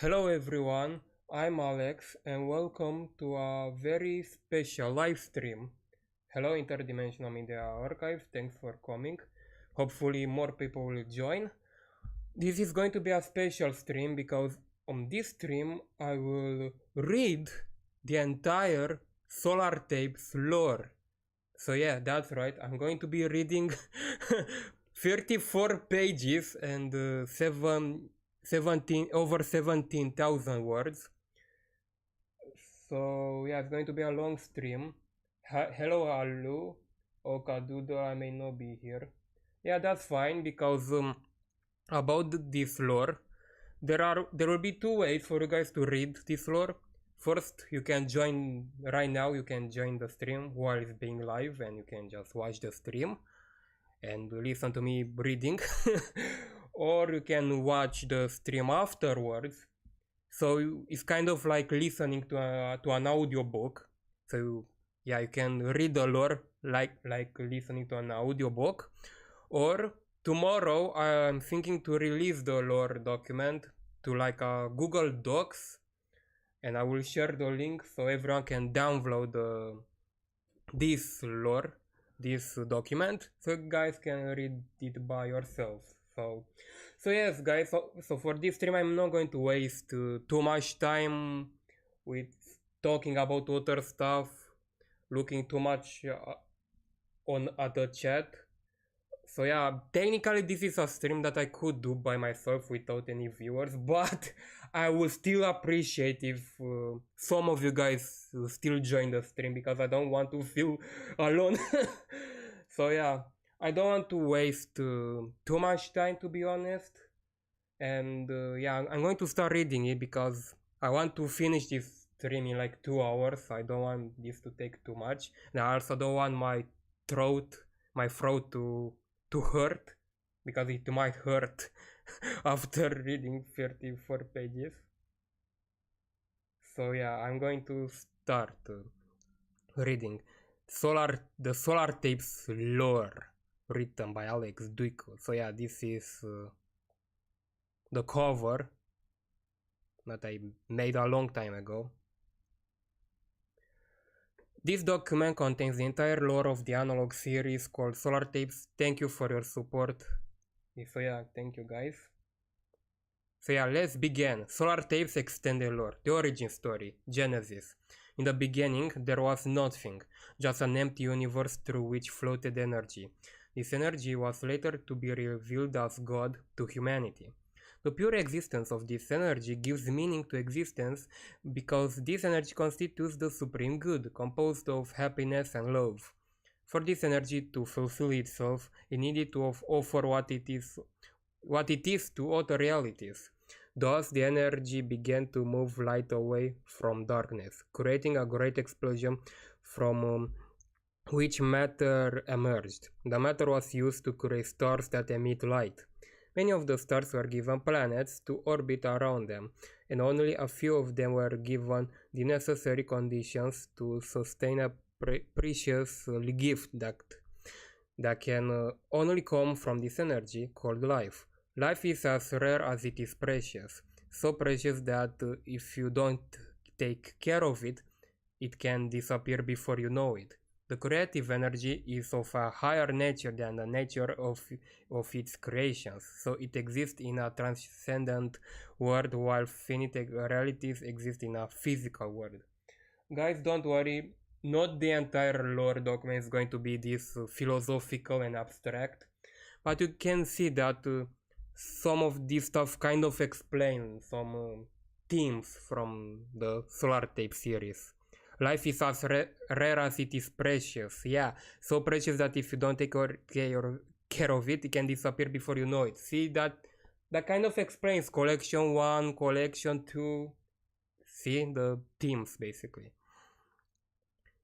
Hello everyone, I'm Alex and welcome to a very special live stream. Hello Interdimensional Media Archive, thanks for coming. Hopefully more people will join. This is going to be a special stream because on this stream I will read the entire Solar Tapes lore. So yeah, that's right, I'm going to be reading 34 pages and 17,000 words. So yeah, it's going to be a long stream. Hello Alu, Okadudo, I may not be here. Yeah, that's fine because about this lore, there will be two ways for you guys to read this lore. First, you can join right now. You can join the stream while it's being live, and you can just watch the stream and listen to me reading. Or you can watch the stream afterwards. So it's kind of like listening to an audiobook. So yeah, you can read the lore like listening to an audiobook. Or tomorrow I'm thinking to release the lore document to like a Google Docs, and I will share the link so everyone can download this lore, this document, so you guys can read it by yourselves. So yes guys, so for this stream I'm not going to waste too much time with talking about other stuff, looking too much at the chat. So yeah, technically this is a stream that I could do by myself without any viewers, but I would still appreciate if some of you guys still join the stream because I don't want to feel alone. So yeah, I don't want to waste too much time, to be honest. And yeah, I'm going to start reading it because I want to finish this stream in like 2 hours. I don't want this to take too much. And I also don't want my throat to hurt, because it might hurt after reading 34 pages. So yeah, I'm going to start reading the Solar Tapes lore, written by Alex Duicu. So yeah, this is the cover that I made a long time ago. This document contains the entire lore of the analog series called Solar Tapes. Thank you for your support. So yeah, thank you guys. So yeah, let's begin. Solar Tapes extended lore. The origin story. Genesis. In the beginning, there was nothing, just an empty universe through which floated energy. This energy was later to be revealed as God to humanity. The pure existence of this energy gives meaning to existence because this energy constitutes the supreme good, composed of happiness and love. For this energy to fulfill itself, it needed to offer what it is to other realities. Thus, the energy began to move light away from darkness, creating a great explosion from which matter emerged. The matter was used to create stars that emit light. Many of the stars were given planets to orbit around them, and only a few of them were given the necessary conditions to sustain a precious gift that can only come from this energy called life. Life is as rare as it is precious, so precious that if you don't take care of it, it can disappear before you know it. The creative energy is of a higher nature than the nature of its creations, so it exists in a transcendent world while finite realities exist in a physical world. Guys, don't worry, not the entire lore document is going to be this philosophical and abstract, but you can see that some of this stuff kind of explain some themes from the Solar Tape series. Life is as rare as it is precious. Yeah, so precious that if you don't take care of it, it can disappear before you know it. See, that kind of explains collection 1, collection 2. See, the themes basically.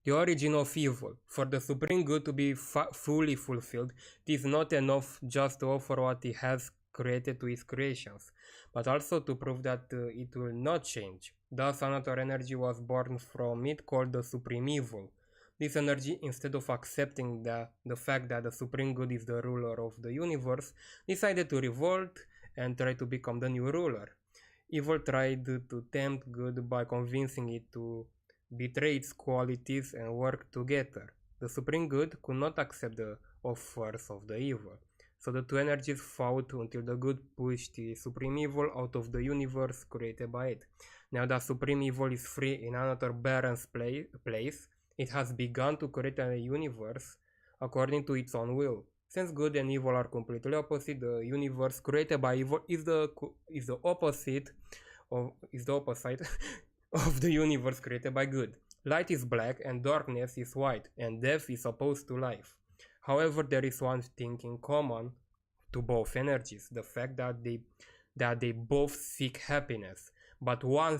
The origin of evil. For the supreme good to be fully fulfilled, it is not enough just to offer what it has created to its creations, but also to prove that it will not change. Thus another energy was born from it called the supreme evil. This energy, instead of accepting the fact that the supreme good is the ruler of the universe, decided to revolt and try to become the new ruler. Evil tried to tempt good by convincing it to betray its qualities and work together. The supreme good could not accept the offers of the evil, so the two energies fought until the good pushed the supreme evil out of the universe created by it. Now that supreme evil is free in another barren place, it has begun to create a universe according to its own will. Since good and evil are completely opposite, the universe created by evil is the opposite of the universe created by good. Light is black and darkness is white, and death is opposed to life. However, there is one thing in common to both energies: the fact that they both seek happiness, but one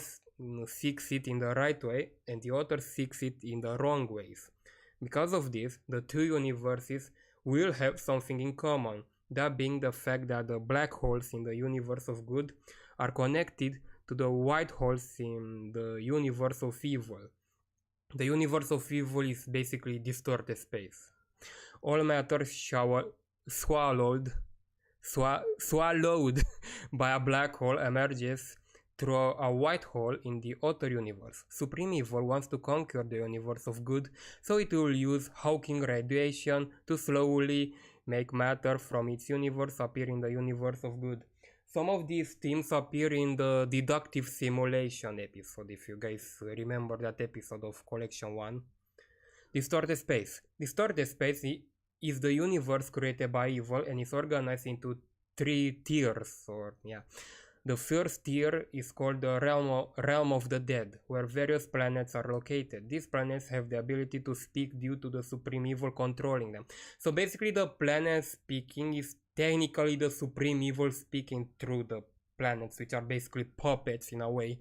seeks it in the right way and the other seeks it in the wrong ways. Because of this, the two universes will have something in common, that being the fact that the black holes in the universe of good are connected to the white holes in the universe of evil. The universe of evil is basically distorted space. All matter swallowed by a black hole emerges through a white hole in the other universe. Supreme Evil wants to conquer the universe of good, so it will use Hawking radiation to slowly make matter from its universe appear in the universe of good. Some of these themes appear in the deductive simulation episode, if you guys remember that episode of Collection 1. Distorted space. Distorted space is the universe created by evil and is organized into 3 tiers, The first tier is called the realm of the dead, where various planets are located. These planets have the ability to speak due to the supreme evil controlling them. So basically the planet speaking is technically the supreme evil speaking through the planets, which are basically puppets in a way.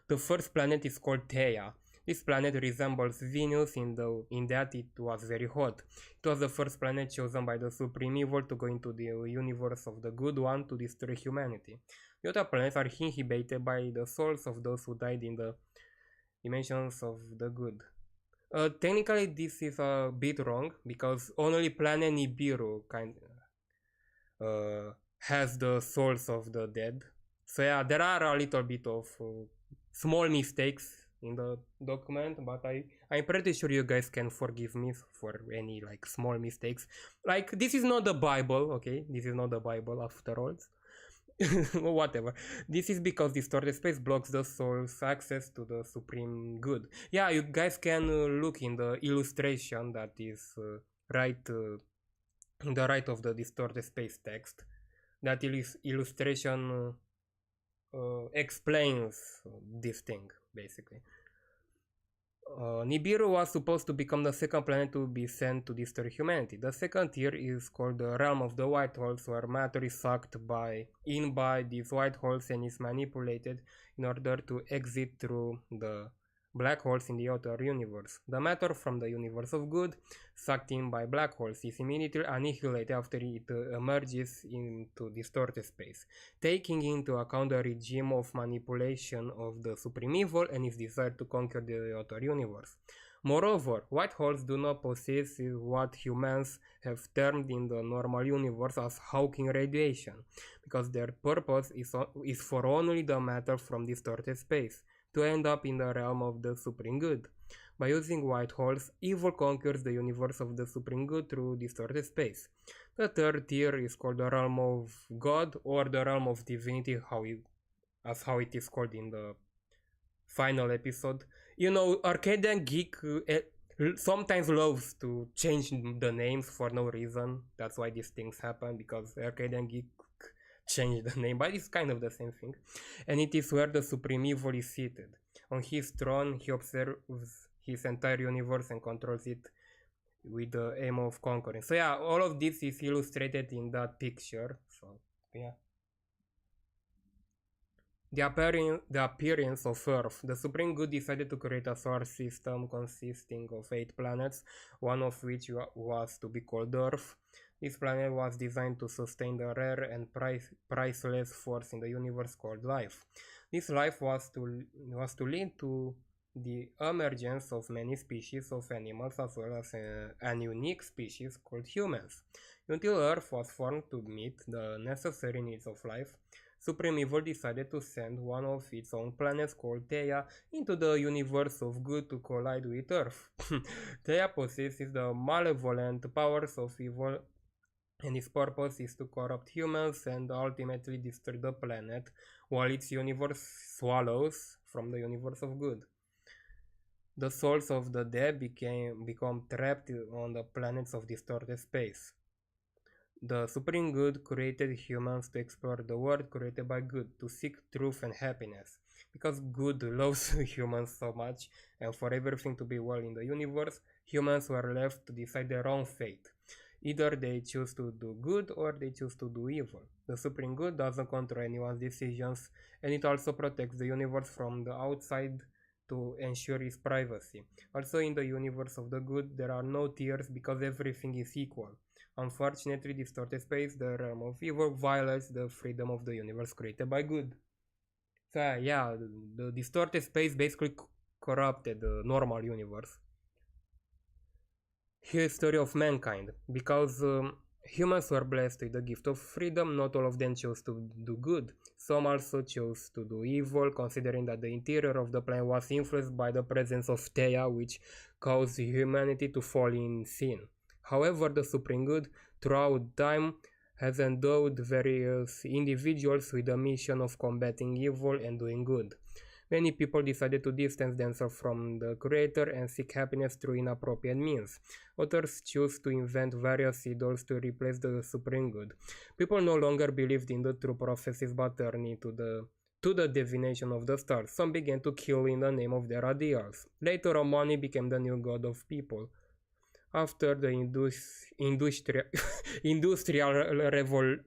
The first planet is called Theia. This planet resembles Venus in that it was very hot. It was the first planet chosen by the supreme evil to go into the universe of the good one to destroy humanity. The other planets are inhibited by the souls of those who died in the dimensions of the good. Technically this is a bit wrong, because only planet Nibiru has the souls of the dead. So yeah, there are a little bit of small mistakes in the document, but I'm pretty sure you guys can forgive me for any small mistakes. This is not the Bible, okay? This is not the Bible after all. Whatever. This is because distorted space blocks the soul's access to the supreme good. Yeah, you guys can look in the illustration that is right on the right of the distorted space text. That illustration explains this thing, basically. Nibiru was supposed to become the second planet to be sent to destroy humanity. The second tier is called the realm of the white holes, where matter is sucked in by these white holes and is manipulated in order to exit through the black holes in the outer universe. The matter from the universe of good, sucked in by black holes, is immediately annihilated after it emerges into distorted space, taking into account the regime of manipulation of the supreme evil and its desire to conquer the outer universe. Moreover, white holes do not possess what humans have termed in the normal universe as Hawking radiation, because their purpose is for only the matter from distorted space to end up in the realm of the supreme good. By using white holes, evil conquers the universe of the supreme good through distorted space. The third tier is called the realm of God, or the realm of divinity, how it is called in the final episode. You know, Arcadian Geek sometimes loves to change the names for no reason. That's why these things happen, because Arcadian Geek change the name, but it's kind of the same thing. And it is where the supreme evil is seated. On his throne, he observes his entire universe and controls it with the aim of conquering. So yeah, all of this is illustrated in that picture. So yeah. The appearance of Earth. The Supreme Good decided to create a solar system consisting of 8 planets, one of which was to be called Earth. This planet was designed to sustain the rare and priceless force in the universe called life. This life was to lead to the emergence of many species of animals, as well as an unique species called humans. Until Earth was formed to meet the necessary needs of life, Supreme Evil decided to send one of its own planets called Theia into the universe of good to collide with Earth. Theia possesses the malevolent powers of evil, and its purpose is to corrupt humans and ultimately destroy the planet, while its universe swallows from the universe of good. The souls of the dead become trapped on the planets of distorted space. The Supreme Good created humans to explore the world created by good, to seek truth and happiness. Because good loves humans so much, and for everything to be well in the universe, humans were left to decide their own fate. Either they choose to do good or they choose to do evil. The Supreme Good doesn't control anyone's decisions, and it also protects the universe from the outside to ensure its privacy. Also, in the universe of the good, there are no tiers because everything is equal. Unfortunately, distorted space, the realm of evil, violates the freedom of the universe created by good. So yeah, the distorted space basically corrupted the normal universe. Here's the story of mankind. Because humans were blessed with the gift of freedom, not all of them chose to do good. Some also chose to do evil, considering that the interior of the planet was influenced by the presence of Theia, which caused humanity to fall in sin. However, the Supreme Good, throughout time, has endowed various individuals with the mission of combating evil and doing good. Many people decided to distance themselves from the Creator and seek happiness through inappropriate means. Others choose to invent various idols to replace the Supreme Good. People no longer believed in the true prophecies but turned to the divination of the stars. Some began to kill in the name of their ideals. Later on, money became the new god of people. After the industrial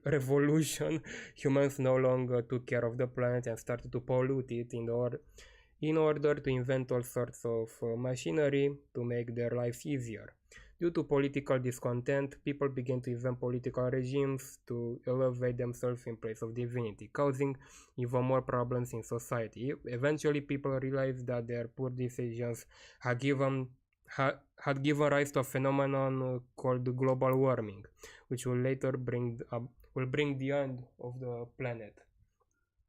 revolution, humans no longer took care of the planet and started to pollute it in order to invent all sorts of machinery to make their lives easier. Due to political discontent, people began to invent political regimes to elevate themselves in place of divinity, causing even more problems in society. Eventually, people realized that their poor decisions had given rise to a phenomenon called global warming, which will later bring the end of the planet.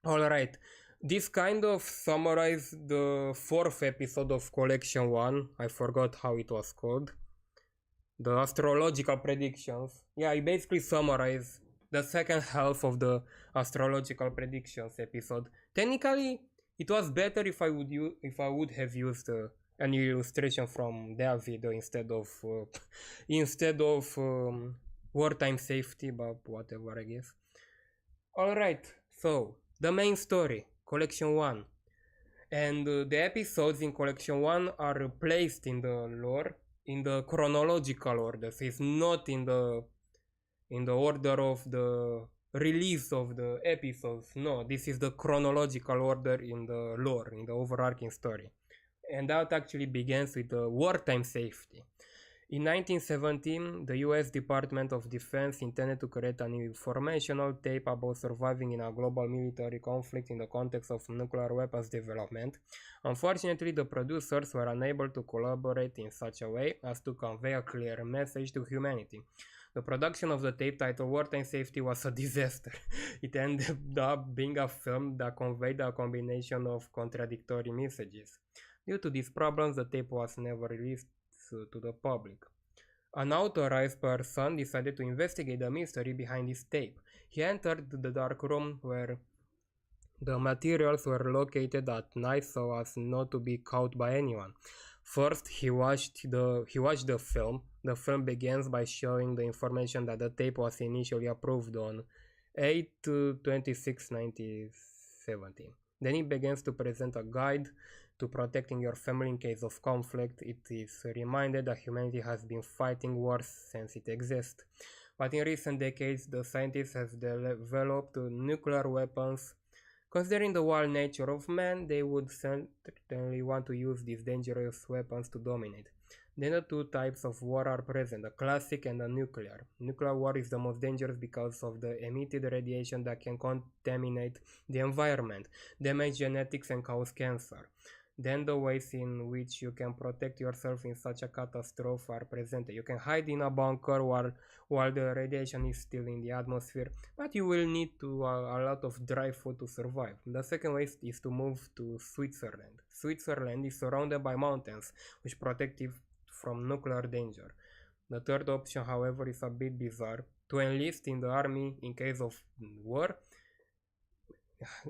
Alright, this kind of summarized the 4th episode of Collection 1. I forgot how it was called. The astrological predictions. Yeah, I basically summarized the second half of the astrological predictions episode. Technically, it was better if I would have used an illustration from their video instead of wartime safety, but whatever, I guess. Alright, so the main story, Collection 1, and the episodes in Collection 1 are placed in the lore in the chronological order, so it's not in the order of the release of the episodes. No, this is the chronological order in the lore, in the overarching story. And that actually begins with the wartime safety. In 1917, the US Department of Defense intended to create an informational tape about surviving in a global military conflict in the context of nuclear weapons development. Unfortunately, the producers were unable to collaborate in such a way as to convey a clear message to humanity. The production of the tape titled Wartime Safety was a disaster. It ended up being a film that conveyed a combination of contradictory messages. Due to these problems, the tape was never released to the public. An authorized person decided to investigate the mystery behind this tape. He entered the dark room where the materials were located at night so as not to be caught by anyone. First, he watched the film. The film begins by showing the information that the tape was initially approved on 8/26/1917. Then he begins to present a guide to protecting your family in case of conflict. It is reminded that humanity has been fighting wars since it exists. But in recent decades, the scientists have developed nuclear weapons. Considering the wild nature of man, they would certainly want to use these dangerous weapons to dominate. Then the two types of war are present, the classic and the nuclear. Nuclear war is the most dangerous because of the emitted radiation that can contaminate the environment, damage genetics and cause cancer. Then the ways in which you can protect yourself in such a catastrophe are presented. You can hide in a bunker while the radiation is still in the atmosphere, but you will need a lot of dry food to survive. The second way is to move to Switzerland. Switzerland is surrounded by mountains, which protect it from nuclear danger. The third option, however, is a bit bizarre: to enlist in the army in case of war,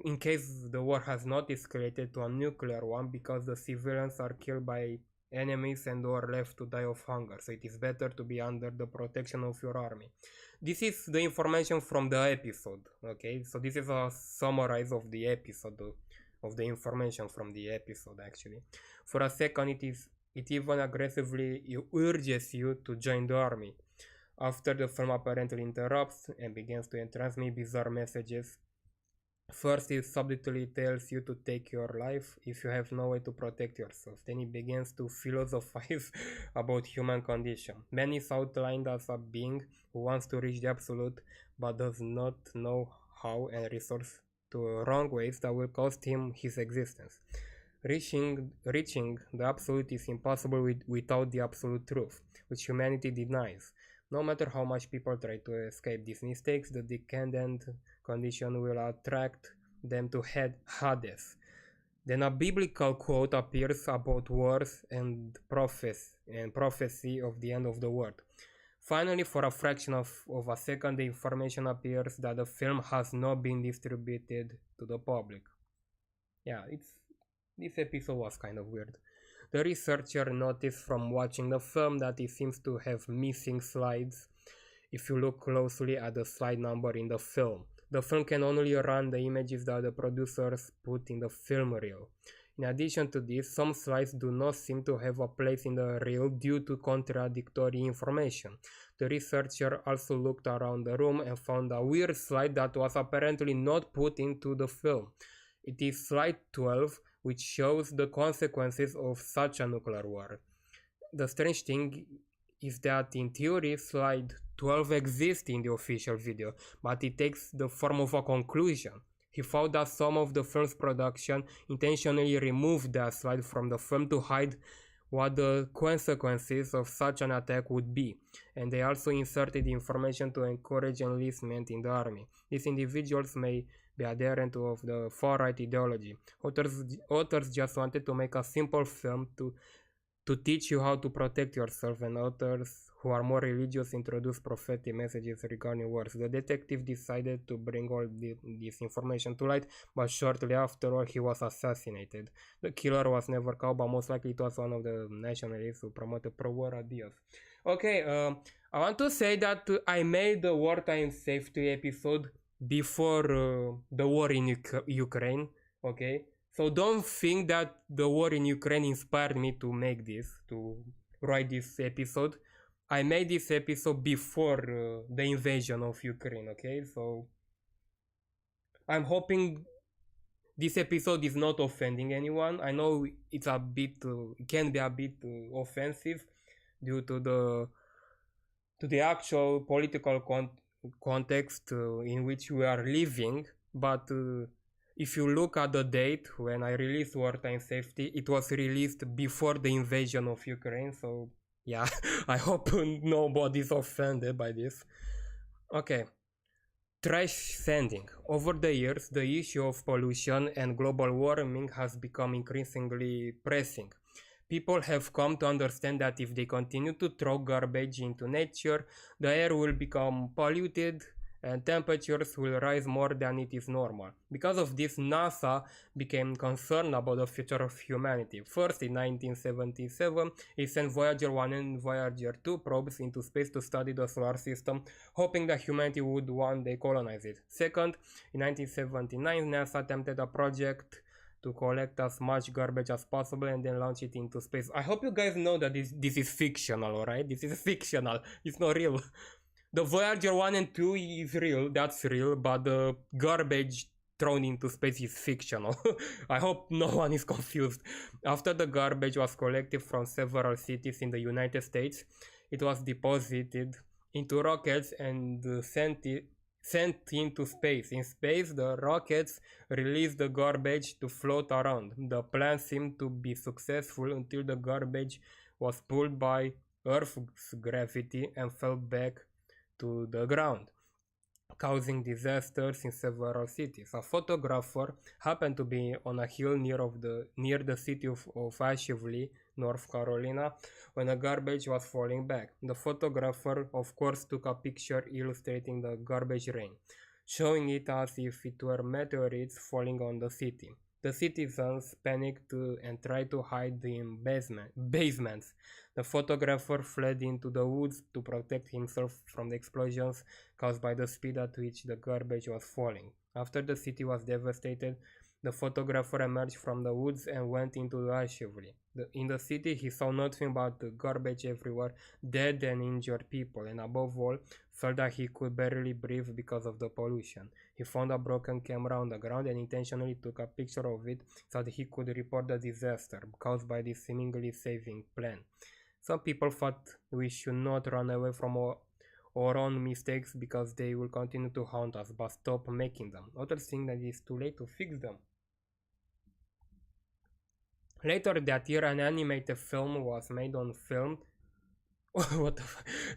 in case the war has not escalated to a nuclear one, because the civilians are killed by enemies and or left to die of hunger, so it is better to be under the protection of your army. This is the information from the episode, okay? So this is a summarize of the episode, of the information from the episode actually. For a second, it even aggressively urges you to join the army. After the film apparently interrupts and begins to transmit bizarre messages. First, it subtly tells you to take your life if you have no way to protect yourself. Then it begins to philosophize about human condition. Man is outlined as a being who wants to reach the absolute but does not know how, and resorts to wrong ways that will cost him his existence. Reaching the absolute is impossible without the absolute truth, which humanity denies. No matter how much people try to escape these mistakes, the decadent condition will attract them to Hades. Then a biblical quote appears about wars and prophecy of the end of the world. Finally, for a fraction of a second, the information appears that the film has not been distributed to the public. Yeah, this episode was kind of weird. The researcher noticed from watching the film that it seems to have missing slides if you look closely at the slide number in the film. The film can only run the images that the producers put in the film reel. In addition to this, some slides do not seem to have a place in the reel due to contradictory information. The researcher also looked around the room and found a weird slide that was apparently not put into the film. It is slide 12, which shows the consequences of such a nuclear war. The strange thing is that in theory slide 12 exists in the official video, but it takes the form of a conclusion. He found that some of the film's production intentionally removed that slide from the film to hide what the consequences of such an attack would be, and they also inserted information to encourage enlistment in the army. These individuals may be adherent of the far-right ideology. Authors just wanted to make a simple film to teach you how to protect yourself, and authors who are more religious introduce prophetic messages regarding wars. The detective decided to bring all this information to light, but shortly after all he was assassinated. The killer was never caught, but most likely it was one of the nationalists who promoted pro-war ideas. Okay, I want to say that I made the wartime safety episode before the war in Ukraine, okay? So don't think that the war in Ukraine inspired me to make this, to write this episode. I made this episode before the invasion of Ukraine, okay? So I'm hoping this episode is not offending anyone. I know it's a bit, it can be a bit offensive due to the actual political context in which we are living, but if you look at the date when I released Wartime Safety, it was released before the invasion of Ukraine, so yeah, I hope nobody's offended by this. Okay, trash sending. Over the years, the issue of pollution and global warming has become increasingly pressing. People have come to understand that if they continue to throw garbage into nature, the air will become polluted and temperatures will rise more than it is normal. Because of this, NASA became concerned about the future of humanity. First, in 1977, it sent Voyager 1 and Voyager 2 probes into space to study the solar system, hoping that humanity would one day colonize it. Second, in 1979, NASA attempted a project to collect as much garbage as possible and then launch it into space. I hope you guys know that this is fictional, alright? This is fictional, it's not real. The Voyager 1 and 2 is real, that's real, but the garbage thrown into space is fictional. I hope no one is confused. After the garbage was collected from several cities in the United States, it was deposited into rockets and sent sent into space. In space, the rockets released the garbage to float around. The plan seemed to be successful until the garbage was pulled by Earth's gravity and fell back to the ground, causing disasters in several cities. A photographer happened to be on a hill near the city of Asheville, North Carolina, when the garbage was falling back. The photographer, of course, took a picture illustrating the garbage rain, showing it as if it were meteorites falling on the city. The citizens panicked and tried to hide in basements. The photographer fled into the woods to protect himself from the explosions caused by the speed at which the garbage was falling. After the city was devastated, the photographer emerged from the woods and went into the Asheville. In the city, he saw nothing but the garbage everywhere, dead and injured people, and above all, felt that he could barely breathe because of the pollution. He found a broken camera on the ground and intentionally took a picture of it so that he could report the disaster caused by this seemingly saving plan. Some people thought we should not run away from our own mistakes because they will continue to haunt us, but stop making them. Others think that it is too late to fix them. Later that year, an animated film was made on film what the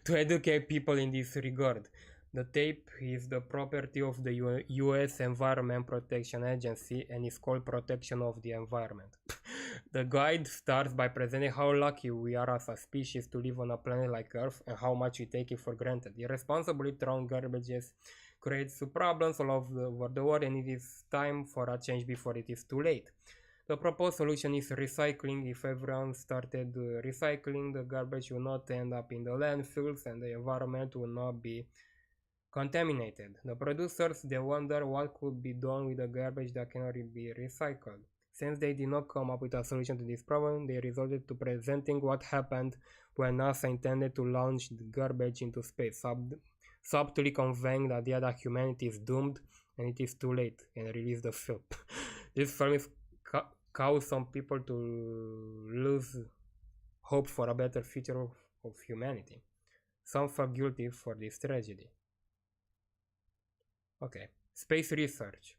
to educate people in this regard. The tape is the property of the US Environment Protection Agency and is called Protection of the Environment. The guide starts by presenting how lucky we are as a species to live on a planet like Earth and how much we take it for granted. Irresponsibly thrown garbages creates problems all over the world, and it is time for a change before it is too late. The proposed solution is recycling. If everyone started recycling, the garbage will not end up in the landfills and the environment will not be contaminated. The producers then wonder what could be done with the garbage that cannot be recycled. Since they did not come up with a solution to this problem, they resorted to presenting what happened when NASA intended to launch the garbage into space, subtly conveying the idea that humanity is doomed and it is too late, and release the film. This film is caused some people to lose hope for a better future of humanity. Some felt guilty for this tragedy. Okay, space research.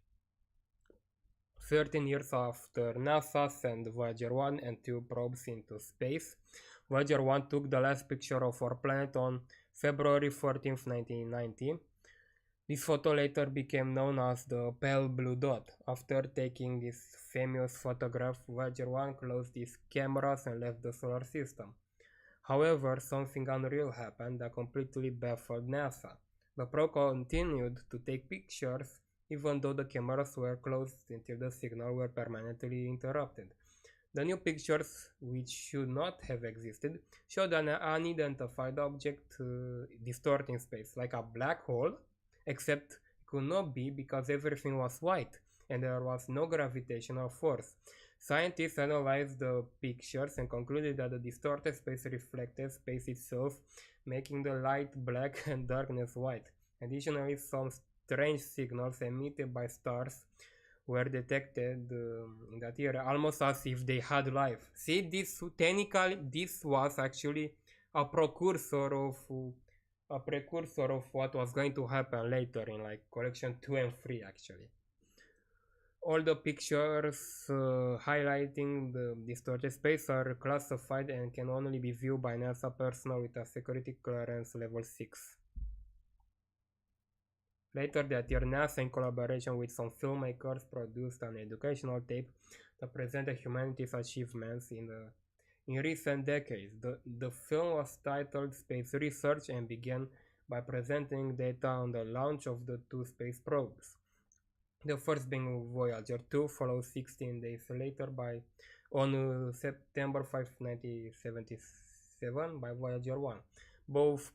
13 years after NASA sent Voyager 1 and 2 probes into space, Voyager 1 took the last picture of our planet on February 14, 1990. This photo later became known as the pale blue dot. After taking this famous photograph, Voyager 1 closed its cameras and left the solar system. However, something unreal happened that completely baffled NASA. The probe continued to take pictures even though the cameras were closed until the signal were permanently interrupted. The new pictures, which should not have existed, showed an unidentified object distorting space, like a black hole, except it could not be because everything was white and there was no gravitational force. Scientists analyzed the pictures and concluded that the distorted space reflected space itself, making the light black and darkness white. Additionally, some strange signals emitted by stars were detected in that area, almost as if they had life. See, this technically this was actually a precursor of what was going to happen later in like collection 2 and 3 actually. All the pictures highlighting the distorted space are classified and can only be viewed by NASA personnel with a security clearance level 6. Later that year, NASA, in collaboration with some filmmakers, produced an educational tape that presented humanity's achievements in recent decades. The film was titled Space Research and began by presenting data on the launch of the 2 space probes. The first being Voyager 2, followed 16 days later on September 5, 1977 by Voyager 1. Both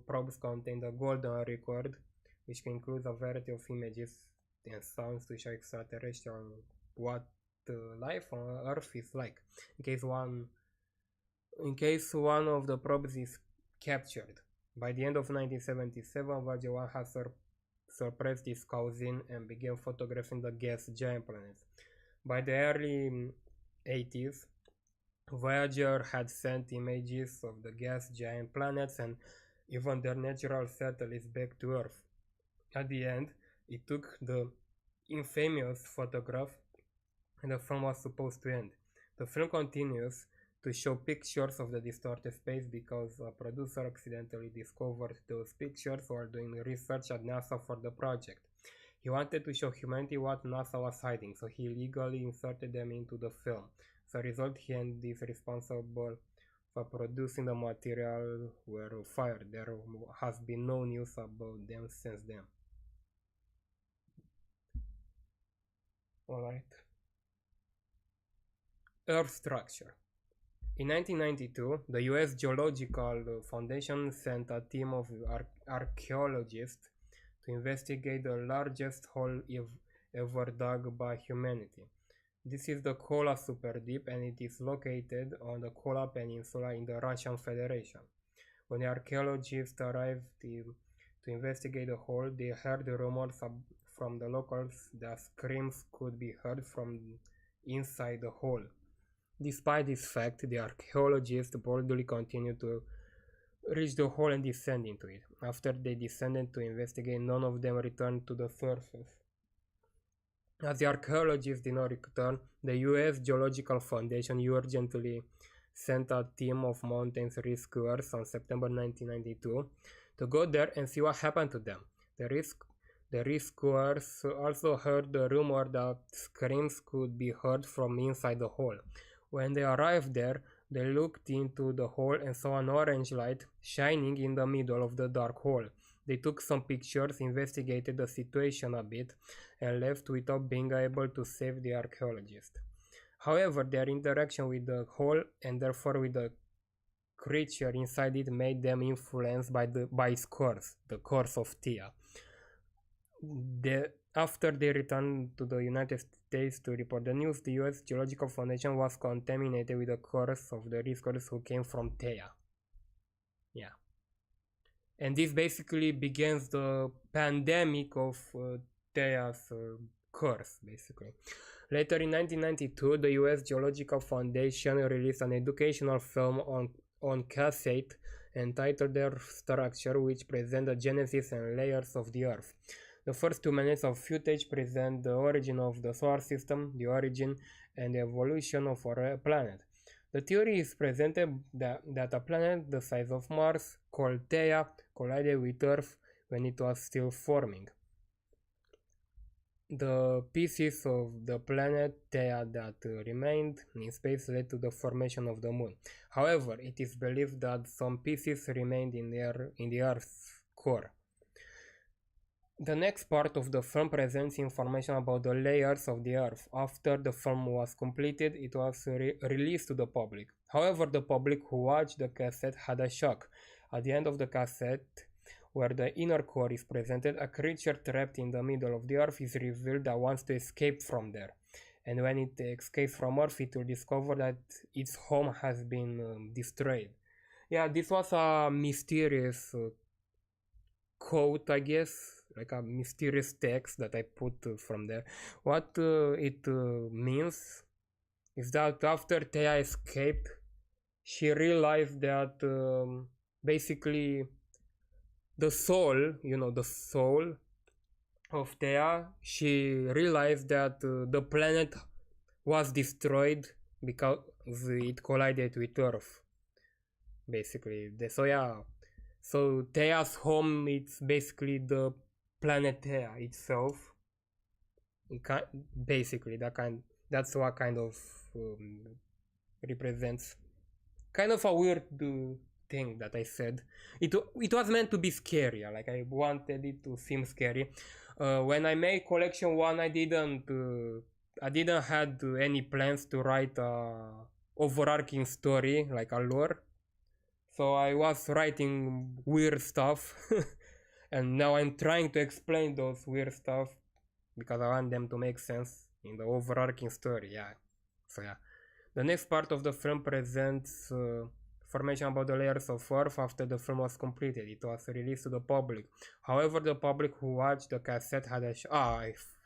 probes contained a golden record, which includes a variety of images and sounds to show extraterrestrial what life on Earth is like. In case one of the probes is captured. By the end of 1977, Voyager 1 had surpassed its cousin and began photographing the gas giant planets. By the early 80s, Voyager had sent images of the gas giant planets and even their natural satellites back to Earth. At the end, it took the infamous photograph and the film was supposed to end. The film continues to show pictures of the distorted space because a producer accidentally discovered those pictures while doing research at NASA for the project. He wanted to show humanity what NASA was hiding, so he illegally inserted them into the film. As a result, he and these responsible for producing the material were fired. There has been no news about them since then. Alright. Earth structure. In 1992, the US Geological Foundation sent a team of archaeologists to investigate the largest hole ever dug by humanity. This is the Kola Superdeep and it is located on the Kola Peninsula in the Russian Federation. When the archaeologists arrived to investigate the hole, they heard rumors from the locals that screams could be heard from inside the hole. Despite this fact, the archaeologists boldly continued to reach the hole and descend into it. After they descended to investigate, none of them returned to the surface. As the archaeologists did not return, the US Geological Foundation urgently sent a team of mountain rescuers on September 1992 to go there and see what happened to them. The rescuers also heard the rumor that screams could be heard from inside the hole. When they arrived there, they looked into the hole and saw an orange light shining in the middle of the dark hole. They took some pictures, investigated the situation a bit, and left without being able to save the archaeologist. However, their interaction with the hole and therefore with the creature inside it made them influenced by its curse, the curse of Tia. After they returned to the United States to report the news, the US Geological Foundation was contaminated with the curse of the rescuers who came from Theia. Yeah. And this basically begins the pandemic of Theia's curse, basically. Later in 1992, the US Geological Foundation released an educational film on cassette entitled Earth Structure, which presents the genesis and layers of the Earth. The first 2 minutes of footage present the origin of the solar system, the origin and the evolution of our planet. The theory is presented that a planet the size of Mars, called Theia, collided with Earth when it was still forming. The pieces of the planet Theia that remained in space led to the formation of the Moon. However, it is believed that some pieces remained in the Earth's core. The next part of the film presents information about the layers of the Earth. After the film was completed, it was released to the public. However, the public who watched the cassette had a shock. At the end of the cassette, where the inner core is presented, a creature trapped in the middle of the Earth is revealed that wants to escape from there. And when it escapes from Earth, it will discover that its home has been destroyed. Yeah, this was a mysterious quote, I guess, like a mysterious text that I put from there. What it means is that after Theia escaped, she realized that basically the soul, the soul of Theia, she realized that the planet was destroyed because it collided with Earth, basically. So yeah, so Theia's home, it's basically the planet Theia itself. Basically, that's what kind of represents. Kind of a weird thing that I said. It was meant to be scary. Like I wanted it to seem scary. When I made collection 1, I didn't had any plans to write a overarching story like a lore. So I was writing weird stuff. And now I'm trying to explain those weird stuff because I want them to make sense in the overarching story. Yeah. So yeah. The next part of the film presents information about the layers of Earth after the film was completed. It was released to the public. However, the public who watched the cassette had a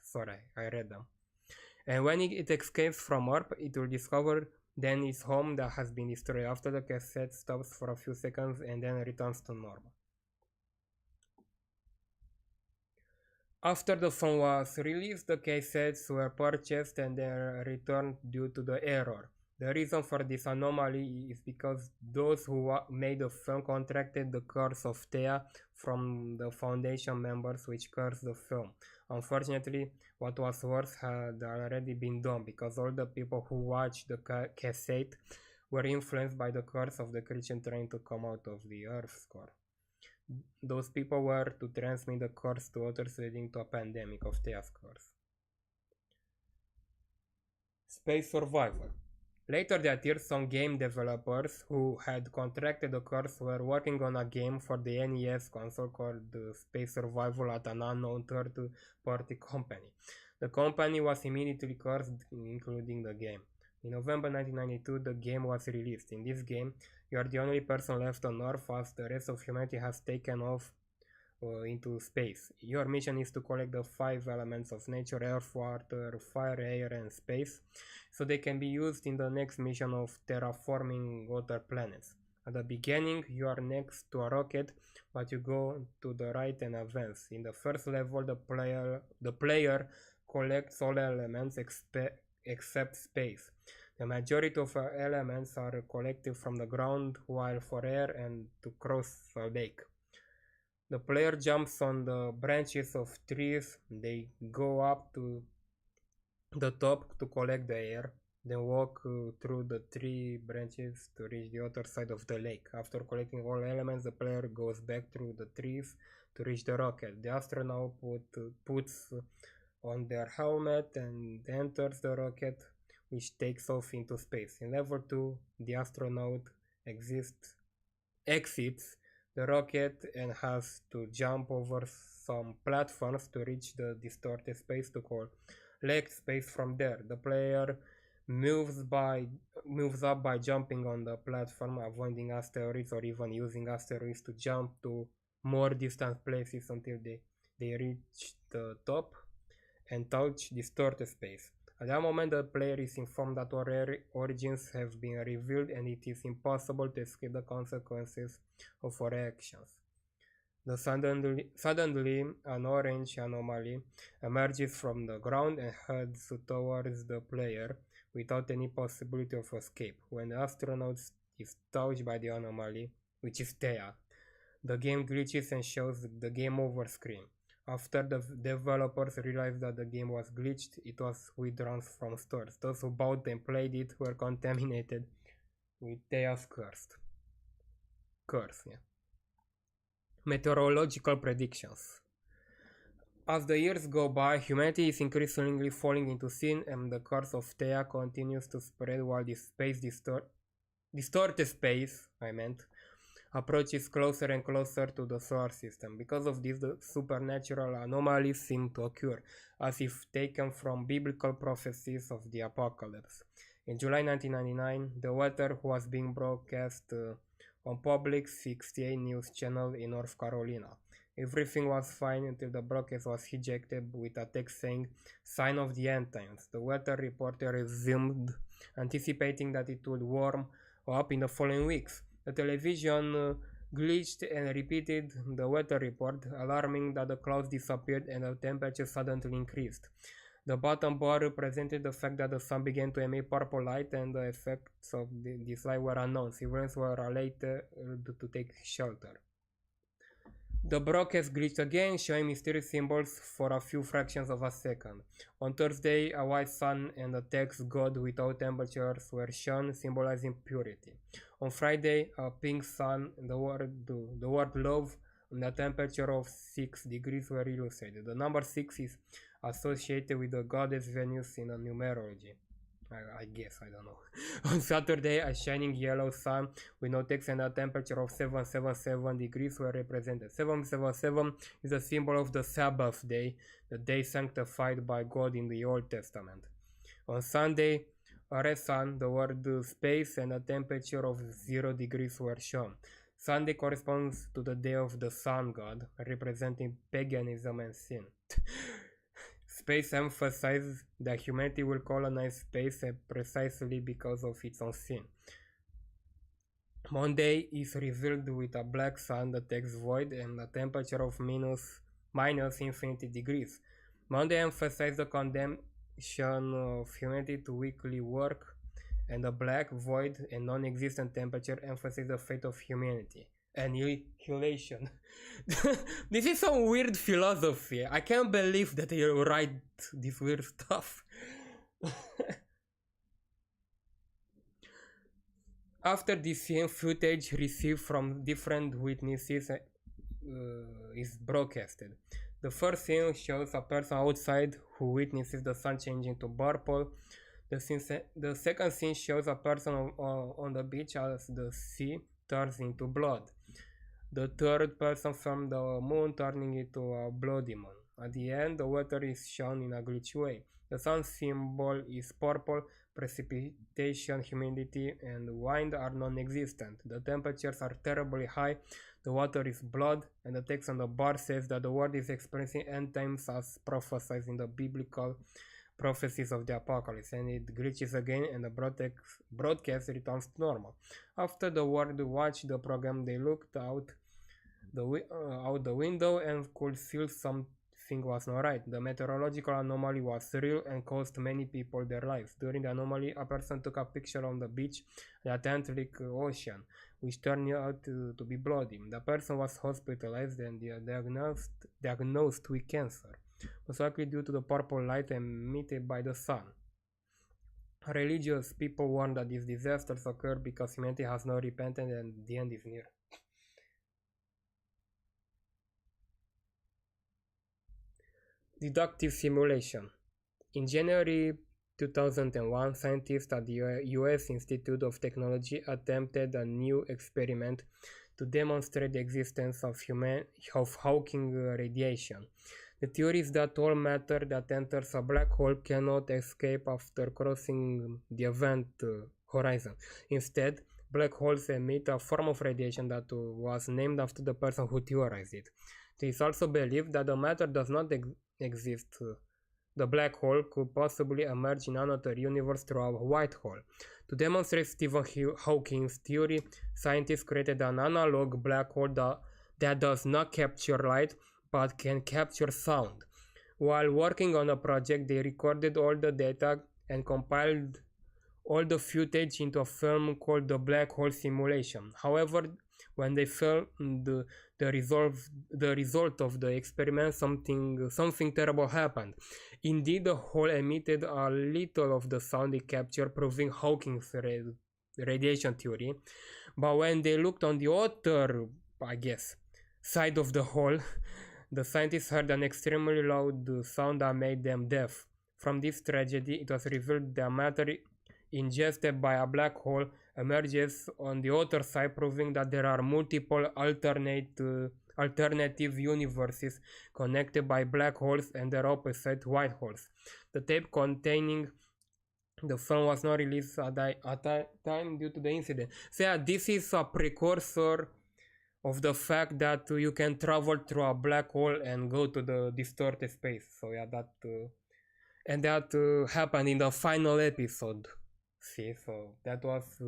sorry, I read them. And when it escapes from Earth, it will discover then its home that has been destroyed. After the cassette stops for a few seconds and then returns to normal. After the phone was released, the cassettes were purchased and then returned due to the error. The reason for this anomaly is because those who made the film contracted the curse of Thea from the foundation members which cursed the film. Unfortunately, what was worse had already been done because all the people who watched the cassette were influenced by the curse of the creature trying to come out of the Earth's core. Those people were to transmit the curse to others, leading to a pandemic of Thea's curse. Space survival. Later that year, some game developers who had contracted the curse were working on a game for the NES console called Space Survival at an unknown third-party company. The company was immediately cursed, including the game. In November 1992, the game was released. In this game, you are the only person left on Earth as the rest of humanity has taken off into space. Your mission is to collect the 5 elements of nature: earth, water, fire, air, and space, so they can be used in the next mission of terraforming other planets. At the beginning, you are next to a rocket, but you go to the right and advance. In the first level, the player collects all elements except space. The majority of elements are collected from the ground, while for air and to cross a lake. The player jumps on the branches of trees. They go up to the top to collect the air, then walk through the tree branches to reach the other side of the lake. After collecting all elements, the player goes back through the trees to reach the rocket. The astronaut puts on their helmet and enters the rocket, which takes off into space. In level 2, the astronaut exits the rocket and has to jump over some platforms to reach the distorted space to collect space from there. The player moves up by jumping on the platform, avoiding asteroids, or even using asteroids to jump to more distant places until they reach the top and touch distorted space. At that moment, the player is informed that our origins have been revealed and it is impossible to escape the consequences of our actions. Suddenly, an orange anomaly emerges from the ground and heads towards the player without any possibility of escape. When the astronaut is touched by the anomaly, which is Thea, the game glitches and shows the game over screen. After the developers realized that the game was glitched, it was withdrawn from stores. Those who bought and played it were contaminated with Thea's curse. Meteorological predictions. As the years go by, humanity is increasingly falling into sin, and the curse of Thea continues to spread while this distorted space, approaches closer and closer to the solar system. Because of this, the supernatural anomalies seem to occur, as if taken from biblical prophecies of the apocalypse. In July 1999, the weather was being broadcast on public 68 news channel in North Carolina. Everything was fine until the broadcast was hijacked with a text saying, "Sign of the end times." The weather reporter resumed, anticipating that it would warm up in the following weeks. The television glitched and repeated the weather report, alarming that the clouds disappeared and the temperature suddenly increased. The bottom bar represented the fact that the sun began to emit purple light, and the effects of this light were unknown. Civilians were alerted to take shelter. The broadcast glitched again, showing mysterious symbols for a few fractions of a second. On Thursday, a white sun and the text "God without temperatures" were shown, symbolizing purity. On Friday, a pink sun, the word love, and a temperature of 6 degrees were illustrated. The number 6 is associated with the goddess Venus in the numerology. I guess, I don't know. On Saturday, a shining yellow sun with no text and a temperature of 777 degrees were represented. 777 is a symbol of the Sabbath day, the day sanctified by God in the Old Testament. On Sunday, a red sun, the word space, and a temperature of 0 degrees were shown. Sunday corresponds to the day of the sun god, representing paganism and sin. Space emphasizes that humanity will colonize space precisely because of its own sin. Monday is revealed with a black sun, the text void, and a temperature of minus minus infinity degrees. Monday emphasized the condemnation of humanity to weekly work, and the black void and non-existent temperature emphasized the fate of humanity. Annihilation. This is some weird philosophy. I can't believe that you write this weird stuff. After this scene, footage received from different witnesses is broadcasted. The first scene shows a person outside who witnesses the sun changing to purple. The second scene shows a person on the beach as the sea turns into blood. The third person from the moon turning into a bloody moon. At the end, the water is shown in a glitchy way. The sun symbol is purple, precipitation, humidity, and wind are non-existent. The temperatures are terribly high, the water is blood, and the text on the bar says that the world is experiencing end times as prophesied in the biblical prophecies of the apocalypse, and it glitches again and the broadcast returns to normal. After the world watched the program, they looked out the window and could feel something was not right. The meteorological anomaly was real and cost many people their lives. During the anomaly, a person took a picture on the beach, the Atlantic Ocean, which turned out to be bloody. The person was hospitalized and diagnosed with cancer, most likely due to the purple light emitted by the sun. Religious people warn that these disasters occur because humanity has not repented and the end is near. Deductive simulation. In January 2001, scientists at the US Institute of Technology attempted a new experiment to demonstrate the existence of Hawking radiation. The theory is that all matter that enters a black hole cannot escape after crossing the event horizon. Instead, black holes emit a form of radiation that was named after the person who theorized it. It is also believed that the matter does not exist. The black hole could possibly emerge in another universe through a white hole. To demonstrate Stephen Hawking's theory, scientists created an analog black hole that does not capture light but can capture sound. While working on a project, they recorded all the data and compiled all the footage into a film called the Black Hole Simulation. However, when they filmed the result of the experiment, something terrible happened. Indeed, the hole emitted a little of the sound it captured, proving Hawking's radiation theory. But when they looked on the other, side of the hole, the scientists heard an extremely loud sound that made them deaf. From this tragedy, it was revealed that matter ingested by a black hole emerges on the other side, proving that there are multiple alternative universes connected by black holes and their opposite white holes. The tape containing the film was not released at that time due to the incident. So yeah, this is a precursor of the fact that you can travel through a black hole and go to the distorted space. So yeah, that happened in the final episode. See, so that was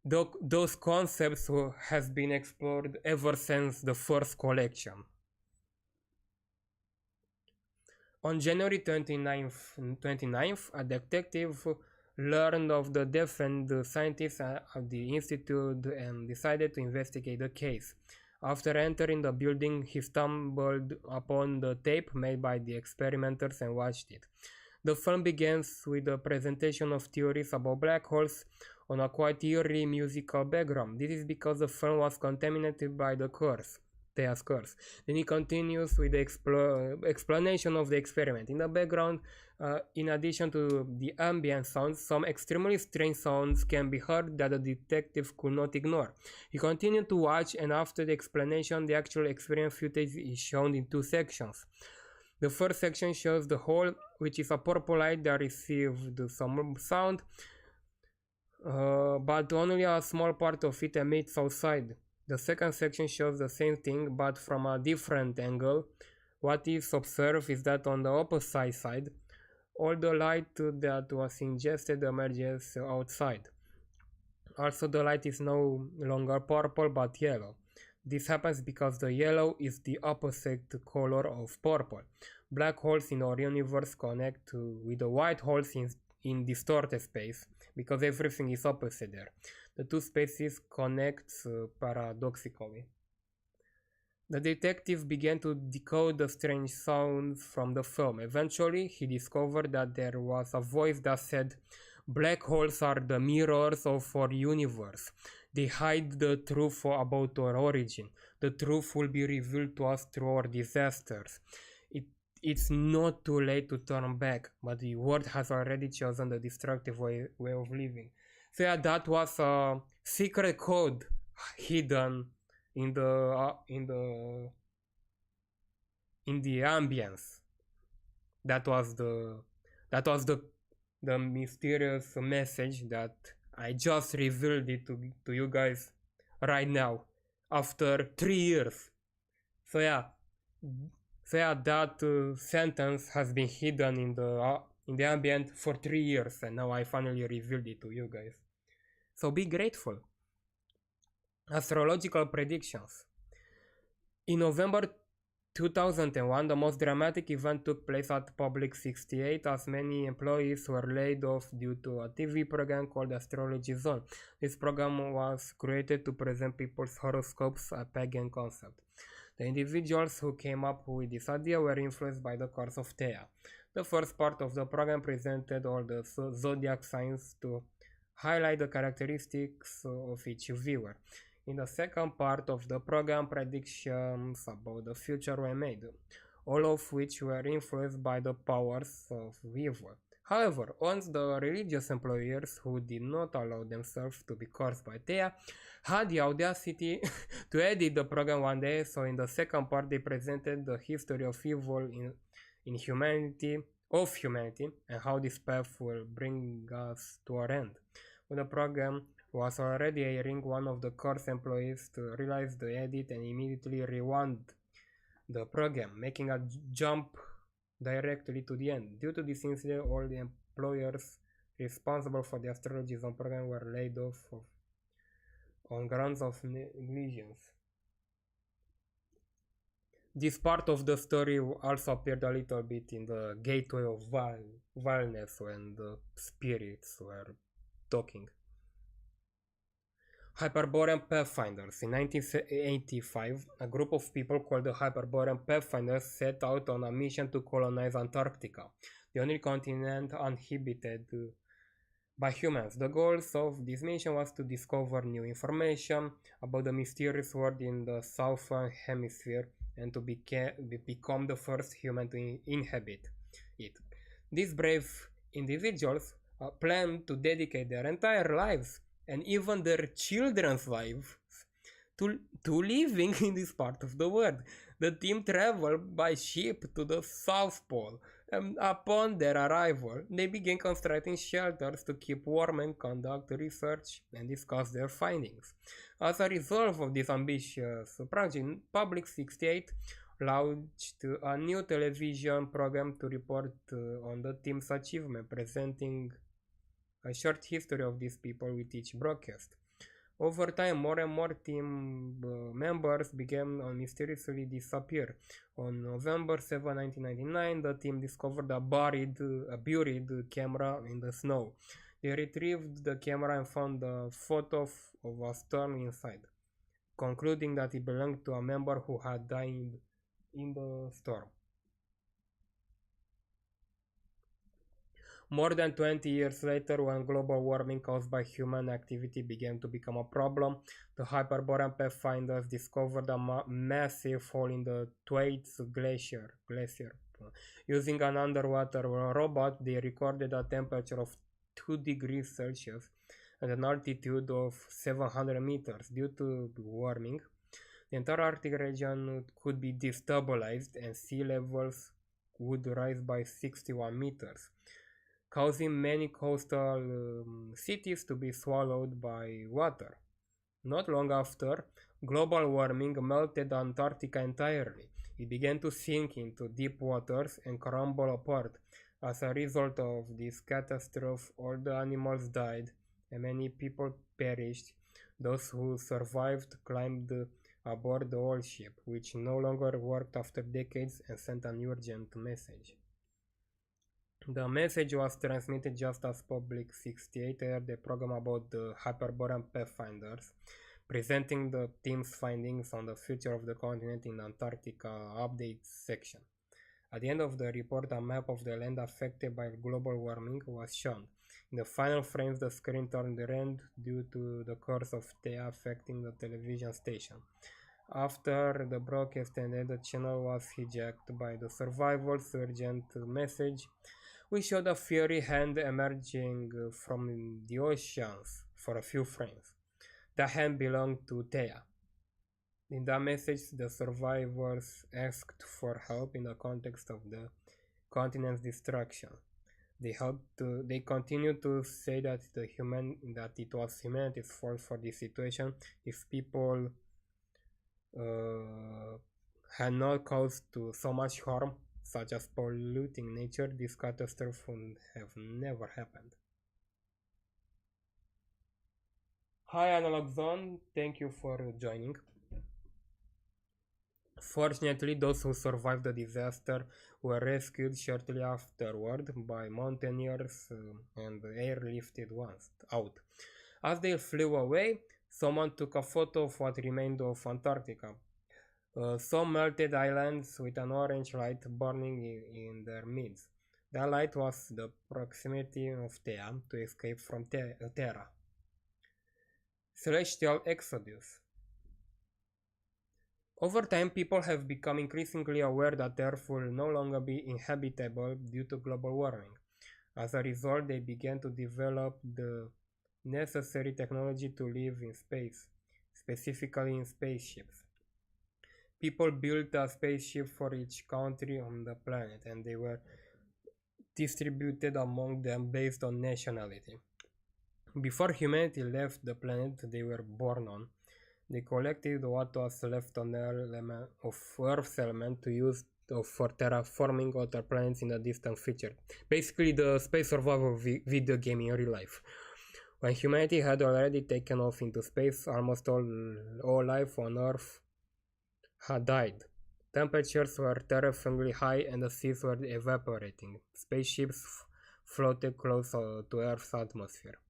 those concepts has been explored ever since the first collection. On January 29th, a detective learned of the death and the scientists at the institute and decided to investigate the case. After entering the building, he stumbled upon the tape made by the experimenters and watched it. The film begins with a presentation of theories about black holes on a quite eerie musical background. This is because the film was contaminated by Thea's curse. Then he continues with the explanation of the experiment. In the background, in addition to the ambient sounds, some extremely strange sounds can be heard that the detective could not ignore. He continued to watch, and after the explanation, the actual experience footage is shown in two sections. The first section shows the hole, which is a purple light that received some sound, but only a small part of it emits outside. The second section shows the same thing, but from a different angle. What is observed is that on the opposite side, all the light that was ingested emerges outside. Also, the light is no longer purple but yellow. This happens because the yellow is the opposite color of purple. Black holes in our universe connect with the white holes in distorted space because everything is opposite there. The two spaces connect paradoxically. The detective began to decode the strange sounds from the film. Eventually, he discovered that there was a voice that said, "Black holes are the mirrors of our universe. They hide the truth about our origin. The truth will be revealed to us through our disasters. It's not too late to turn back, but the world has already chosen the destructive way of living." So yeah, that was a secret code hidden in the ambience. That was the mysterious message that I just revealed it to you guys right now after 3 years. So yeah, that sentence has been hidden in the ambient for 3 years, and now I finally revealed it to you guys. So be grateful. Astrological predictions. In November 2001, the most dramatic event took place at Public 68 as many employees were laid off due to a TV program called Astrology Zone. This program was created to present people's horoscopes, a pagan concept. The individuals who came up with this idea were influenced by the curse of Thea. The first part of the program presented all the zodiac signs to highlight the characteristics of each viewer. In the second part of the program, predictions about the future were made, all of which were influenced by the powers of evil. However, once the religious employers who did not allow themselves to be cursed by Thea had the audacity to edit the program one day, so in the second part they presented the history of evil in humanity, and how this path will bring us to our end. When the program was already airing, one of the course employees realized the edit and immediately rewound the program, making a jump directly to the end. Due to this incident, all the employers responsible for the Astrology Zone program were laid off on grounds of negligence. This part of the story also appeared a little bit in the Gateway of Vileness when the spirits were talking. Hyperborean Pathfinders. In 1985, a group of people called the Hyperborean Pathfinders set out on a mission to colonize Antarctica, the only continent uninhabited by humans. The goals of this mission was to discover new information about the mysterious world in the southern hemisphere and to become the first human to inhabit it. These brave individuals planned to dedicate their entire lives and even their children's lives to living in this part of the world. The team traveled by ship to the South Pole, and upon their arrival, they began constructing shelters to keep warm and conduct research and discuss their findings. As a result of this ambitious project, Public 68 launched a new television program to report on the team's achievement, presenting a short history of these people with each broadcast. Over time, more and more team members began to mysteriously disappear. On November 7, 1999, the team discovered a buried camera in the snow. They retrieved the camera and found a photo of a storm inside, concluding that it belonged to a member who had died in the storm. More than 20 years later, when global warming caused by human activity began to become a problem, the Hyperborean Pathfinders discovered a massive hole in the Thwaites Glacier. Using an underwater robot, they recorded a temperature of 2 degrees Celsius and an altitude of 700 meters. Due to warming, the entire Arctic region could be destabilized and sea levels would rise by 61 meters, causing many coastal cities to be swallowed by water. Not long after, global warming melted Antarctica entirely. It began to sink into deep waters and crumble apart. As a result of this catastrophe, all the animals died and many people perished. Those who survived climbed aboard the old ship, which no longer worked after decades and sent an urgent message. The message was transmitted just as Public 68 aired a program about the Hyperborean Pathfinders, presenting the team's findings on the future of the continent in the Antarctica update section. At the end of the report, a map of the land affected by global warming was shown. In the final frames, the screen turned red due to the curse of Thea affecting the television station. After the broadcast ended, the channel was hijacked by the survival's urgent message, which showed a fiery hand emerging from the oceans for a few frames. The hand belonged to Thea. In that message, the survivors asked for help in the context of the continent's destruction. They continued to say that it was humanity's fault for this situation. If people had not caused so much harm, such as polluting nature, this catastrophe would have never happened. Hi Analog Zone, thank you for joining. Fortunately, those who survived the disaster were rescued shortly afterward by mountaineers and airlifted ones out. As they flew away, someone took a photo of what remained of Antarctica. Some melted islands with an orange light burning in their midst. That light was the proximity of Thea to escape from Terra. Celestial Exodus. Over time, people have become increasingly aware that Earth will no longer be inhabitable due to global warming. As a result, they began to develop the necessary technology to live in space, specifically in spaceships. People built a spaceship for each country on the planet, and they were distributed among them based on nationality. Before humanity left the planet they were born on, they collected what was left on of Earth's element to use for terraforming other planets in the distant future. Basically the space survival video game in real life. When humanity had already taken off into space, almost all life on Earth had died. Temperatures were terrifyingly high and the seas were evaporating. Spaceships floated close to Earth's atmosphere.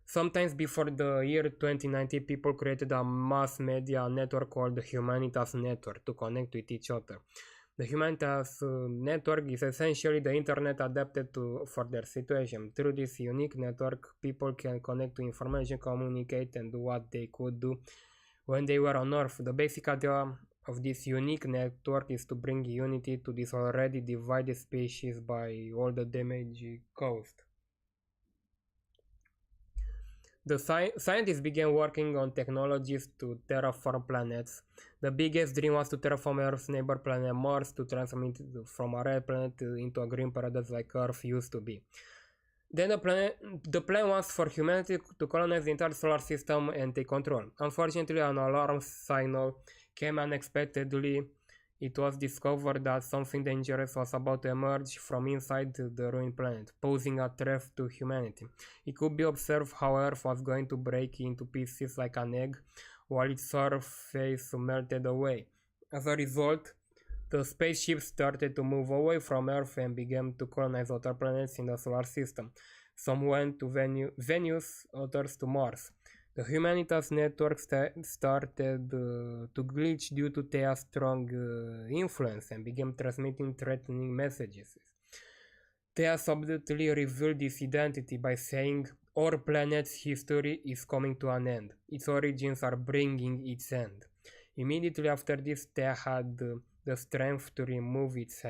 Sometimes before the year 2090, people created a mass media network called the Humanitas Network to connect with each other. The Humanitas Network is essentially the internet adapted for their situation. Through this unique network, people can connect to information, communicate, and do what they could do when they were on Earth. The basic idea of this unique network is to bring unity to this already divided species by all the damage caused. The scientists began working on technologies to terraform planets. The biggest dream was to terraform Earth's neighbor planet Mars, to transform it from a red planet into a green paradise like Earth used to be. Then the plan was for humanity to colonize the entire solar system and take control. Unfortunately, an alarm signal came unexpectedly. It was discovered that something dangerous was about to emerge from inside the ruined planet, posing a threat to humanity. It could be observed how Earth was going to break into pieces like an egg, while its surface melted away. As a result, the spaceships started to move away from Earth and began to colonize other planets in the solar system. Some went to Venus, others to Mars. The Humanitas network started to glitch due to Thea's strong influence and began transmitting threatening messages. Thea subtly revealed its identity by saying, "Our planet's history is coming to an end. Its origins are bringing its end." Immediately after this, Thea had the strength to remove its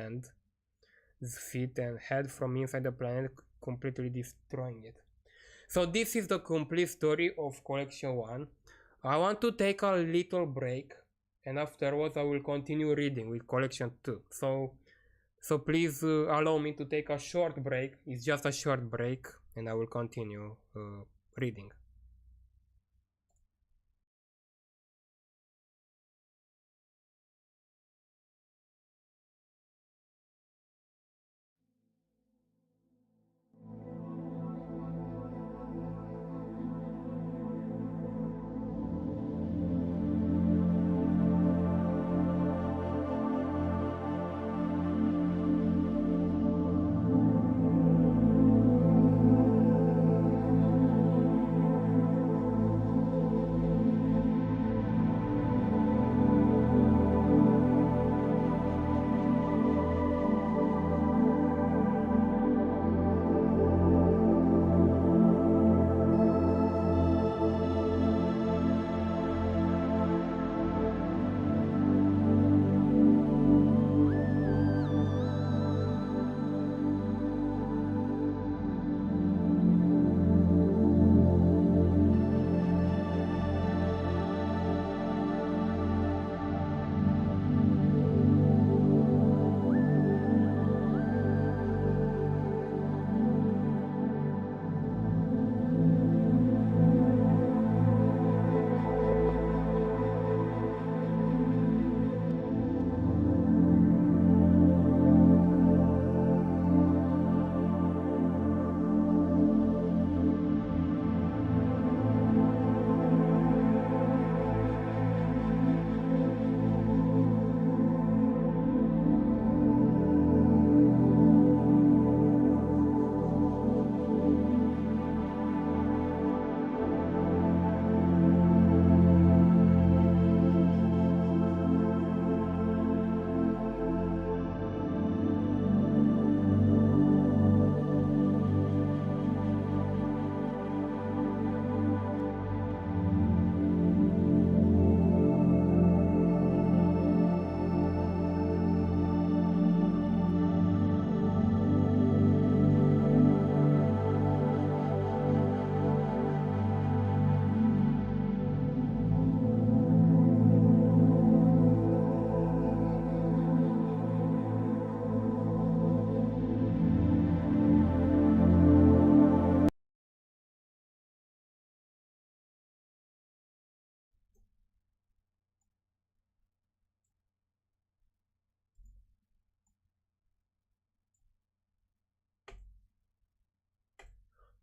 feet, and head from inside the planet, completely destroying it. So this is the complete story of collection 1. I want to take a little break, and afterwards I will continue reading with collection 2. So please allow me to take a short break. It's just a short break, and I will continue reading.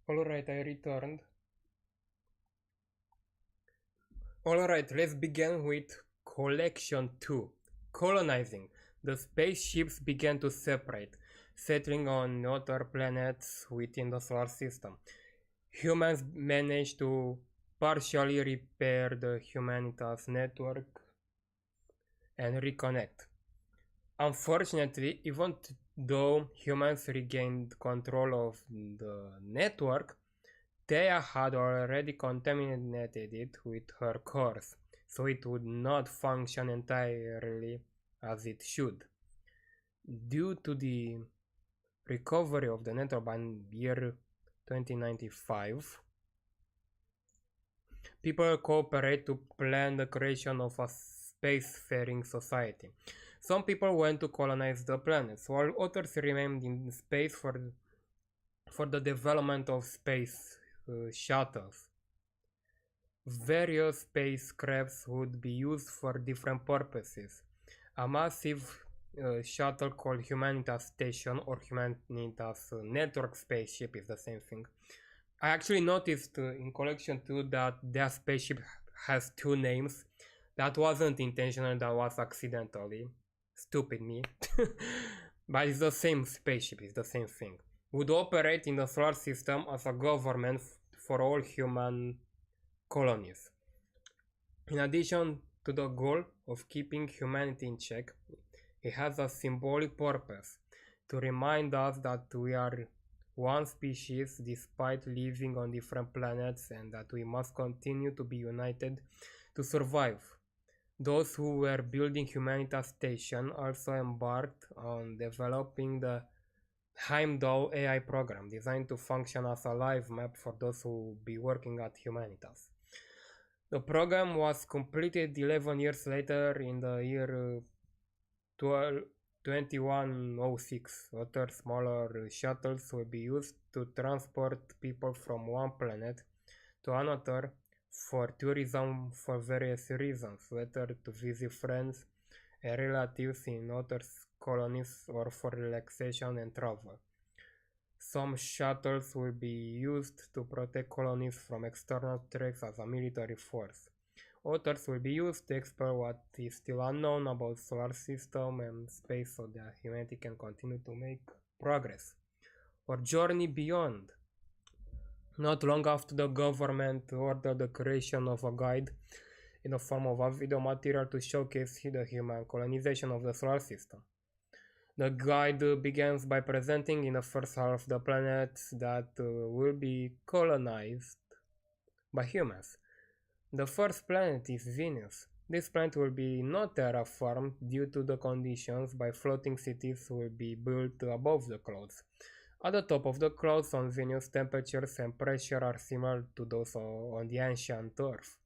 Alright, I returned. Alright, let's begin with collection 2. Colonizing. The spaceships began to separate, settling on other planets within the solar system. Humans managed to partially repair the Humanitas network and reconnect. Unfortunately, even though humans regained control of the network, Thea had already contaminated it with her cores, so it would not function entirely as it should. Due to the recovery of the network by year 2095, people cooperate to plan the creation of a spacefaring society. Some people went to colonize the planets, while others remained in space for the development of space shuttles. Various spacecrafts would be used for different purposes. A massive shuttle called Humanitas Station or Humanitas Network spaceship is the same thing. I actually noticed in collection 2 that their spaceship has two names. That wasn't intentional, that was accidentally. Stupid me. But it's the same spaceship, it's the same thing. Would operate in the solar system as a government for all human colonies. In addition to the goal of keeping humanity in check, it has a symbolic purpose to remind us that we are one species despite living on different planets and that we must continue to be united to survive. Those who were building Humanitas Station also embarked on developing the Heimdall AI program designed to function as a live map for those who will be working at Humanitas. The program was completed 11 years later in the year 2106. Other smaller shuttles will be used to transport people from one planet to another for tourism for various reasons, whether to visit friends and relatives in other colonies or for relaxation and travel. Some shuttles will be used to protect colonies from external threats as a military force. Others will be used to explore what is still unknown about solar system and space so that humanity can continue to make progress or journey beyond. Not long after, the government ordered the creation of a guide in the form of a video material to showcase the human colonization of the solar system. The guide begins by presenting in the first half the planets that will be colonized by humans. The first planet is Venus. This planet will be not terraformed due to the conditions by floating cities will be built above the clouds. At the top of the clouds on Venus, temperatures and pressure are similar to those on the ancient Earth,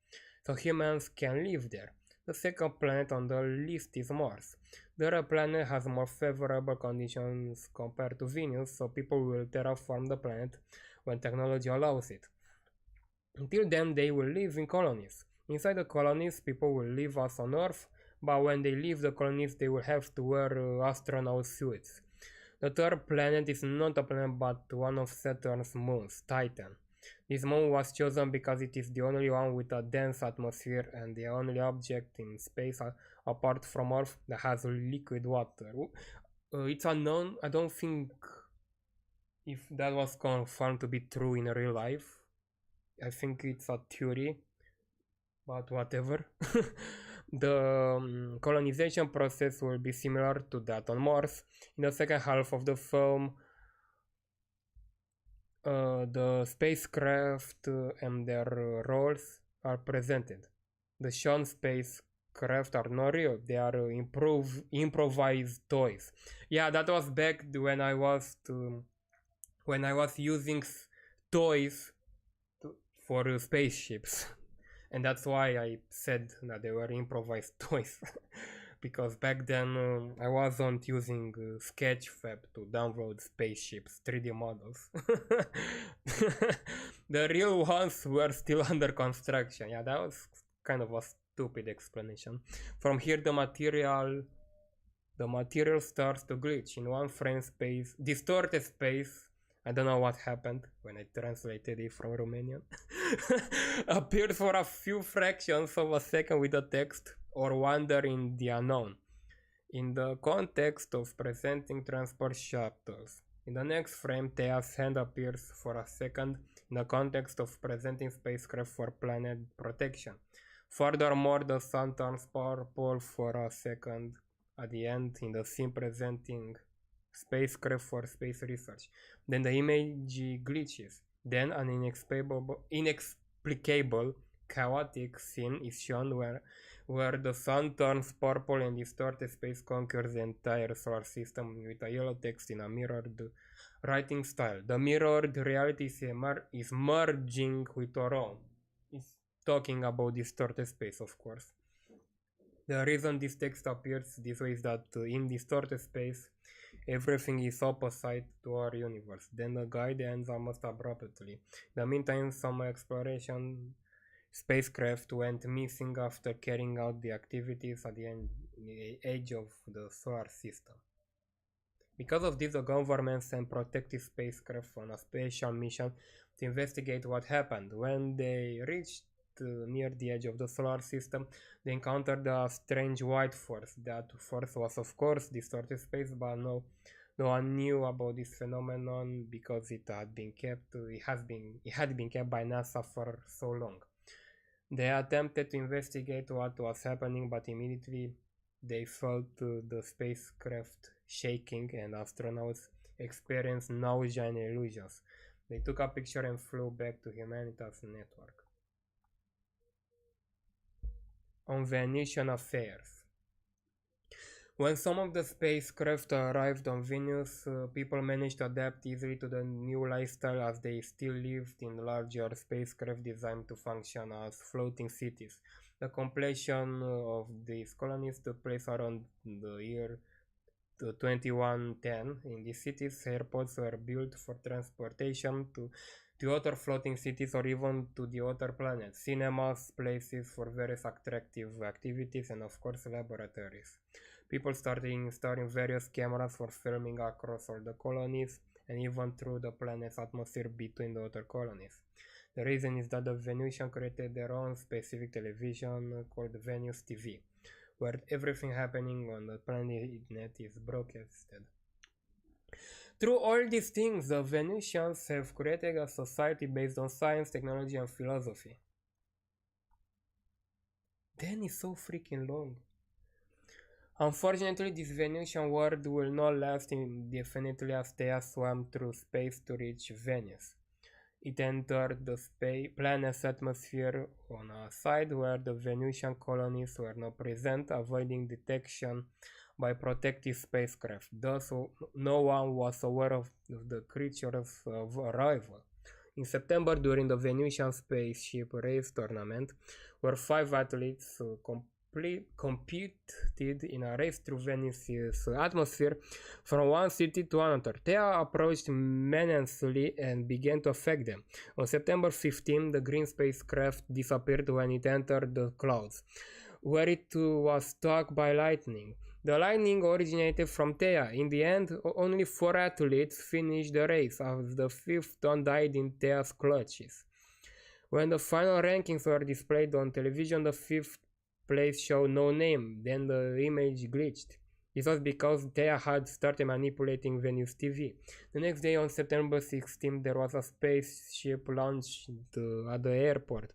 so humans can live there. The second planet on the list is Mars. The red planet has more favorable conditions compared to Venus, so people will terraform the planet when technology allows it. Until then, they will live in colonies. Inside the colonies, people will live as on Earth, but when they leave the colonies, they will have to wear astronaut suits. The third planet is not a planet but one of Saturn's moons, Titan. This moon was chosen because it is the only one with a dense atmosphere and the only object in space apart from Earth that has liquid water. It's unknown. I don't think if that was confirmed to be true in real life. I think it's a theory, but whatever. The colonization process will be similar to that on Mars. In the second half of the film, the spacecraft and their roles are presented. The shown spacecraft are not real, they are improvised toys. Yeah, that was back when I was using toys for spaceships. And that's why I said that they were improvised toys. Because back then I wasn't using Sketchfab to download spaceships, 3D models. The real ones were still under construction. Yeah, that was kind of a stupid explanation. From here the material starts to glitch. In one frame space, distorted space, I don't know what happened when I translated it from Romanian, appeared for a few fractions of a second with the text or wander in the unknown, in the context of presenting transport shuttles. In the next frame, Thea's hand appears for a second in the context of presenting spacecraft for planet protection. Furthermore, the sun turns purple for a second at the end in the scene presenting spacecraft for space research. Then the image glitches. Then an inexplicable chaotic scene is shown where the sun turns purple and distorted space conquers the entire solar system with a yellow text in a mirrored writing style. The mirrored reality is merging with our own. It's talking about distorted space, of course. The reason this text appears this way is that in distorted space, everything is opposite to our universe. Then the guide ends almost abruptly. In the meantime, some exploration spacecraft went missing after carrying out the activities at the edge of the solar system. Because of this, the government sent protective spacecraft on a special mission to investigate what happened. When they reached near the edge of the solar system, they encountered a strange white force. That force was of course distorted space, but no one knew about this phenomenon because it had been kept by NASA for so long. They attempted to investigate what was happening, but immediately they felt the spacecraft shaking and astronauts experienced nausea and illusions. They took a picture and flew back to Humanitas Network. On Venusian affairs. When some of the spacecraft arrived on Venus, people managed to adapt easily to the new lifestyle as they still lived in larger spacecraft designed to function as floating cities. The completion of these colonies took place around the year 2110. In these cities, airports were built for transportation to other floating cities or even to the other planets, cinemas, places for various attractive activities, and of course laboratories. People started installing various cameras for filming across all the colonies and even through the planet's atmosphere between the other colonies. The reason is that the Venusians created their own specific television called Venus TV, where everything happening on the planet is broadcasted. Through all these things, the Venusians have created a society based on science, technology, and philosophy. Then it's so freaking long. Unfortunately, this Venusian world will not last indefinitely as Theia swam through space to reach Venus. It entered the planet's atmosphere on a side where the Venusian colonies were not present, avoiding detection by protective spacecraft. Thus, no one was aware of the creature's arrival. In September, during the Venusian spaceship race tournament, where 5 athletes competed in a race through Venus's atmosphere from one city to another, Theia approached menacingly and began to affect them. On September 15, the green spacecraft disappeared when it entered the clouds, where it was struck by lightning. The lightning originated from Theia. In the end, only 4 athletes finished the race, as the 5th one died in Theia's clutches. When the final rankings were displayed on television, the 5th place showed no name, then the image glitched. This was because Theia had started manipulating Venus TV. The next day, on September 16, there was a spaceship launched at the airport.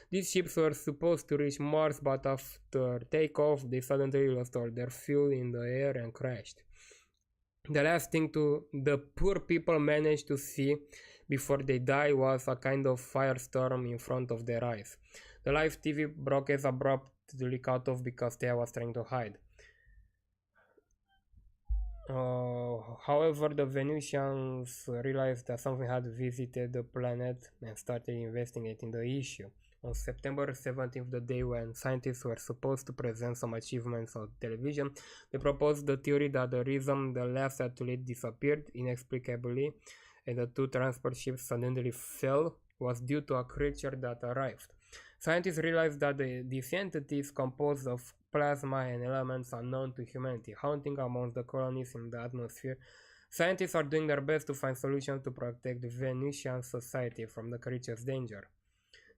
These ships were supposed to reach Mars, but after takeoff, they suddenly lost all their fuel in the air and crashed. The last thing the poor people managed to see before they died was a kind of firestorm in front of their eyes. The live TV broadcast abruptly cut off because Theia was trying to hide. However, the Venusians realized that something had visited the planet and started investigating the issue. On September 17th, the day when scientists were supposed to present some achievements on television, they proposed the theory that the reason the last athlete disappeared inexplicably and the 2 transport ships suddenly fell was due to a creature that arrived. Scientists realized that this entity is composed of plasma and elements unknown to humanity, haunting amongst the colonies in the atmosphere Scientists are doing their best to find solutions to protect the Venusian society from the creature's danger.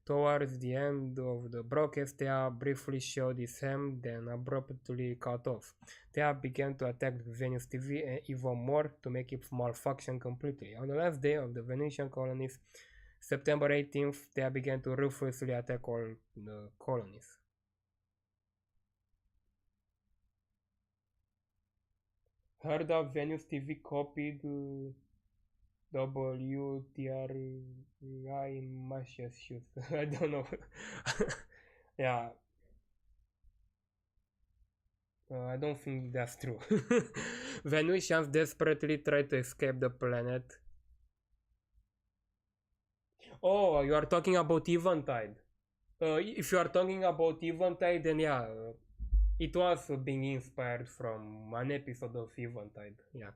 Towards the end of the broadcast, Thea briefly showed his hand, then abruptly cut off. Thea began to attack Venus TV even more to make it malfunction completely. On the last day of the Venusian colonies, September 18th, Thea began to ruthlessly attack all the colonies. Heard of Venus TV copied WTRI Massachusetts. I don't know. Yeah. I don't think that's true. Venusians desperately try to escape the planet. Oh, you are talking about Eventide. If you are talking about Eventide, then yeah, it was being inspired from an episode of Eventide. Yeah.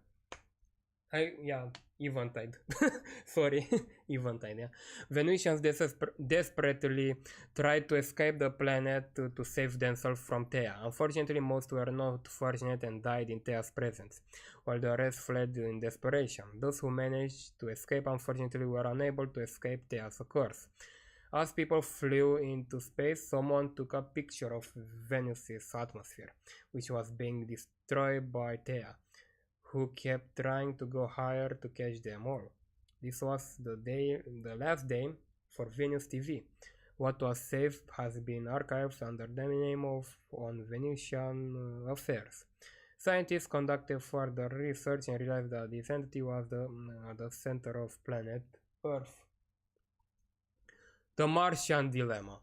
Eventide. Sorry, Eventide. Yeah. Venusians desperately tried to escape the planet to save themselves from Thea. Unfortunately, most were not fortunate and died in Thea's presence, while the rest fled in desperation. Those who managed to escape, unfortunately, were unable to escape Thea's course. As people flew into space, someone took a picture of Venus's atmosphere, which was being destroyed by Thea, who kept trying to go higher to catch them all. This was the last day for Venus TV. What was saved has been archived under the name of On Venusian Affairs. Scientists conducted further research and realized that this entity was the center of planet Earth. The Martian Dilemma.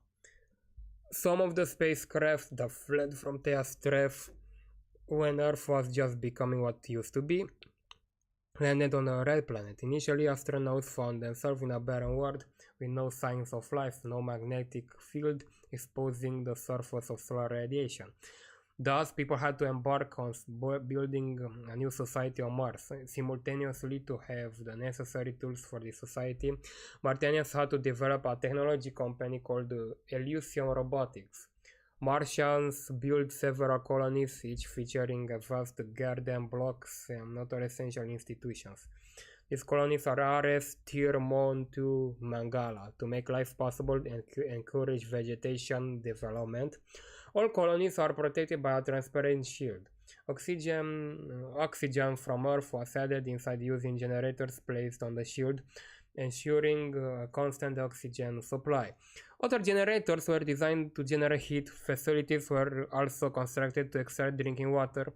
Some of the spacecraft that fled from Thea's threat when Earth was just becoming what it used to be landed on a red planet. Initially, astronauts found themselves in a barren world with no signs of life, no magnetic field exposing the surface of solar radiation. Thus, people had to embark on building a new society on Mars. Simultaneously, to have the necessary tools for this society, Martians had to develop a technology company called Elysium Robotics. Martians built several colonies, each featuring a vast garden, blocks, and other essential institutions. These colonies are Ares, Tyr, Montu, Mangala, to make life possible and encourage vegetation development. All colonies are protected by a transparent shield. Oxygen from Earth was added inside using generators placed on the shield, ensuring a constant oxygen supply. Other generators were designed to generate heat. Facilities were also constructed to extract drinking water.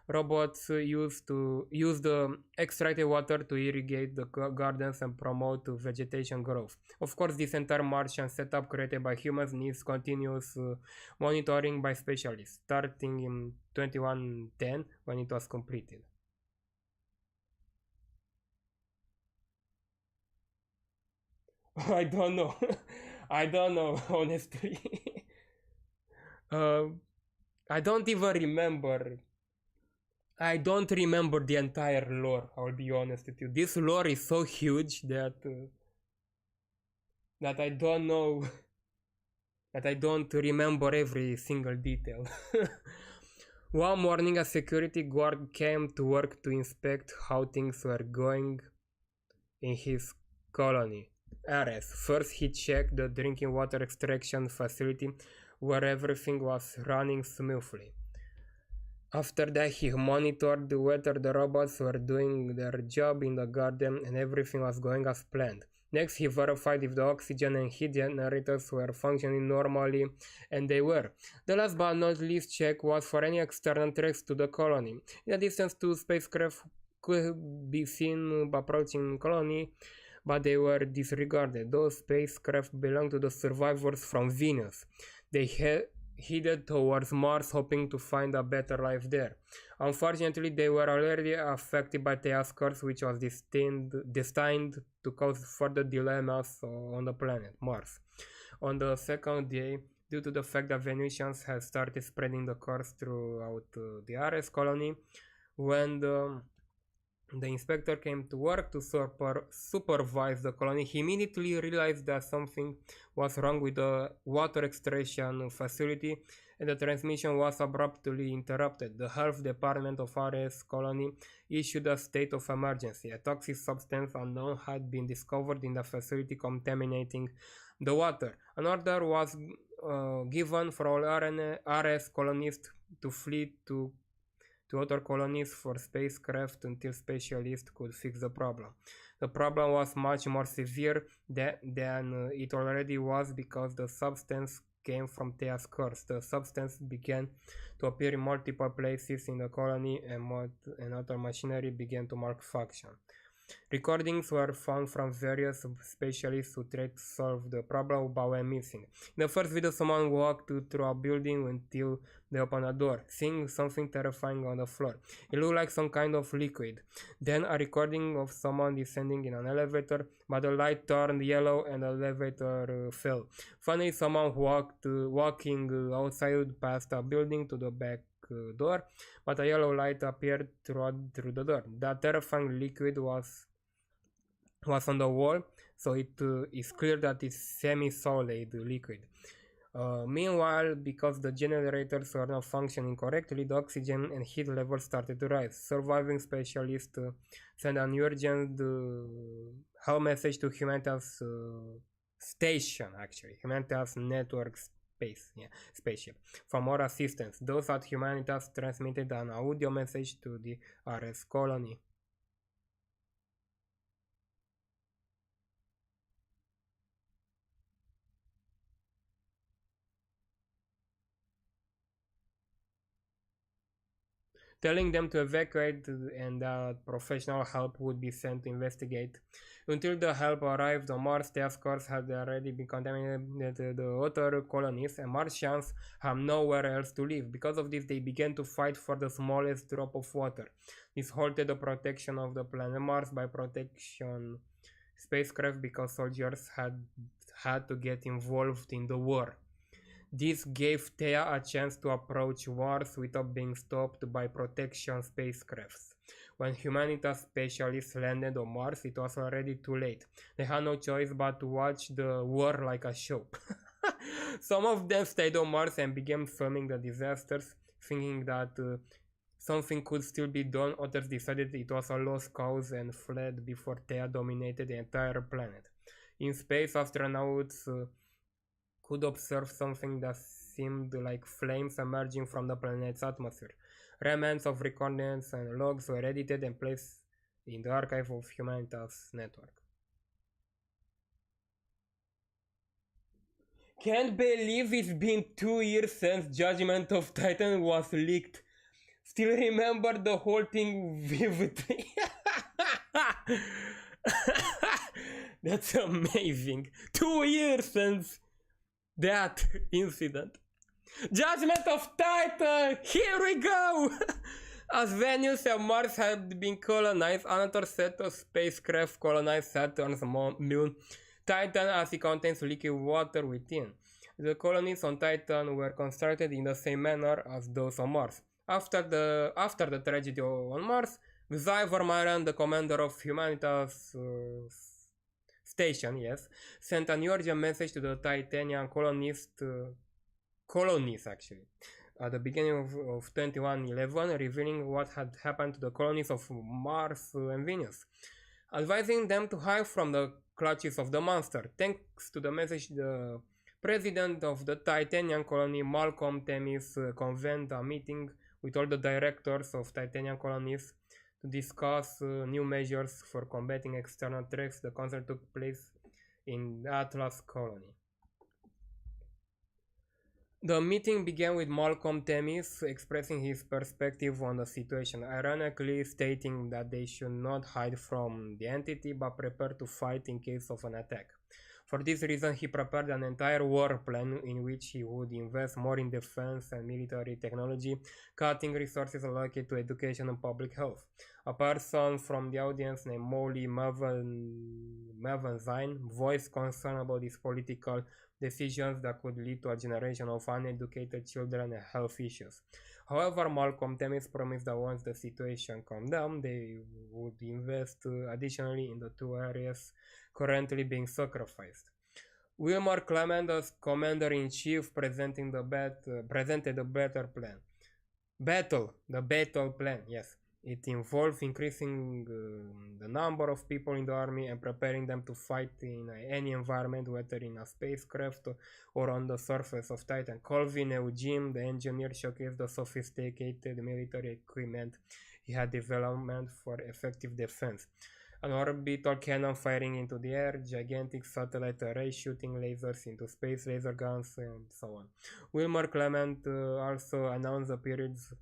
Robots used the extracted water to irrigate the gardens and promote vegetation growth. Of course, this entire Martian setup created by humans needs continuous monitoring by specialists, starting in 2110 when it was completed. I don't know. I don't know, honestly. I don't even remember. I don't remember the entire lore, I'll be honest with you. This lore is so huge that I don't know, that I don't remember every single detail. One morning, a security guard came to work to inspect how things were going in his colony. Ares. First, he checked the drinking water extraction facility where everything was running smoothly. After that, he monitored whether the robots were doing their job in the garden and everything was going as planned. Next, he verified if the oxygen and heat generators were functioning normally, and they were. The last but not least check was for any external threats to the colony. In a distance, two spacecraft could be seen approaching the colony, but they were disregarded. Those spacecraft belonged to the survivors from Venus. They headed towards Mars, hoping to find a better life there. Unfortunately, they were already affected by Thea's curse, which was destined to cause further dilemmas on the planet Mars. On the second day, due to the fact that Venusians had started spreading the curse throughout the Ares colony, when the inspector came to work to supervise the colony, he immediately realized that something was wrong with the water extraction facility and the transmission was abruptly interrupted. The Health Department of RS colony issued a state of emergency. A toxic substance unknown had been discovered in the facility, contaminating the water. An order was given for all RS colonists to flee to other colonies for spacecraft until specialists could fix the problem. The problem was much more severe than it already was because the substance came from Thea's curse. The substance began to appear in multiple places in the colony, and other machinery began to malfunction. Recordings were found from various specialists who tried to solve the problem but were missing. In the first video, someone walked through a building until they opened a door, seeing something terrifying on the floor. It looked like some kind of liquid. Then a recording of someone descending in an elevator, but the light turned yellow and the elevator fell. Finally, someone walking outside past a building to the back door, but a yellow light appeared through the door. That terrifying liquid was on the wall, so it is clear that it's semi-solid liquid. Meanwhile, because the generators were not functioning correctly, the oxygen and heat levels started to rise. Surviving specialists sent an urgent help message to Humanitas station, Humanitas network spaceship, for more assistance. Those at Humanitas transmitted an audio message to the RS colony. Telling them to evacuate and that professional help would be sent to investigate. Until the help arrived on Mars, Thea's course had already been contaminated the other colonies, and Martians had nowhere else to live. Because of this, they began to fight for the smallest drop of water. This halted the protection of the planet Mars by protection spacecraft because soldiers had to get involved in the war. This gave Thea a chance to approach Mars without being stopped by protection spacecrafts. When Humanitas specialists landed on Mars, it was already too late. They had no choice but to watch the war like a show. Some of them stayed on Mars and began filming the disasters, thinking that something could still be done. Others decided it was a lost cause and fled before Thea dominated the entire planet. In space, astronauts could observe something that seemed like flames emerging from the planet's atmosphere. Remnants of recordings and logs were edited and placed in the archive of Humanitas network. Can't believe it's been 2 years since Judgment of Titan was leaked. Still remember the whole thing vividly. That's amazing. 2 years since that incident. Judgment of Titan! Here we go! As Venus and Mars had been colonized, another set of spacecraft colonized Saturn's moon, Titan, as it contains liquid water within. The colonies on Titan were constructed in the same manner as those on Mars. After the tragedy on Mars, Xavier Vermaelen, the commander of Humanitas station, sent an urgent message to the Titanian colonies at the beginning of 2111, revealing what had happened to the colonies of Mars and Venus, advising them to hide from the clutches of the monster. Thanks to the message, the president of the Titanian colony, Malcolm Temis, convened a meeting with all the directors of Titanian colonies to discuss new measures for combating external threats. The concert took place in Atlas colony. The meeting began with Malcolm Temis expressing his perspective on the situation, ironically stating that they should not hide from the entity but prepare to fight in case of an attack. For this reason, he prepared an entire war plan in which he would invest more in defense and military technology, cutting resources allocated to education and public health. A person from the audience named Molly Mevenzyne voiced concern about these political decisions that could lead to a generation of uneducated children and health issues. However, Malcolm Temis promised that once the situation calmed down, they would invest additionally in the two areas currently being sacrificed. Wilmar Clement as commander-in-chief presented a better plan. The battle plan, yes. It involves increasing the number of people in the army and preparing them to fight in any environment, whether in a spacecraft or on the surface of Titan. Colvin Eugene, the engineer, showcased the sophisticated military equipment he had developed for effective defense. An orbital cannon firing into the air, gigantic satellite arrays shooting lasers into space, laser guns, and so on. Wilmer Clement also announced the periods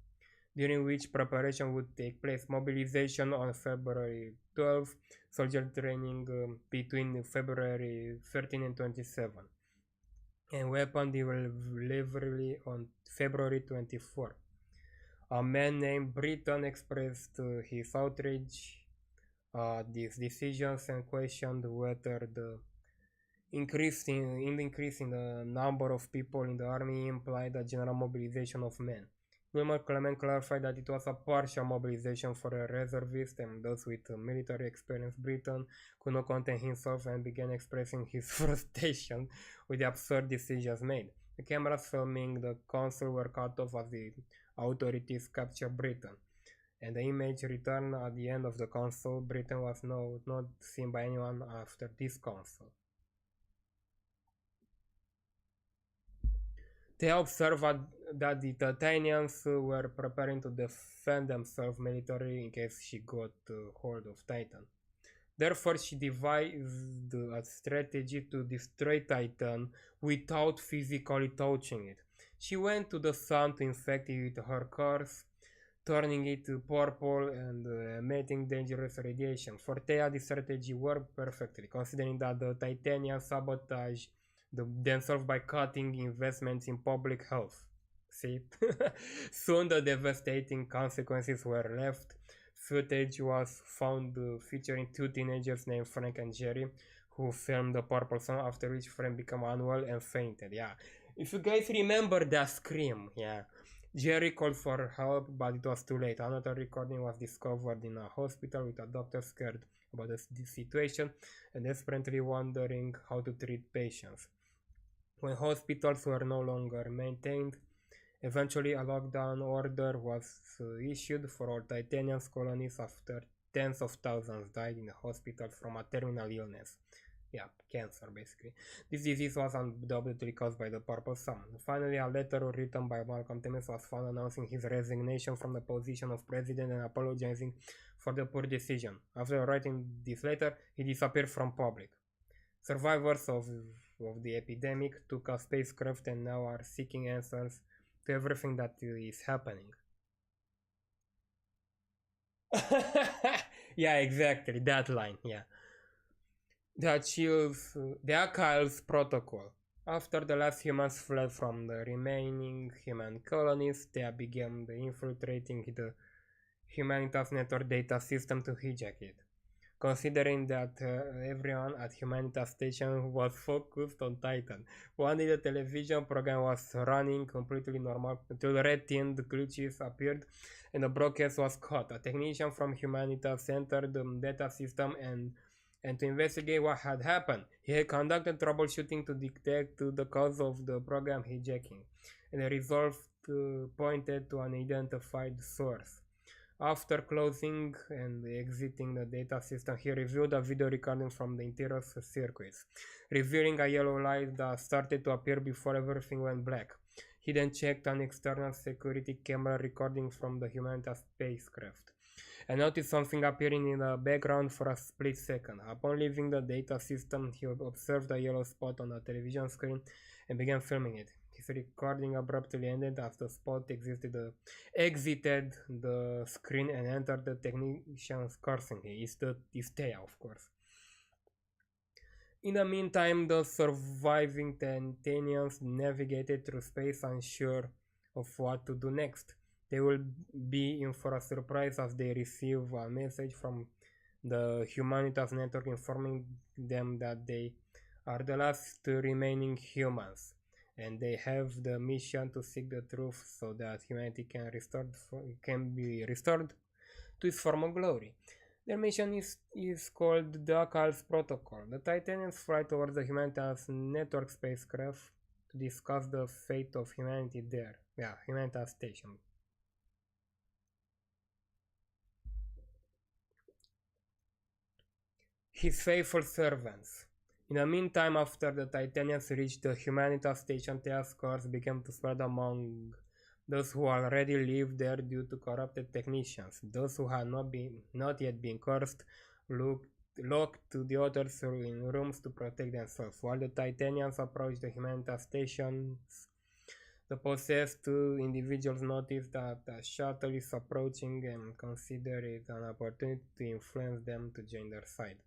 during which preparation would take place. Mobilization on February 12, soldier training between February 13 and 27, and weapon delivery on February 24. A man named Britton expressed his outrage these decisions and questioned whether the increase in the number of people in the army implied a general mobilization of men. Wilmer Clement clarified that it was a partial mobilization for a reservist, and those with military experience. Britton could not contain himself and began expressing his frustration with the absurd decisions made. The cameras filming the council were cut off as the authorities captured Britton, and the image returned at the end of the council. Britton was not seen by anyone after this council. They observed that the Titanians were preparing to defend themselves militarily in case she got hold of Titan. Therefore, she devised a strategy to destroy Titan without physically touching it. She went to the sun to infect it with her curse, turning it purple and emitting dangerous radiation. For Thea, this strategy worked perfectly, considering that the Titanians sabotaged themselves by cutting investments in public health. See? Soon the devastating consequences were left. Footage was found featuring two teenagers named Frank and Jerry, who filmed the purple sun, after which Frank became unwell and fainted. Yeah. If you guys remember that scream, yeah. Jerry called for help, but it was too late. Another recording was discovered in a hospital with a doctor scared about the situation and desperately wondering how to treat patients. When hospitals were no longer maintained, eventually a lockdown order was issued for all Titanians colonies after tens of thousands died in the hospital from a terminal illness. Yeah, cancer basically. This disease was undoubtedly caused by the purple sun. Finally, a letter written by Malcolm Timmins was found announcing his resignation from the position of president and apologizing for the poor decision. After writing this letter, he disappeared from public. Survivors of the epidemic took a spacecraft and now are seeking answers to everything that is happening. Yeah, exactly, that line, yeah. The Achilles Protocol. After the last humans fled from the remaining human colonies, they began infiltrating the Humanitas Network data system to hijack it. Considering that everyone at Humanitas Station was focused on Titan. One day the television program was running completely normal until red-teamed glitches appeared and the broadcast was cut. A technician from Humanitas entered the data system and to investigate what had happened. He had conducted troubleshooting to detect the cause of the program hijacking, and the result pointed to an identified source. After closing and exiting the data system, he reviewed a video recording from the interior circuits, revealing a yellow light that started to appear before everything went black. He then checked an external security camera recording from the Humanitas spacecraft and noticed something appearing in the background for a split second. Upon leaving the data system, he observed a yellow spot on the television screen and began filming it. His recording abruptly ended as the spot exited the screen and entered the technician's cursing. It's Thea, of course. In the meantime, the surviving Titanians navigated through space unsure of what to do next. They will be in for a surprise as they receive a message from the Humanitas Network informing them that they are the last remaining humans, and they have the mission to seek the truth so that humanity can be restored to its former glory. Their mission is called the Duicu's Protocol. The Titanians fly towards the Humanitas network spacecraft to discuss the fate of humanity there. Yeah, Humanitas station. His faithful servants. In the meantime, after the Titanians reached the Humanitas station, Thea's curse began to spread among those who already lived there due to corrupted technicians. Those who had not yet been cursed locked to the others in rooms to protect themselves. While the Titanians approached the Humanitas stations, the possessed two individuals notice that a shuttle is approaching and consider it an opportunity to influence them to join their side.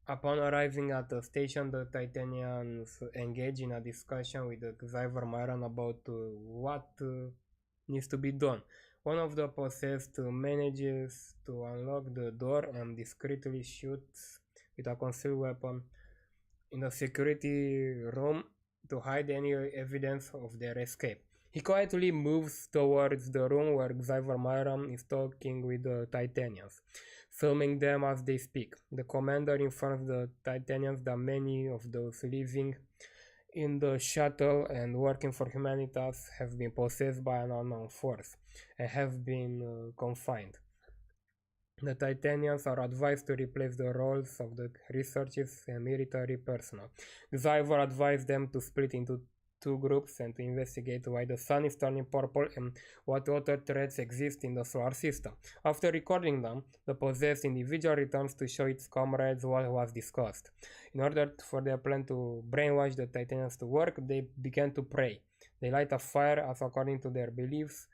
Upon arriving at the station, the Titanians engage in a discussion with the Xyver Myron about what needs to be done. One of the possessed manages to unlock the door and discreetly shoots with a concealed weapon in the security room to hide any evidence of their escape. He quietly moves towards the room where Xyver Myron is talking with the Titanians, filming them as they speak. The commander informs the Titanians that many of those living in the shuttle and working for Humanitas have been possessed by an unknown force and have been confined. The Titanians are advised to replace the roles of the researchers and military personnel. Xyver advised them to split into two groups and to investigate why the sun is turning purple and what other threats exist in the solar system. After recording them, the possessed individual returns to show its comrades what was discussed. In order for their plan to brainwash the Titanians to work, they began to pray. They light a fire as according to their beliefs,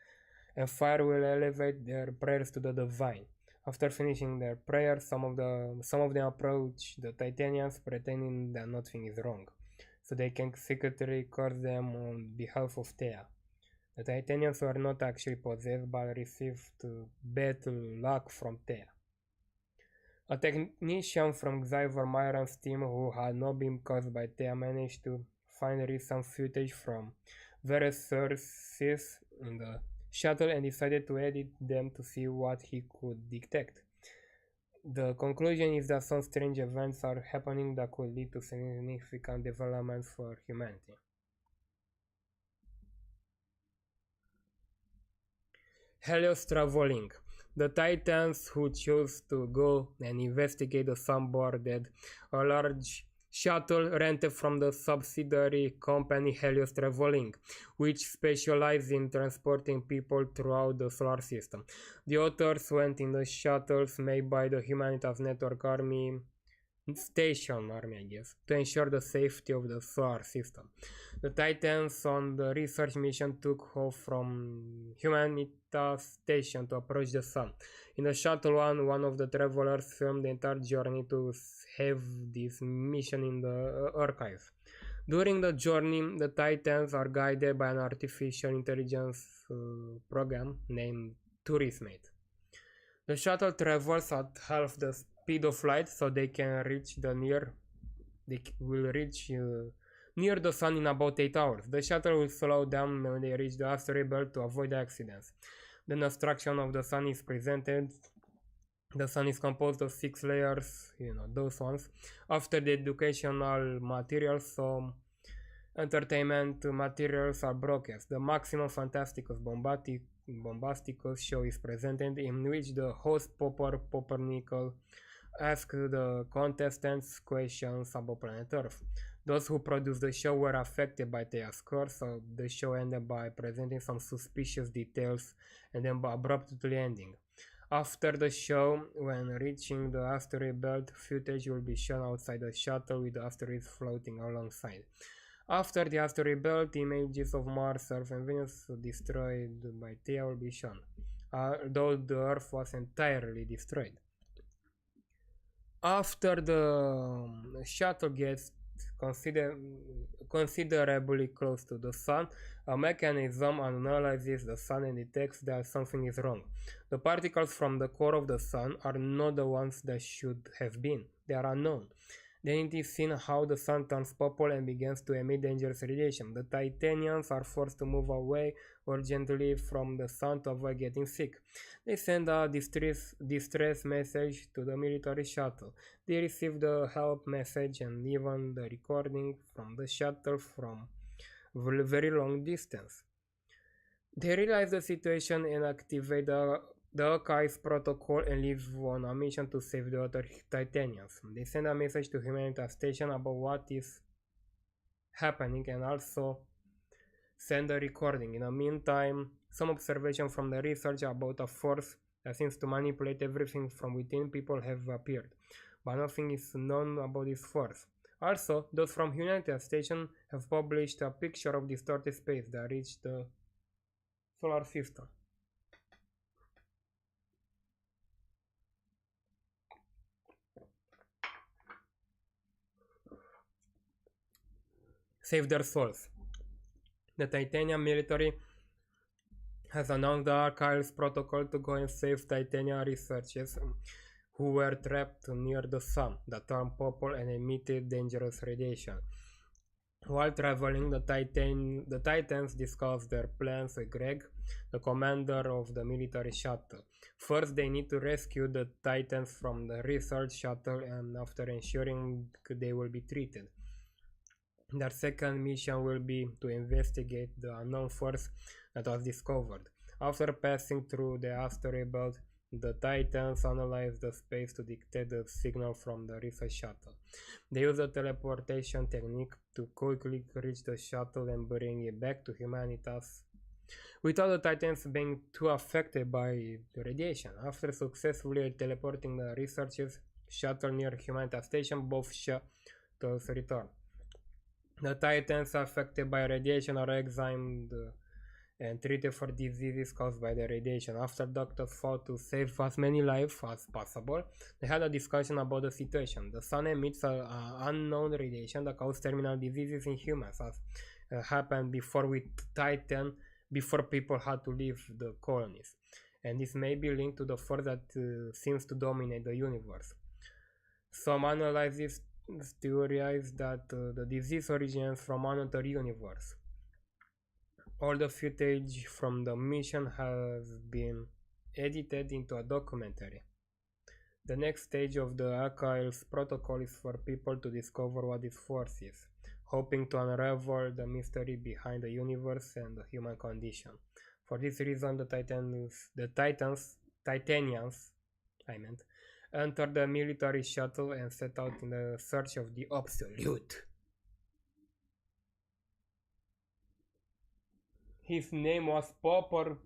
and fire will elevate their prayers to the divine. After finishing their prayers, some of them approach the Titanians pretending that nothing is wrong, so they can secretly curse them on behalf of Thea. The Titanians were not actually possessed but received bad luck from Thea. A technician from Xyver Myron's team who had not been caused by Thea managed to find recent footage from various sources in the shuttle and decided to edit them to see what he could detect. The conclusion is that some strange events are happening that could lead to significant developments for humanity. Helios traveling. The Titans who chose to go and investigate the sun boarded a large shuttle rented from the subsidiary company Helios Traveling, which specializes in transporting people throughout the solar system. The authors went in the shuttles made by the Humanitas Network Army Station Army, I guess, to ensure the safety of the solar system. The Titans on the research mission took off from Humanitas Station to approach the sun. In the shuttle one of the travelers filmed the entire journey to have this mission in the archive. During the journey, the Titans are guided by an artificial intelligence program named Tourismate. The shuttle travels at half the speed of light, so they can reach near the sun in about 8 hours. The shuttle will slow down when they reach the asteroid belt to avoid accidents. Then a structure of the sun is presented. The sun is composed of 6 layers, those ones. After the educational materials, some entertainment materials are broadcast. The Maximum Fantasticus Bombasticus show is presented, in which the host Popper Pumpernickel asks the contestants questions about planet Earth. Those who produced the show were affected by Thea's curse, so the show ended by presenting some suspicious details and then abruptly ending. After the show, when reaching the asteroid belt, footage will be shown outside the shuttle with the asteroids floating alongside. After the asteroid belt, images of Mars, Earth, and Venus destroyed by Thea will be shown, although the Earth was entirely destroyed. After the shuttle gets considerably close to the sun, a mechanism analyzes the sun and detects that something is wrong. The particles from the core of the sun are not the ones that should have been. They are unknown. Then it is seen how the sun turns purple and begins to emit dangerous radiation. The Titanians are forced to move away urgently from the sun to avoid getting sick. They send a distress message to the military shuttle. They receive the help message and even the recording from the shuttle from a very long distance. They realize the situation and activate the archives protocol and leave on a mission to save the other Titanians. They send a message to Humanity Station about what is happening and also send a recording. In the meantime, some observation from the research about a force that seems to manipulate everything from within people have appeared, but nothing is known about this force. Also, those from Humanity Station have published a picture of distorted space that reached the solar system. Save their souls. The Titanium military has announced the Archives protocol to go and save Titanium researchers who were trapped near the sun that turned purple and emitted dangerous radiation. While traveling, the Titans discuss their plans with Greg, the commander of the military shuttle. First, they need to rescue the Titans from the research shuttle, and after ensuring they will be treated. Their second mission will be to investigate the unknown force that was discovered. After passing through the asteroid belt, the Titans analyze the space to detect the signal from the research shuttle. They use the teleportation technique to quickly reach the shuttle and bring it back to Humanitas, without the Titans being too affected by the radiation. After successfully teleporting the researchers shuttle near Humanitas Station, both shuttles return. The Titans affected by radiation are examined and treated for diseases caused by the radiation. After doctors fought to save as many lives as possible, they had a discussion about the situation. The sun emits an unknown radiation that causes terminal diseases in humans, as happened before with Titan, before people had to leave the colonies. And this may be linked to the force that seems to dominate the universe. Some analysis theorize that the disease originates from another universe. All the footage from the mission has been edited into a documentary. The next stage of the Archives protocol is for people to discover what this force is, hoping to unravel the mystery behind the universe and the human condition. For this reason, the Titanians, enter the military shuttle and set out in the search of the Absolute. His name was Popper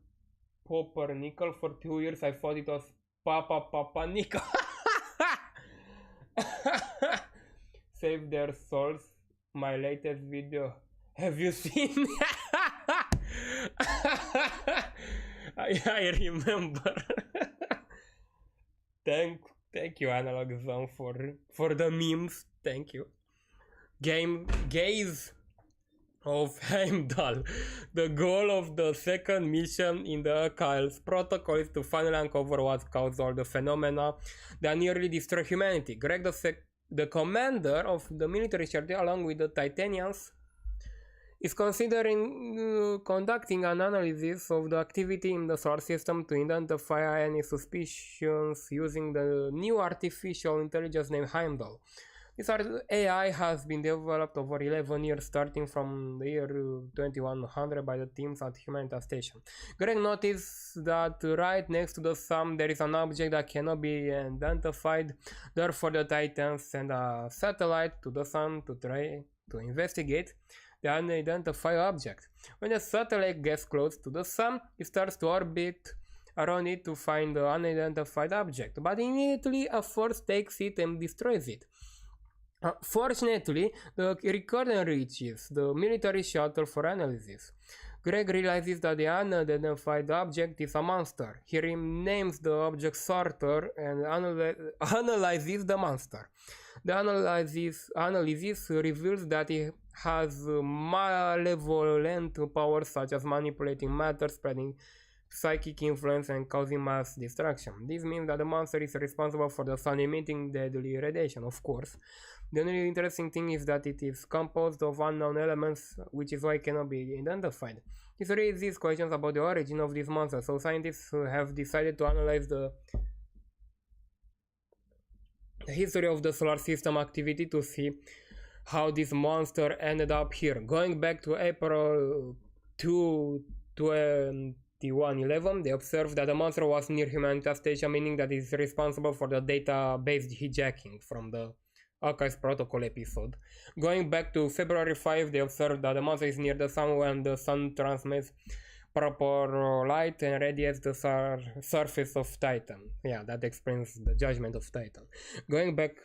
Nickel. For 2 years I thought it was Papa Nickel. Save their souls. My latest video. Have you seen? I remember. Thank you, Analog Zone, for the memes. Thank you. Gaze of Heimdall. The goal of the second mission in the Archives protocol is to finally uncover what caused all the phenomena that nearly destroy humanity. Greg, the commander of the military shuttle, along with the Titanians, is considering conducting an analysis of the activity in the solar system to identify any suspicions using the new artificial intelligence named Heimdall. This AI has been developed over 11 years, starting from the year 2100 by the teams at Humanitas Station. Greg noticed that right next to the sun there is an object that cannot be identified. Therefore, the Titans send a satellite to the sun to try to investigate the unidentified object. When the satellite gets close to the sun, it starts to orbit around it to find the unidentified object, but immediately a force takes it and destroys it. Fortunately, the recording reaches the military shuttle for analysis. Greg realizes that the unidentified object is a monster. He renames the object Sorter and analyzes the monster. The analysis reveals that it has malevolent powers such as manipulating matter, spreading psychic influence, and causing mass destruction. This means that the monster is responsible for the sun emitting deadly radiation, of course. The only interesting thing is that it is composed of unknown elements, which is why it cannot be identified. This raises questions about the origin of this monster, so scientists have decided to analyze the history of the solar system activity to see how this monster ended up here. Going back to April 2, 2111, they observed that the monster was near Humanity Station, meaning that it is responsible for the database hijacking from the Archives Protocol episode. Going back to February 5, they observed that the monster is near the sun when the sun transmits proper light and radiates the surface of Titan. Yeah, that explains the judgment of Titan. Going back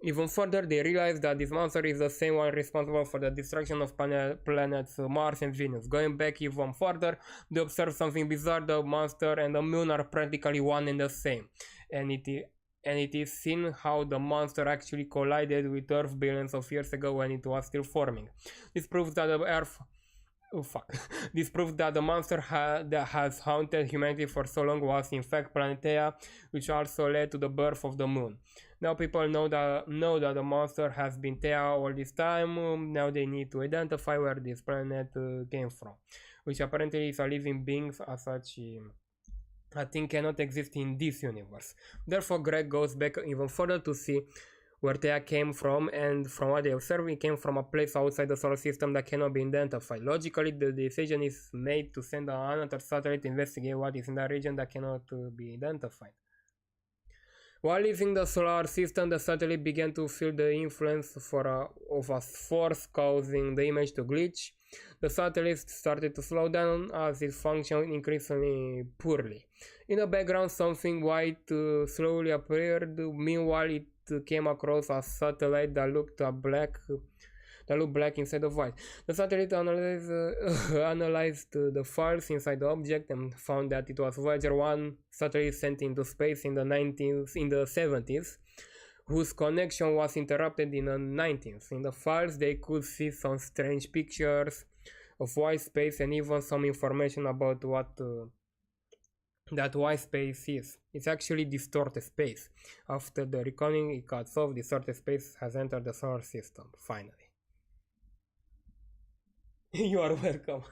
even further, they realized that this monster is the same one responsible for the destruction of planets Mars and Venus. Going back even further, they observed something bizarre. The monster and the moon are practically one and the same, and it is seen how the monster actually collided with Earth billions of years ago when it was still forming. This proves that the Earth This proves that the monster that has haunted humanity for so long was in fact planet Theia, which also led to the birth of the moon. Now people know that the monster has been Theia all this time. Now they need to identify where this planet came from, which apparently is a living being. As such, I think cannot exist in this universe. Therefore, Greg goes back even further to see where Theia came from, and from what they observe, it came from a place outside the solar system that cannot be identified. Logically, the decision is made to send another satellite to investigate what is in that region that cannot be identified. While leaving the solar system, the satellite began to feel the influence of a force causing the image to glitch. The satellite started to slow down as it functioned increasingly poorly. In the background, something white slowly appeared. Meanwhile, it came across a satellite that looked black instead of white. The satellite analyzed the files inside the object and found that it was Voyager 1 satellite sent into space in the 70s, whose connection was interrupted in the 19th. In the files, they could see some strange pictures of white space and even some information about what that white space is. It's actually distorted space. After the reckoning it cuts off, distorted space has entered the solar system, finally. You are welcome.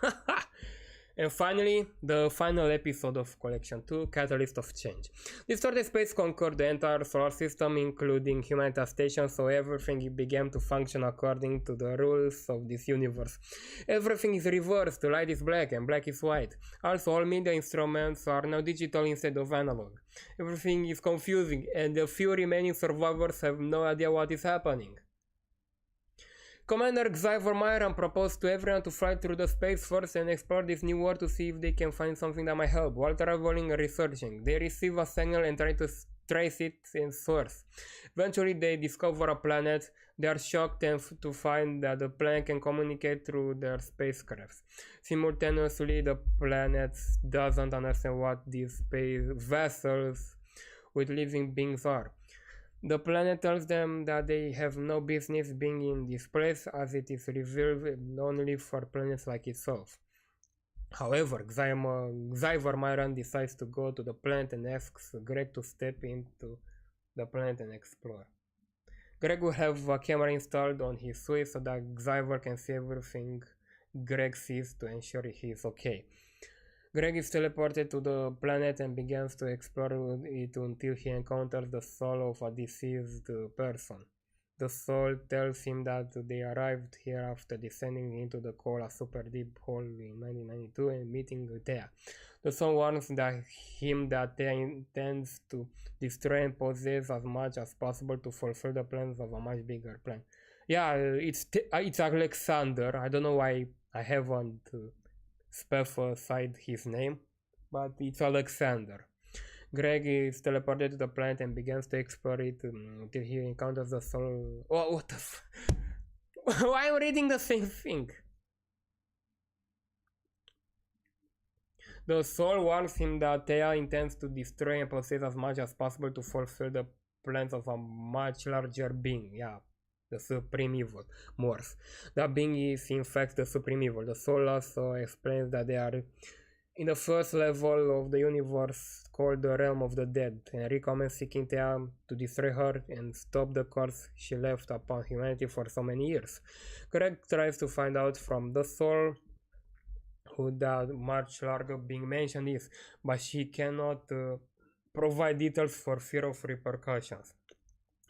And finally, the final episode of Collection 2, Catalyst of Change. Distorted space conquered the entire solar system, including Humanity Station, so everything began to function according to the rules of this universe. Everything is reversed, the light is black and black is white. Also, all media instruments are now digital instead of analog. Everything is confusing, and the few remaining survivors have no idea what is happening. Commander Xavier Myron proposed to everyone to fly through the space first and explore this new world to see if they can find something that might help. While traveling and researching, they receive a signal and try to trace it in source. Eventually, they discover a planet. They are shocked to find that the planet can communicate through their spacecrafts. Simultaneously, the planet doesn't understand what these space vessels with living beings are. The planet tells them that they have no business being in this place, as it is reserved only for planets like itself. However, Xavier Myron decides to go to the planet and asks Greg to step into the planet and explore. Greg will have a camera installed on his suit so that Xavier can see everything Greg sees to ensure he is okay. Greg is teleported to the planet and begins to explore it until he encounters the soul of a deceased person. The soul tells him that they arrived here after descending into the core, a super deep hole in 1992 and meeting Theia. The soul warns him that Theia intends to destroy and possess as much as possible to fulfill the plans of a much bigger plan. Yeah, it's Alexander. I don't know why I haven't specified his name, but it's Alexander. Greg is teleported to the planet and begins to explore it until he encounters the soul. Oh, what the why am I reading the same thing? The soul warns him that Theia intends to destroy and possess as much as possible to fulfill the plans of a much larger being. Yeah, the supreme evil, Morse. That being is in fact the supreme evil. The soul also explains that they are In the first level of the universe called the Realm of the Dead, Henry commences seeking Thea to destroy her and stop the curse she left upon humanity for so many years. Greg tries to find out from the soul who the much larger being mentioned is, but she cannot provide details for fear of repercussions.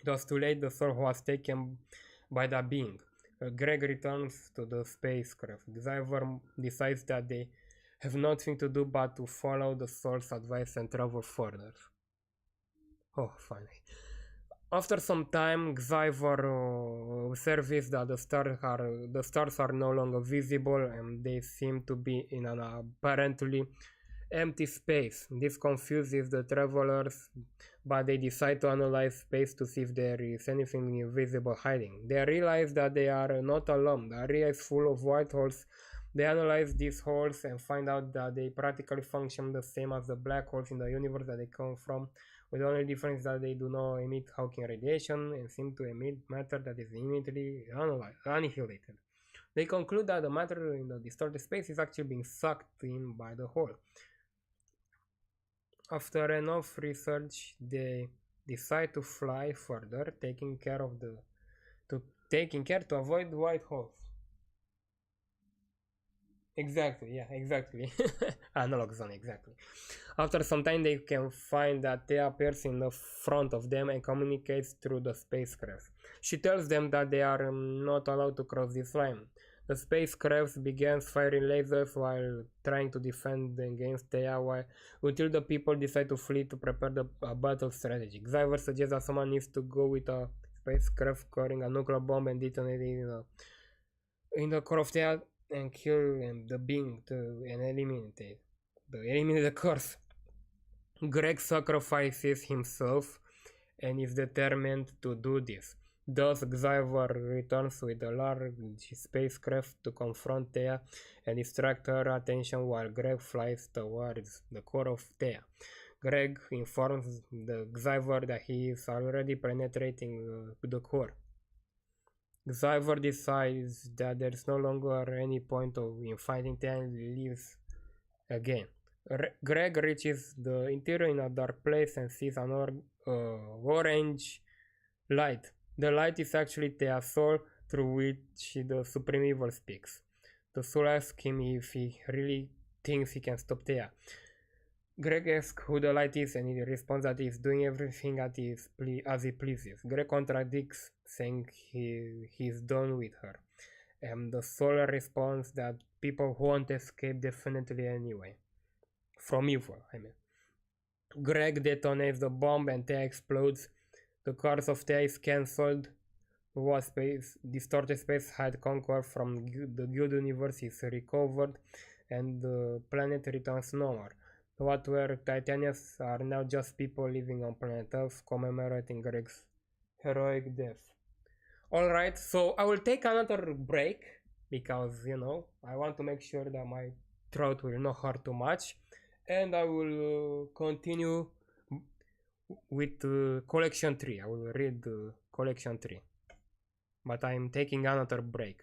It was too late, the soul was taken by the being. Greg returns to the spacecraft. Xavier decides that they have nothing to do but to follow the soul's advice and travel further. Oh, finally. After some time, Xavier observes that the stars are no longer visible and they seem to be in an apparently empty space. This confuses the travelers, but they decide to analyze space to see if there is anything invisible hiding. They realize that they are not alone. The area is full of white holes. They analyze these holes and find out that they practically function the same as the black holes in the universe that they come from, with the only difference that they do not emit Hawking radiation and seem to emit matter that is immediately annihilated. They conclude that the matter in the distorted space is actually being sucked in by the hole. After enough research, they decide to fly further, taking care to avoid white holes. Exactly, yeah, exactly. Analog zone, exactly. After some time, they can find that Thea appears in the front of them and communicates through the spacecraft. She tells them that they are not allowed to cross this line. The spacecraft begins firing lasers while trying to defend against Thea until the people decide to flee to prepare a battle strategy. Xavier suggests that someone needs to go with a spacecraft carrying a nuclear bomb and detonate it in the core of Thea and kill the being and eliminate the curse. Greg sacrifices himself and is determined to do this. Thus, Xavier returns with a large spacecraft to confront Thea and distract her attention while Greg flies towards the core of Thea. Greg informs the Xavier that he is already penetrating the core. Xavier decides that there is no longer any point in fighting Thea and leaves again. Greg reaches the interior in a dark place and sees an orange light. The light is actually Thea's soul, through which the Supreme Evil speaks. The soul asks him if he really thinks he can stop Thea. Greg asks who the light is and he responds that he is doing everything as he pleases. Greg contradicts, saying he is done with her. And the soul responds that people won't escape definitely anyway. From evil, I mean. Greg detonates the bomb and Thea explodes. The curse of Thea is cancelled. What distorted space had conquered from the Guild universe is recovered and the planet returns normal. What were Titanians are now just people living on planet Earth commemorating Greg's heroic death. Alright, so I will take another break because, I want to make sure that my throat will not hurt too much. And I will continue with collection 3. I will read collection 3. But I'm taking another break.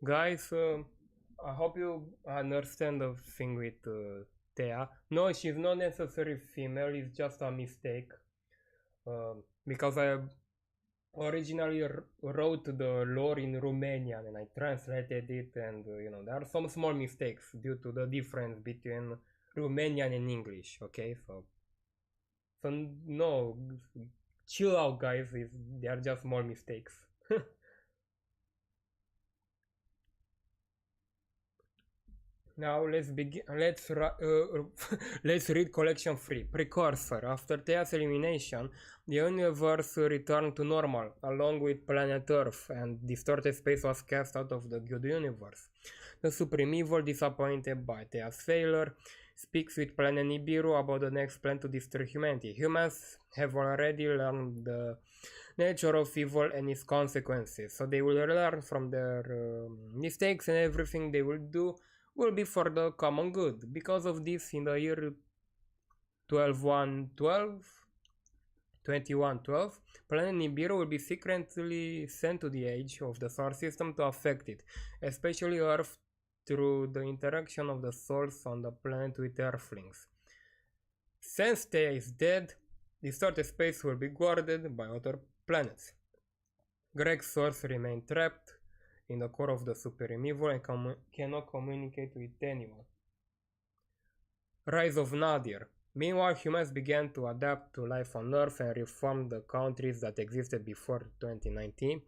Guys, I hope you understand the thing with Thea. No, she's not necessarily female, it's just a mistake. Because I originally wrote the lore in Romanian and I translated it, and there are some small mistakes due to the difference between Romanian and English. Okay, so no, chill out, guys. They are just small mistakes. Now let's begin. Let's read collection 3. Precursor. After Thea's elimination, the universe returned to normal, along with planet Earth, and distorted space was cast out of the good universe. The Supreme Evil, disappointed by Thea's failure, speaks with Planet Nibiru about the next plan to destroy humanity. Humans have already learned the nature of evil and its consequences, so they will learn from their mistakes, and everything they will do will be for the common good. Because of this, in the year 2112, Planet Nibiru will be secretly sent to the edge of the solar system to affect it, especially Earth, through the interaction of the souls on the planet with Earthlings. Since Thea is dead, distorted space will be guarded by other planets. Greg's souls remain trapped in the core of the Supreme Evil and cannot communicate with anyone. Rise of Nadir. Meanwhile, humans began to adapt to life on Earth and reform the countries that existed before 2019.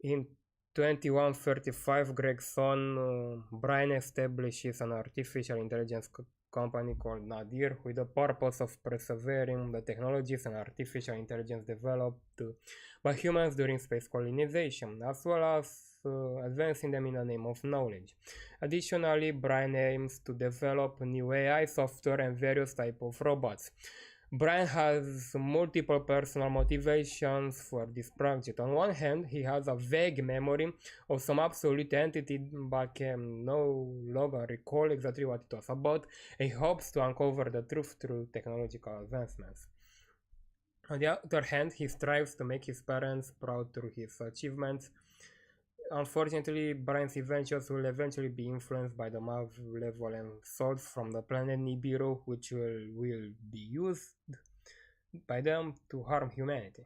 In 2135, Greg's son Brian establishes an artificial intelligence company called Nadir with the purpose of preserving the technologies and artificial intelligence developed by humans during space colonization, as well as advancing them in the name of knowledge. Additionally, Brian aims to develop new AI software and various types of robots. Brian has multiple personal motivations for this project. On one hand, he has a vague memory of some absolute entity but can no longer recall exactly what it was about, and he hopes to uncover the truth through technological advancements. On the other hand, he strives to make his parents proud through his achievements. Unfortunately, Brian's adventures will eventually be influenced by the malevolent souls from the planet Nibiru, which will be used by them to harm humanity.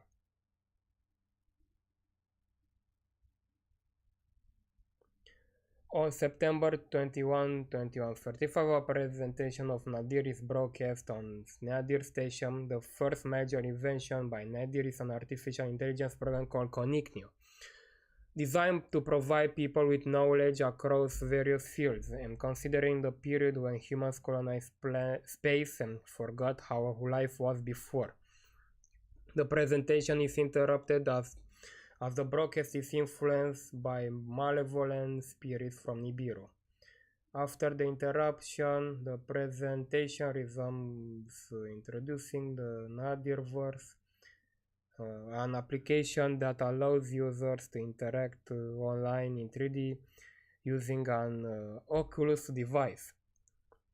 On September 21, 2135, a presentation of Nadir is broadcast on Nadir Station. The first major invention by Nadir is an artificial intelligence program called Cognignio, designed to provide people with knowledge across various fields, and considering the period when humans colonized space and forgot how life was before. The presentation is interrupted as the broadcast is influenced by malevolent spirits from Nibiru. After the interruption, the presentation resumes, introducing the Nadirverse, an application that allows users to interact online in 3D using an Oculus device.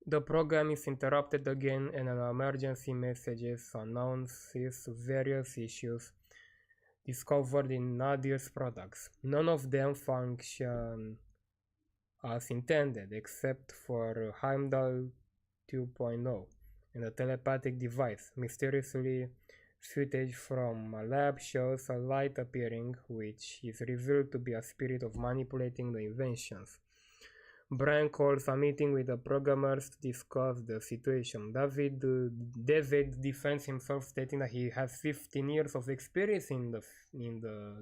The program is interrupted again and an emergency message announces various issues discovered in Nadir's products. None of them function as intended except for Heimdall 2.0 and a telepathic device. Mysteriously, footage from a lab shows a light appearing, which is revealed to be a spirit of manipulating the inventions. Brian calls a meeting with the programmers to discuss the situation. David defends himself, stating that he has 15 years of experience in the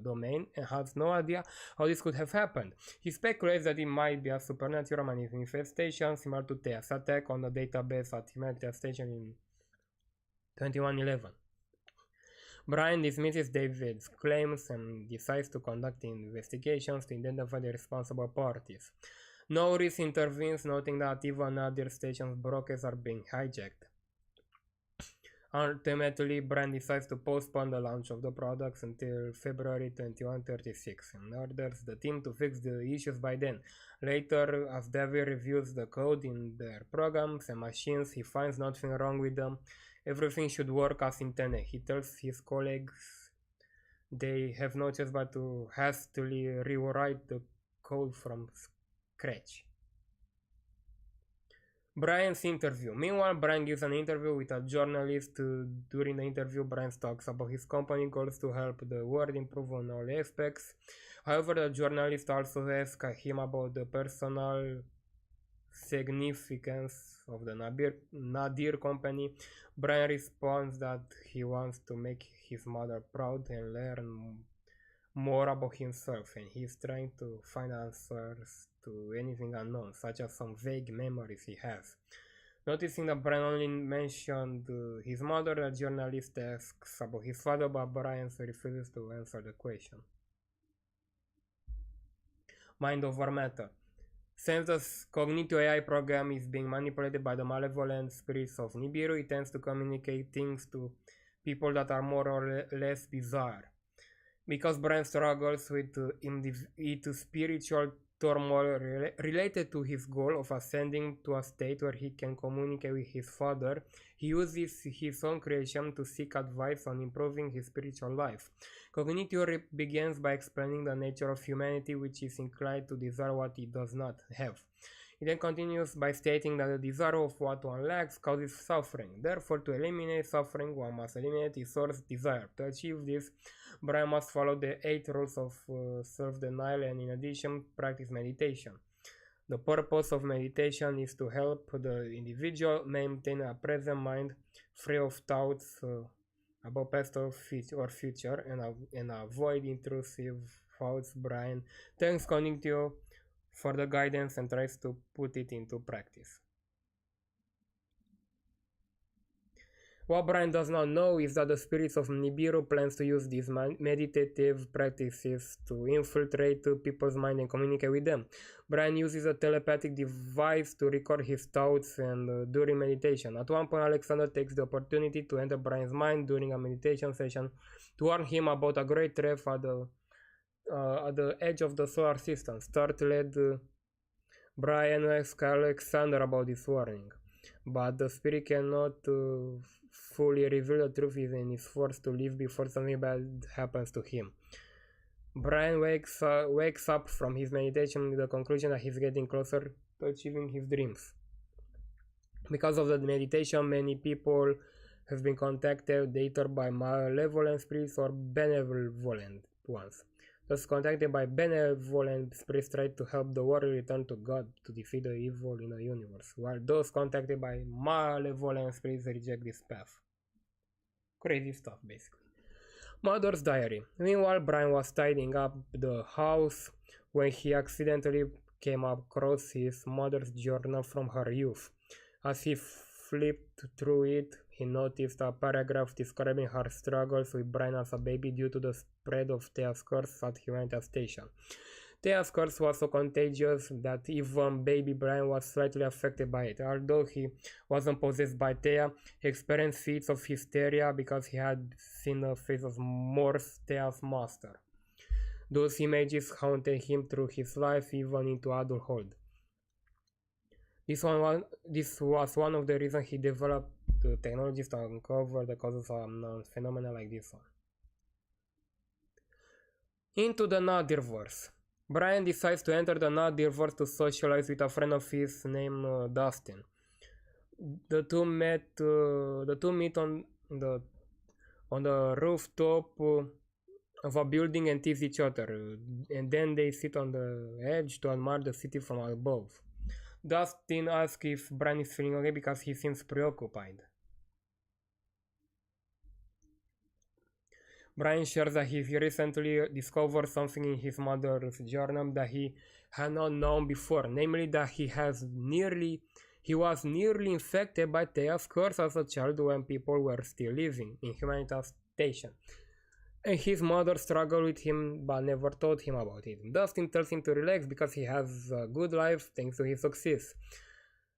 domain and has no idea how this could have happened. He speculates that it might be a supernatural manifestation similar to Thea's attack on the database at Humanity Station in 2111. Brian dismisses David's claims and decides to conduct investigations to identify the responsible parties. Norris intervenes, noting that even other stations' broadcasts are being hijacked. Ultimately, Brian decides to postpone the launch of the products until February 2136 and orders the team to fix the issues by then. Later, as David reviews the code in their programs and machines, he finds nothing wrong with them. Everything should work as intended. He tells his colleagues they have no choice but to hastily rewrite the code from scratch. Brian's interview. Meanwhile, Brian gives an interview with a journalist. During the interview, Brian talks about his company goals to help the world improve on all aspects. However, the journalist also asks him about the personal significance of the Nadir company. Brian responds that he wants to make his mother proud and learn more about himself, and he's trying to find answers to anything unknown, such as some vague memories he has. Noticing that Brian only mentioned his mother, the journalist asks about his father, but Brian refuses to answer the question. Mind over matter. Since the cognitive AI program is being manipulated by the malevolent spirits of Nibiru, it tends to communicate things to people that are more or less bizarre. Because Brian struggles with spiritual turmoil related to his goal of ascending to a state where he can communicate with his father, he uses his own creation to seek advice on improving his spiritual life. Cognitive begins by explaining the nature of humanity, which is inclined to desire what it does not have. It then continues by stating that the desire of what one lacks causes suffering. Therefore, to eliminate suffering, one must eliminate his source desire. To achieve this, Brian must follow the 8 rules of self-denial and, in addition, practice meditation. The purpose of meditation is to help the individual maintain a present mind free of thoughts about past or future and avoid intrusive thoughts. Brian thanks Cognitive for the guidance and tries to put it into practice. What Brian does not know is that the spirits of Nibiru plans to use these meditative practices to infiltrate people's mind and communicate with them. Brian uses a telepathic device to record his thoughts and during meditation. At one point, Alexander takes the opportunity to enter Brian's mind during a meditation session to warn him about a great threat at the edge of the solar system. Startled, Brian asks Alexander about this warning, but the spirit cannot fully reveal the truth and is forced to leave before something bad happens to him. Brian wakes up from his meditation with the conclusion that he's getting closer to achieving his dreams. Because of the meditation, many people have been contacted either by malevolent spirits or benevolent ones. Those contacted by benevolent spirits try to help the world return to God to defeat the evil in the universe, while those contacted by malevolent spirits reject this path. Crazy stuff, basically. Mother's diary. Meanwhile, Brian was tidying up the house when he accidentally came across his mother's journal from her youth. As he flipped through it, he noticed a paragraph describing her struggles with Brian as a baby due to the spread of Thea's curse at Humanity Station. Thea's curse was so contagious that even baby Brian was slightly affected by it. Although he wasn't possessed by Thea, he experienced fits of hysteria because he had seen the face of Morse, Thea's master. Those images haunted him through his life, even into adulthood. This was one of the reasons he developed the technologies to uncover the causes of phenomena like this one. Into the Nadirverse. Brian decides to enter the Nadirverse to socialize with a friend of his named Dustin. The two meet on the rooftop of a building and tease each other, and then they sit on the edge to admire the city from above. Dustin asks if Brian is feeling okay because he seems preoccupied. Brian shares that he recently discovered something in his mother's journal that he had not known before, namely that he was nearly infected by Thea's curse as a child when people were still living in Humanity Station. And his mother struggled with him but never told him about it. Dustin tells him to relax because he has a good life thanks to his success.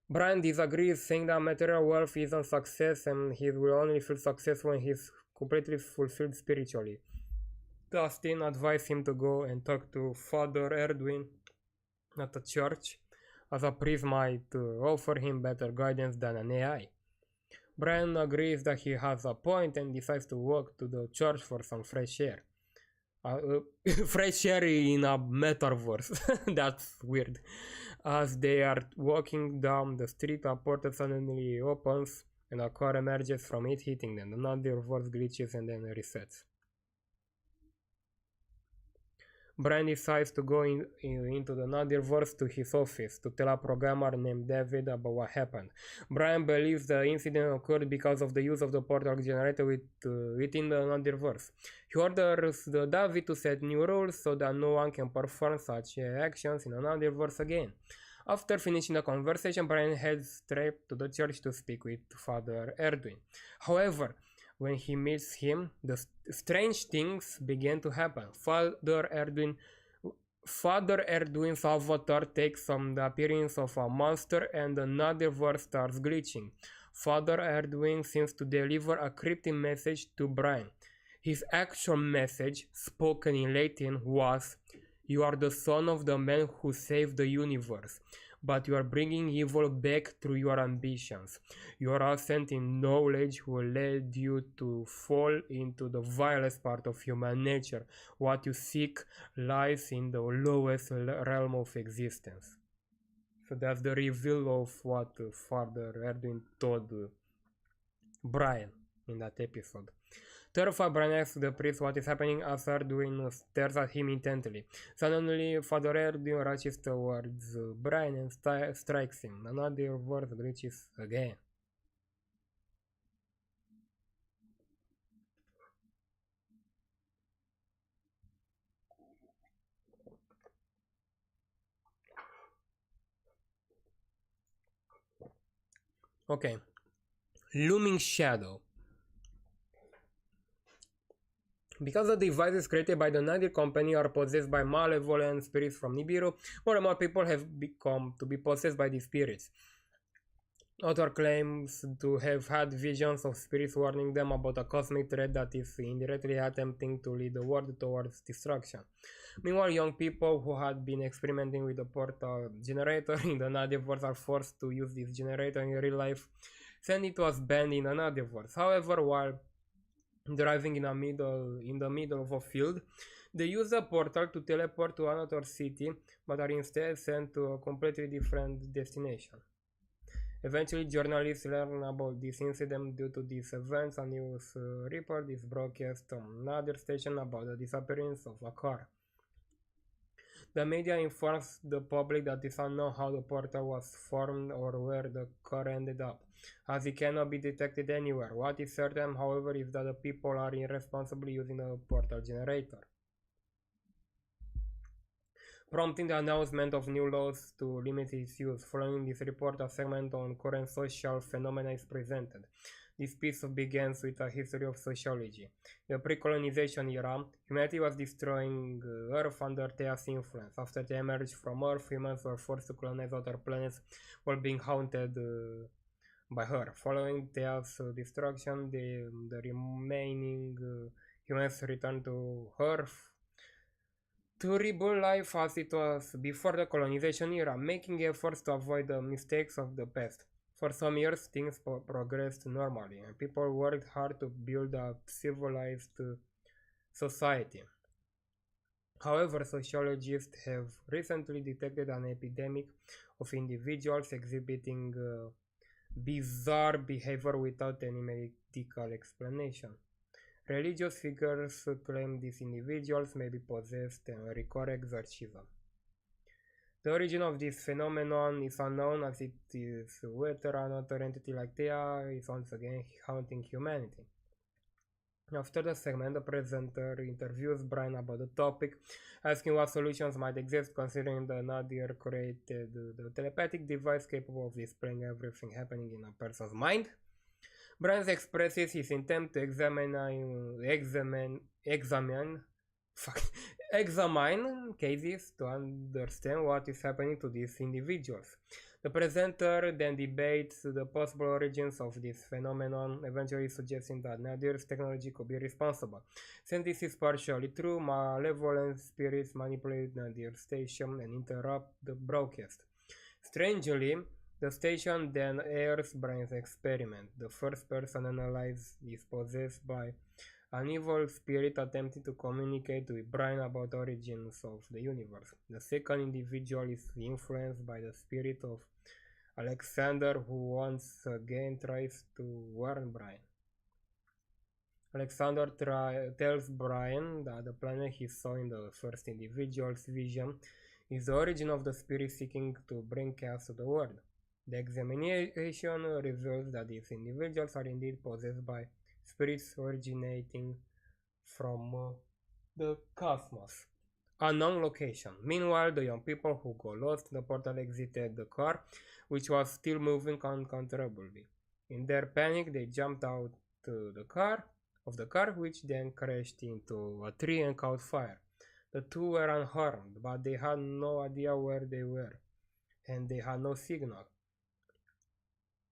Brian disagrees, saying that material wealth isn't success and he will only feel success when he's completely fulfilled spiritually. Dustin advised him to go and talk to Father Edwin at a church, as a priest might offer him better guidance than an AI. Brian agrees that he has a point and decides to walk to the church for some fresh air. fresh air in a metaverse. That's weird. As they are walking down the street, a portal suddenly opens and a car emerges from it, hitting them. Another voice glitches and then resets. Brian decides to go into the Netherverse to his office to tell a programmer named David about what happened. Brian believes the incident occurred because of the use of the portal generator within the Netherverse. He orders the David to set new rules so that no one can perform such actions in the Netherverse again. After finishing the conversation, Brian heads straight to the church to speak with Father Erwin. However, when he meets him, the strange things begin to happen. Father Erwin's avatar takes on the appearance of a monster and another verse starts glitching. Father Erwin seems to deliver a cryptic message to Brian. His actual message, spoken in Latin, was, "You are the son of the man who saved the universe, but you are bringing evil back through your ambitions. Your ascent in knowledge will lead you to fall into the vilest part of human nature. What you seek lies in the lowest realm of existence." So that's the reveal of what Father Erwin told Brian in that episode. Terrified, Brian asks the priest what is happening as Erwin stares at him intently. Suddenly, Father Erwin rushes towards Brian and strikes him. Another word glitches again. Okay. Looming Shadow. Because the devices created by the Nadir company are possessed by malevolent spirits from Nibiru, more and more people have become to be possessed by these spirits. Author claims to have had visions of spirits warning them about a cosmic threat that is indirectly attempting to lead the world towards destruction. Meanwhile, young people who had been experimenting with the portal generator in the Nadiverse are forced to use this generator in real life, since it was banned in the Nadiverse. However, while driving in the middle of a field, they use the portal to teleport to another city, but are instead sent to a completely different destination. Eventually, journalists learn about this incident. Due to these events, a news report is broadcast on another station about the disappearance of a car. The media informs the public that it is unknown how the portal was formed or where the car ended up, as it cannot be detected anywhere. What is certain, however, is that the people are irresponsibly using the portal generator, prompting the announcement of new laws to limit its use. Following this report, a segment on current social phenomena is presented. This piece begins with a history of sociology. In the pre-colonization era, humanity was destroying Earth under Thea's influence. After they emerged from Earth, humans were forced to colonize other planets while being haunted by her. Following Thea's destruction, the remaining humans returned to Earth to rebuild life as it was before the colonization era, making efforts to avoid the mistakes of the past. For some years, things progressed normally, and people worked hard to build a civilized society. However, sociologists have recently detected an epidemic of individuals exhibiting bizarre behavior without any medical explanation. Religious figures claim these individuals may be possessed and require exorcism. The origin of this phenomenon is unknown, as it is whether another entity like Thea is once again haunting humanity. After the segment, the presenter interviews Brian about the topic, asking what solutions might exist considering the Nadir created the telepathic device capable of displaying everything happening in a person's mind. Brian expresses his intent to examine cases to understand what is happening to these individuals. The presenter then debates the possible origins of this phenomenon, eventually suggesting that Nadir's technology could be responsible. Since this is partially true, malevolent spirits manipulate Nadir's station and interrupt the broadcast. Strangely, the station then airs Brian's experiment. The first person analyzed is possessed by An evil spirit attempted to communicate with Brian about the origins of the universe. The second individual is influenced by the spirit of Alexander, who once again tries to warn Brian. Alexander tells Brian that the planet he saw in the first individual's vision is the origin of the spirit seeking to bring chaos to the world. The examination reveals that these individuals are indeed possessed by spirits originating from the cosmos. Unknown location. Meanwhile, the young people who go lost, the portal exited the car, which was still moving uncontrollably. In their panic, they jumped out the car, which then crashed into a tree and caught fire. The two were unharmed, but they had no idea where they were, and they had no signal.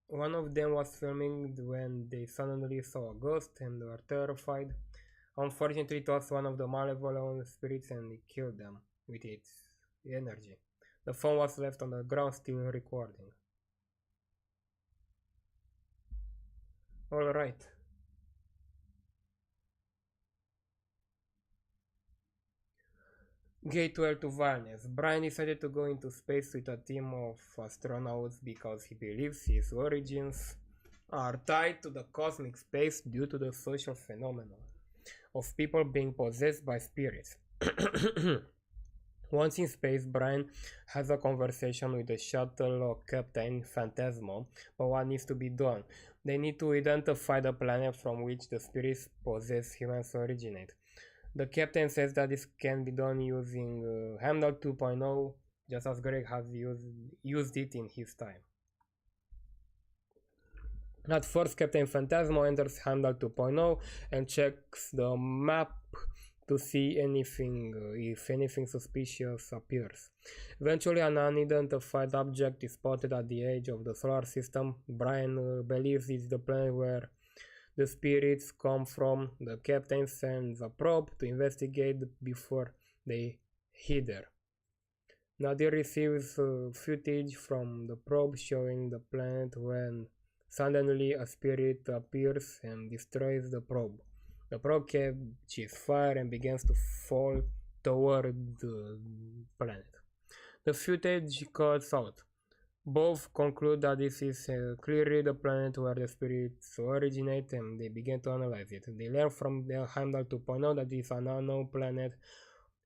One of them was filming when they suddenly saw a ghost and were terrified. Unfortunately, it was one of the malevolent spirits and it killed them with its energy. The phone was left on the ground, still recording. Alright. Gate 12 to Varnes. Brian decided to go into space with a team of astronauts because he believes his origins are tied to the cosmic space due to the social phenomenon of people being possessed by spirits. Once in space, Brian has a conversation with the shuttle captain Phantasmo, but what needs to be done? They need to identify the planet from which the spirits possessed humans originate. The captain says that this can be done using Hangout 2.0, just as Greg has used it in his time. At first, Captain Phantasmo enters Hangout 2.0 and checks the map to see if anything suspicious appears. Eventually, an unidentified object is spotted at the edge of the solar system. Brian believes it's the planet where the spirits come from. The captain sends a probe to investigate before they hit there. Nadir receives footage from the probe showing the planet when suddenly a spirit appears and destroys the probe. The probe catches fire and begins to fall toward the planet. The footage cuts out. Both conclude that this is clearly the planet where the spirits originate, and they begin to analyze it. They learn from the Hangout 2.0 that it is an unknown planet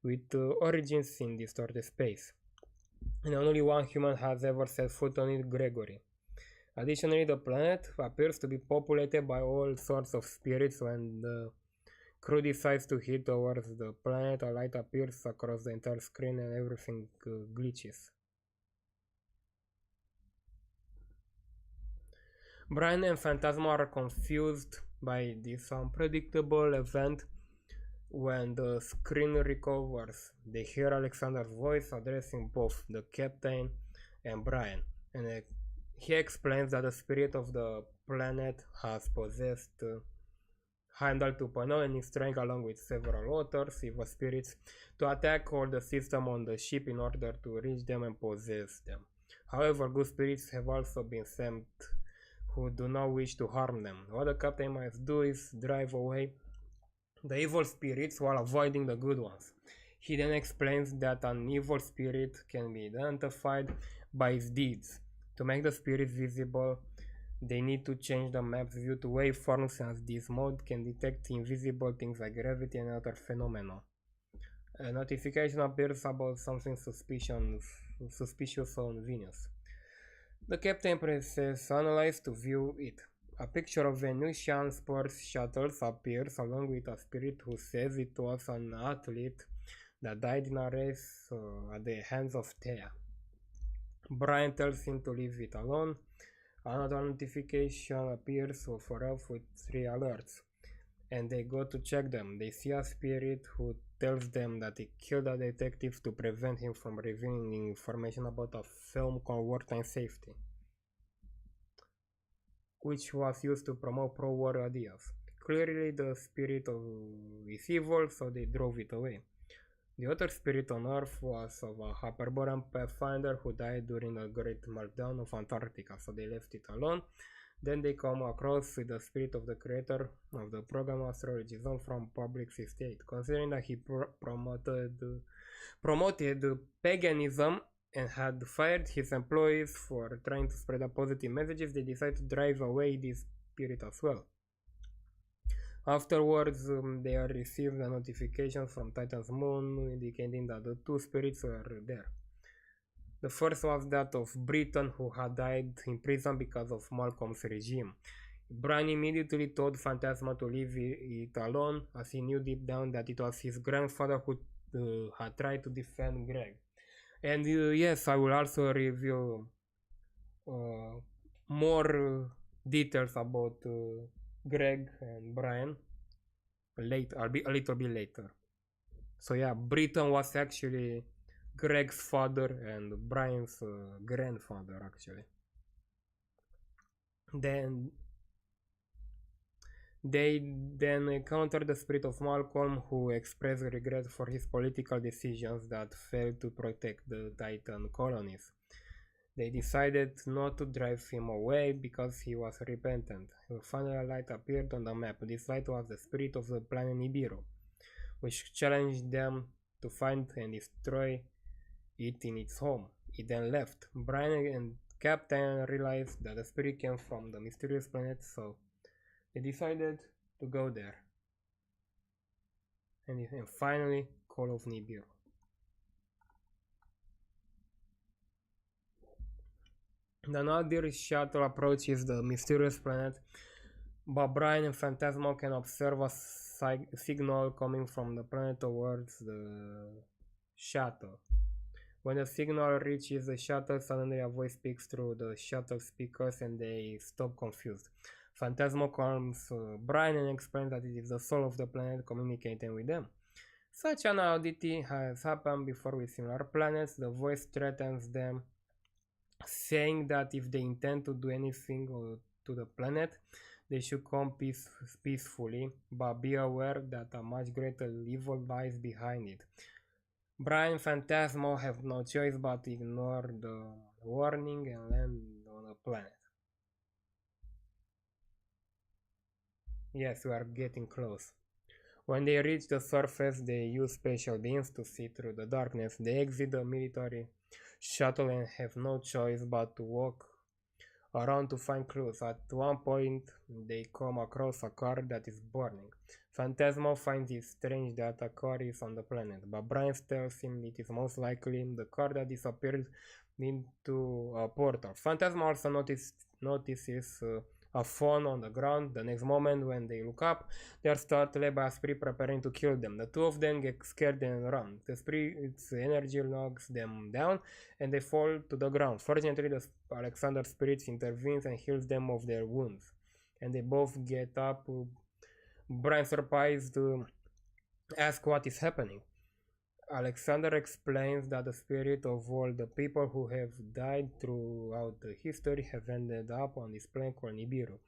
with origins in distorted space. And only one human has ever set foot on it, Gregory. Additionally, the planet appears to be populated by all sorts of spirits. When the crew decides to head towards the planet, a light appears across the entire screen and everything glitches. Brian and Phantasma are confused by this unpredictable event. When the screen recovers, they hear Alexander's voice addressing both the captain and Brian, and he explains that the spirit of the planet has possessed Hangout 2.0 and is trying, along with several others, evil spirits, to attack all the system on the ship in order to reach them and possess them. However, good spirits have also been sent who do not wish to harm them. What the captain must do is drive away the evil spirits while avoiding the good ones. He then explains that an evil spirit can be identified by its deeds. To make the spirits visible, they need to change the map's view to waveforms, as this mode can detect invisible things like gravity and other phenomena. A notification appears about something suspicious on Venus. The captain presses Analyze to view it. A picture of Venusian sports shuttles appears along with a spirit who says it was an athlete that died in a race at the hands of Thea. Brian tells him to leave it alone. Another notification appears for Elf with 3 alerts, and they go to check them. They see a spirit who tells them that he killed a detective to prevent him from revealing information about a film called Wartime Safety, which was used to promote pro-war ideas. Clearly the spirit is evil, so they drove it away. The other spirit on Earth was of a Hyperborean pathfinder who died during the Great Meltdown of Antarctica, so they left it alone. Then they come across with the spirit of the creator of the program astrology zone from public 68. Considering that he promoted paganism and had fired his employees for trying to spread positive messages, they decided to drive away this spirit as well. Afterwards, they received a notification from Titan's moon indicating that the two spirits were there. The first was that of Britain, who had died in prison because of Malcolm's regime. Brian immediately told Phantasma to leave it alone, as he knew deep down that it was his grandfather who had tried to defend Greg. And yes, I will also review more details about Greg and Brian later, a little bit later. So yeah, Britain was actually Greg's father and Brian's grandfather actually. Then they encountered the spirit of Malcolm, who expressed regret for his political decisions that failed to protect the Titan colonies. They decided not to drive him away because he was repentant. Finally, a light appeared on the map. This light was the spirit of the planet Nibiru, which challenged them to find and destroy it in its home. It then left. Brian and Captain realized that the spirit came from the mysterious planet, so they decided to go there. And finally, Call of Nibiru. The Nadir shuttle approaches the mysterious planet, but Brian and Phantasma can observe a signal coming from the planet towards the shuttle. When the signal reaches the shuttle, suddenly a voice speaks through the shuttle speakers and they stop confused. Phantasma calms Brian and explains that it is the soul of the planet communicating with them. Such an oddity has happened before with similar planets. The voice threatens them, saying that if they intend to do anything to the planet, they should come peacefully, but be aware that a much greater evil lies behind it. Brian and Phantasma have no choice but to ignore the warning and land on a planet. Yes, we are getting close. When they reach the surface, they use special beams to see through the darkness. They exit the military shuttle and have no choice but to walk around to find clues. At one point, they come across a car that is burning. Phantasma finds it strange that a car is on the planet, but Brian tells him it is most likely the car that disappeared into a portal. Phantasma also notices a phone on the ground. The next moment, when they look up, they are startled by a spirit preparing to kill them. The two of them get scared and run. The spirit's energy knocks them down and they fall to the ground. Fortunately, the Alexander spirit intervenes and heals them of their wounds, and they both get up. Brian, surprised, asks what is happening. Alexander explains that the spirit of all the people who have died throughout the history have ended up on this planet called Nibiru.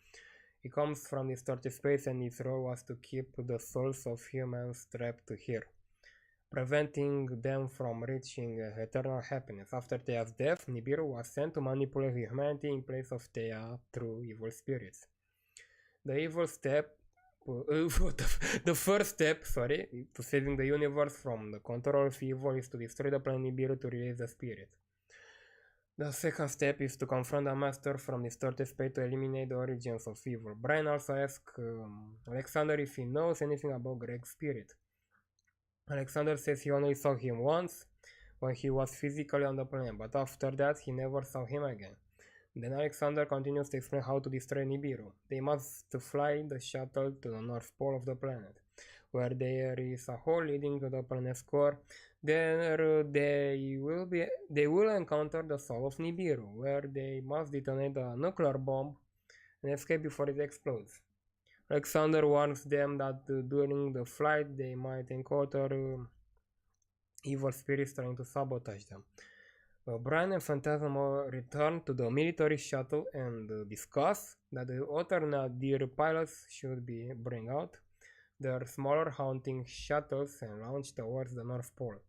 It comes from distorted space and its role was to keep the souls of humans trapped here, preventing them from reaching eternal happiness. After Thea's death, Nibiru was sent to manipulate humanity in place of Thea through evil spirits. The first step to saving the universe from the control of evil is to destroy the planet Nibiru to release the spirit. The second step is to confront the master from distorted space to eliminate the origins of evil. Brian also asks Alexander if he knows anything about Greg's spirit. Alexander says he only saw him once when he was physically on the planet, but after that he never saw him again. Then Alexander continues to explain how to destroy Nibiru. They must fly the shuttle to the north pole of the planet, where there is a hole leading to the planet's core. There they will encounter the soul of Nibiru, where they must detonate a nuclear bomb and escape before it explodes. Alexander warns them that during the flight they might encounter evil spirits trying to sabotage them. Brian and Phantasma return to the military shuttle and discuss that the alternate pilots should bring out their smaller hunting shuttles and launch towards the North Pole.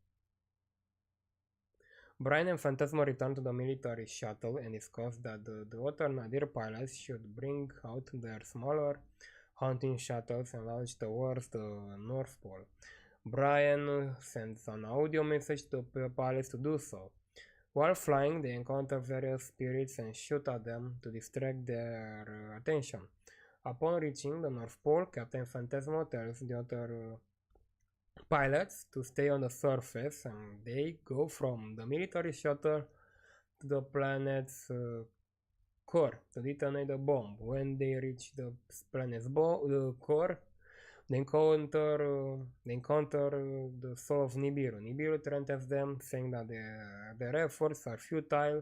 Brian and Phantasma return to the military shuttle and discuss that the other Nadir pilots should bring out their smaller hunting shuttles and launch towards the North Pole. Brian sends an audio message to the pilots to do so. While flying, they encounter various spirits and shoot at them to distract their attention. Upon reaching the North Pole, Captain Phantasma tells the other pilots to stay on the surface, and they go from the military shuttle to the planet's core to detonate the bomb. When they reach the planet's core, they encounter the soul of Nibiru. Nibiru threatens them, saying that their efforts are futile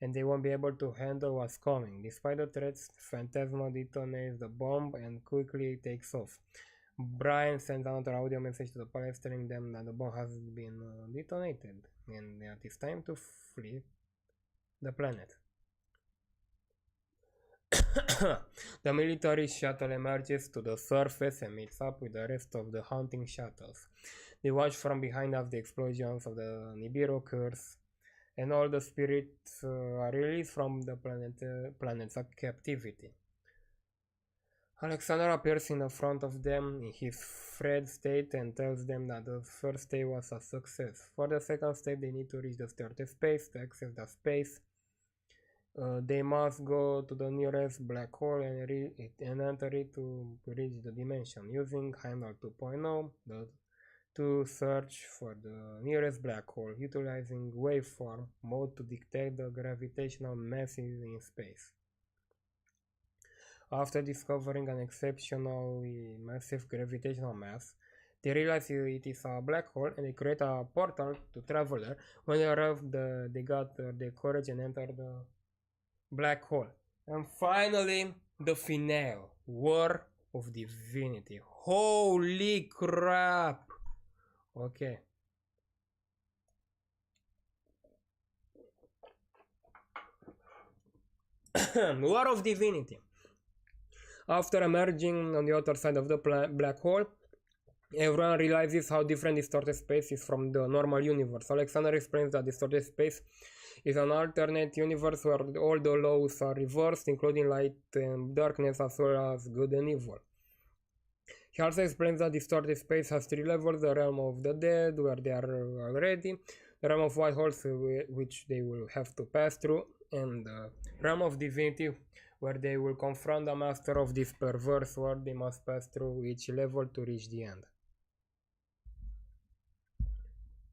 and they won't be able to handle what's coming. Despite the threats, Phantasma detonates the bomb and quickly takes off. Brian sends another audio message to the pilots telling them that the bomb has been detonated and that it's time to flee the planet. The military shuttle emerges to the surface and meets up with the rest of the hunting shuttles. They watch from behind as the explosions of the Nibiru occurs, and all the spirits are released from the planet's captivity. Alexander appears in the front of them in his freed state and tells them that the first stage was a success. For the second stage, they need to reach the starting space. To access the space, they must go to the nearest black hole and enter it to reach the dimension. Using Hangout 2.0 to search for the nearest black hole, utilizing waveform mode to detect the gravitational masses in space. After discovering an exceptionally massive gravitational mass, they realize it is a black hole and they create a portal to travel there. When they arrive, they got the courage and enter the black hole. And finally, the finale, War of Divinity. Holy crap! Okay. War of Divinity. After emerging on the other side of the black hole, everyone realizes how different distorted space is from the normal universe. Alexander explains that distorted space is an alternate universe where all the laws are reversed, including light and darkness as well as good and evil. He also explains that distorted space has three levels: the realm of the dead, where they are already, the realm of white holes, which they will have to pass through, and the realm of divinity, where they will confront the master of this perverse world. They must pass through each level to reach the end.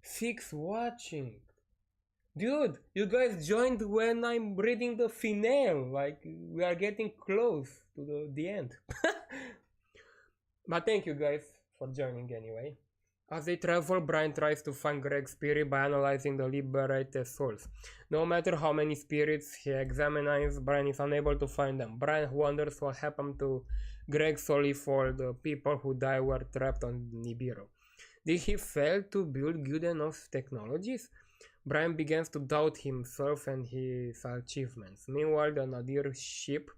6 watching. Dude, you guys joined when I'm reading the finale. Like, we are getting close to the end. But thank you guys for joining anyway. As they travel, Brian tries to find Greg's spirit by analyzing the liberated souls. No matter how many spirits he examines, Brian is unable to find them. Brian wonders what happened to Greg's soul if all the people who died were trapped on Nibiru. Did he fail to build good enough technologies? Brian begins to doubt himself and his achievements. Meanwhile, the Nadir ship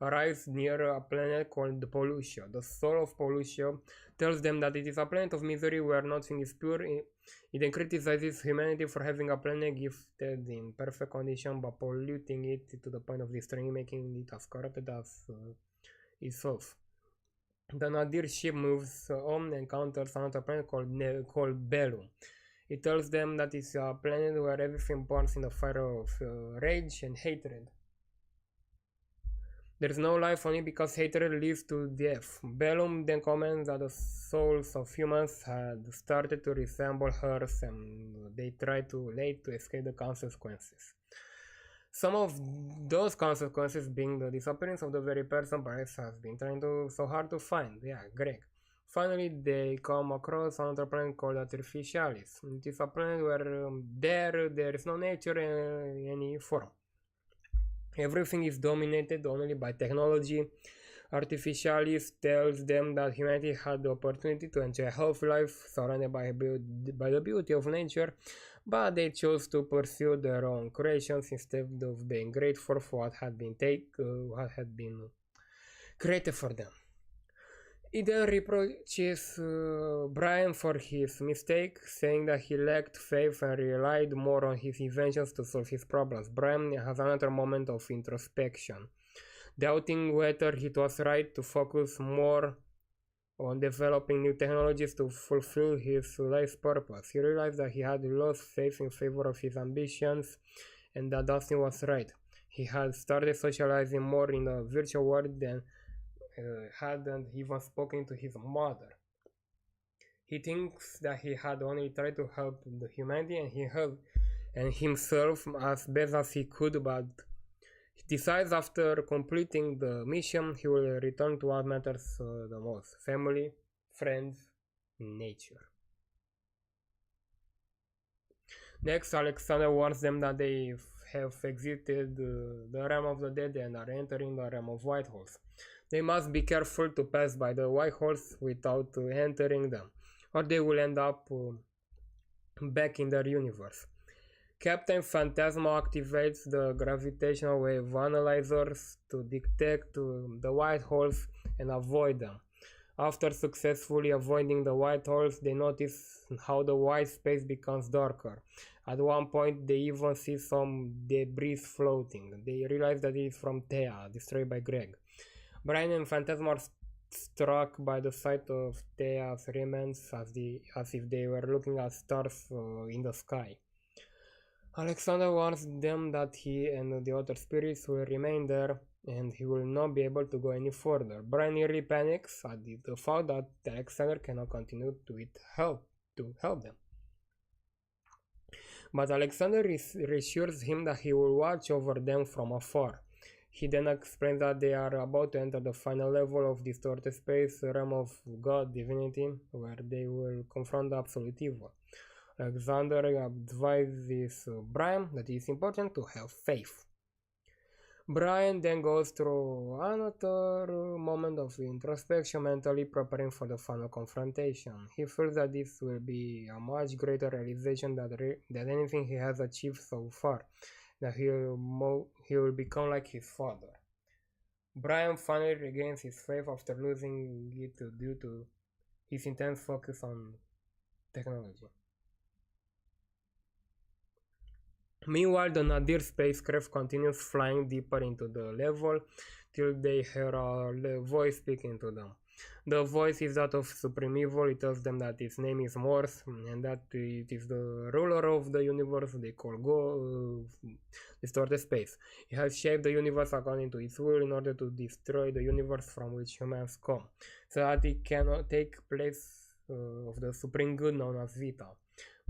arrives near a planet called Pollution. The soul of Pollution tells them that it is a planet of misery where nothing is pure. It then criticizes humanity for having a planet gifted in perfect condition but polluting it to the point of destroying, making it as corrupted as itself. The Nadir ship moves on and encounters another planet called Bellum. It tells them that it's a planet where everything burns in the fire of rage and hatred. There is no life on it because hatred leads to death. Bellum then comments that the souls of humans had started to resemble hers and they tried too late to escape the consequences. Some of those consequences being the disappearance of the very person Bryce has been trying so hard to find. Yeah, Greg. Finally, they come across another planet called Artificialis. It is a planet where there is no nature in any form. Everything is dominated only by technology. Artificialis tells them that humanity had the opportunity to enjoy a healthy life surrounded by the beauty of nature, but they chose to pursue their own creations instead of being grateful for what had been created for them. He then reproaches Brian for his mistake, saying that he lacked faith and relied more on his inventions to solve his problems. Brian has another moment of introspection, doubting whether it was right to focus more on developing new technologies to fulfill his life's purpose. He realized that he had lost faith in favor of his ambitions and that Dustin was right. He had started socializing more in the virtual world than hadn't even spoken to his mother. He thinks that he had only tried to help the humanity and himself as best as he could, but he decides after completing the mission he will return to what matters the most: family, friends, nature. Next, Alexander warns them that they have exited the realm of the dead and are entering the realm of white holes. They must be careful to pass by the white holes without entering them, or they will end up back in their universe. Captain Phantasma activates the gravitational wave analyzers to detect the white holes and avoid them. After successfully avoiding the white holes, they notice how the white space becomes darker. At one point, they even see some debris floating. They realize that it is from Thea, destroyed by Greg. Brian and Phantasma are struck by the sight of Thea's remains as if they were looking at stars in the sky. Alexander warns them that he and the other spirits will remain there and he will not be able to go any further. Brian nearly panics at the fact that Alexander cannot continue to help them. But Alexander reassures him that he will watch over them from afar. He then explains that they are about to enter the final level of distorted space, the realm of God, divinity, where they will confront the absolute evil. Alexander advises Brian that it is important to have faith. Brian then goes through another moment of introspection, mentally preparing for the final confrontation. He feels that this will be a much greater realization than anything he has achieved so far, that he will become like his father. Brian finally regains his faith after losing it due to his intense focus on technology. Meanwhile, the Nadir spacecraft continues flying deeper into the level till they hear a voice speaking to them. The voice is that of Supreme Evil. It tells them that its name is Morse and that it is the ruler of the universe they call distorted space. It has shaped the universe according to its will in order to destroy the universe from which humans come, so that it cannot take place of the supreme good known as Vita.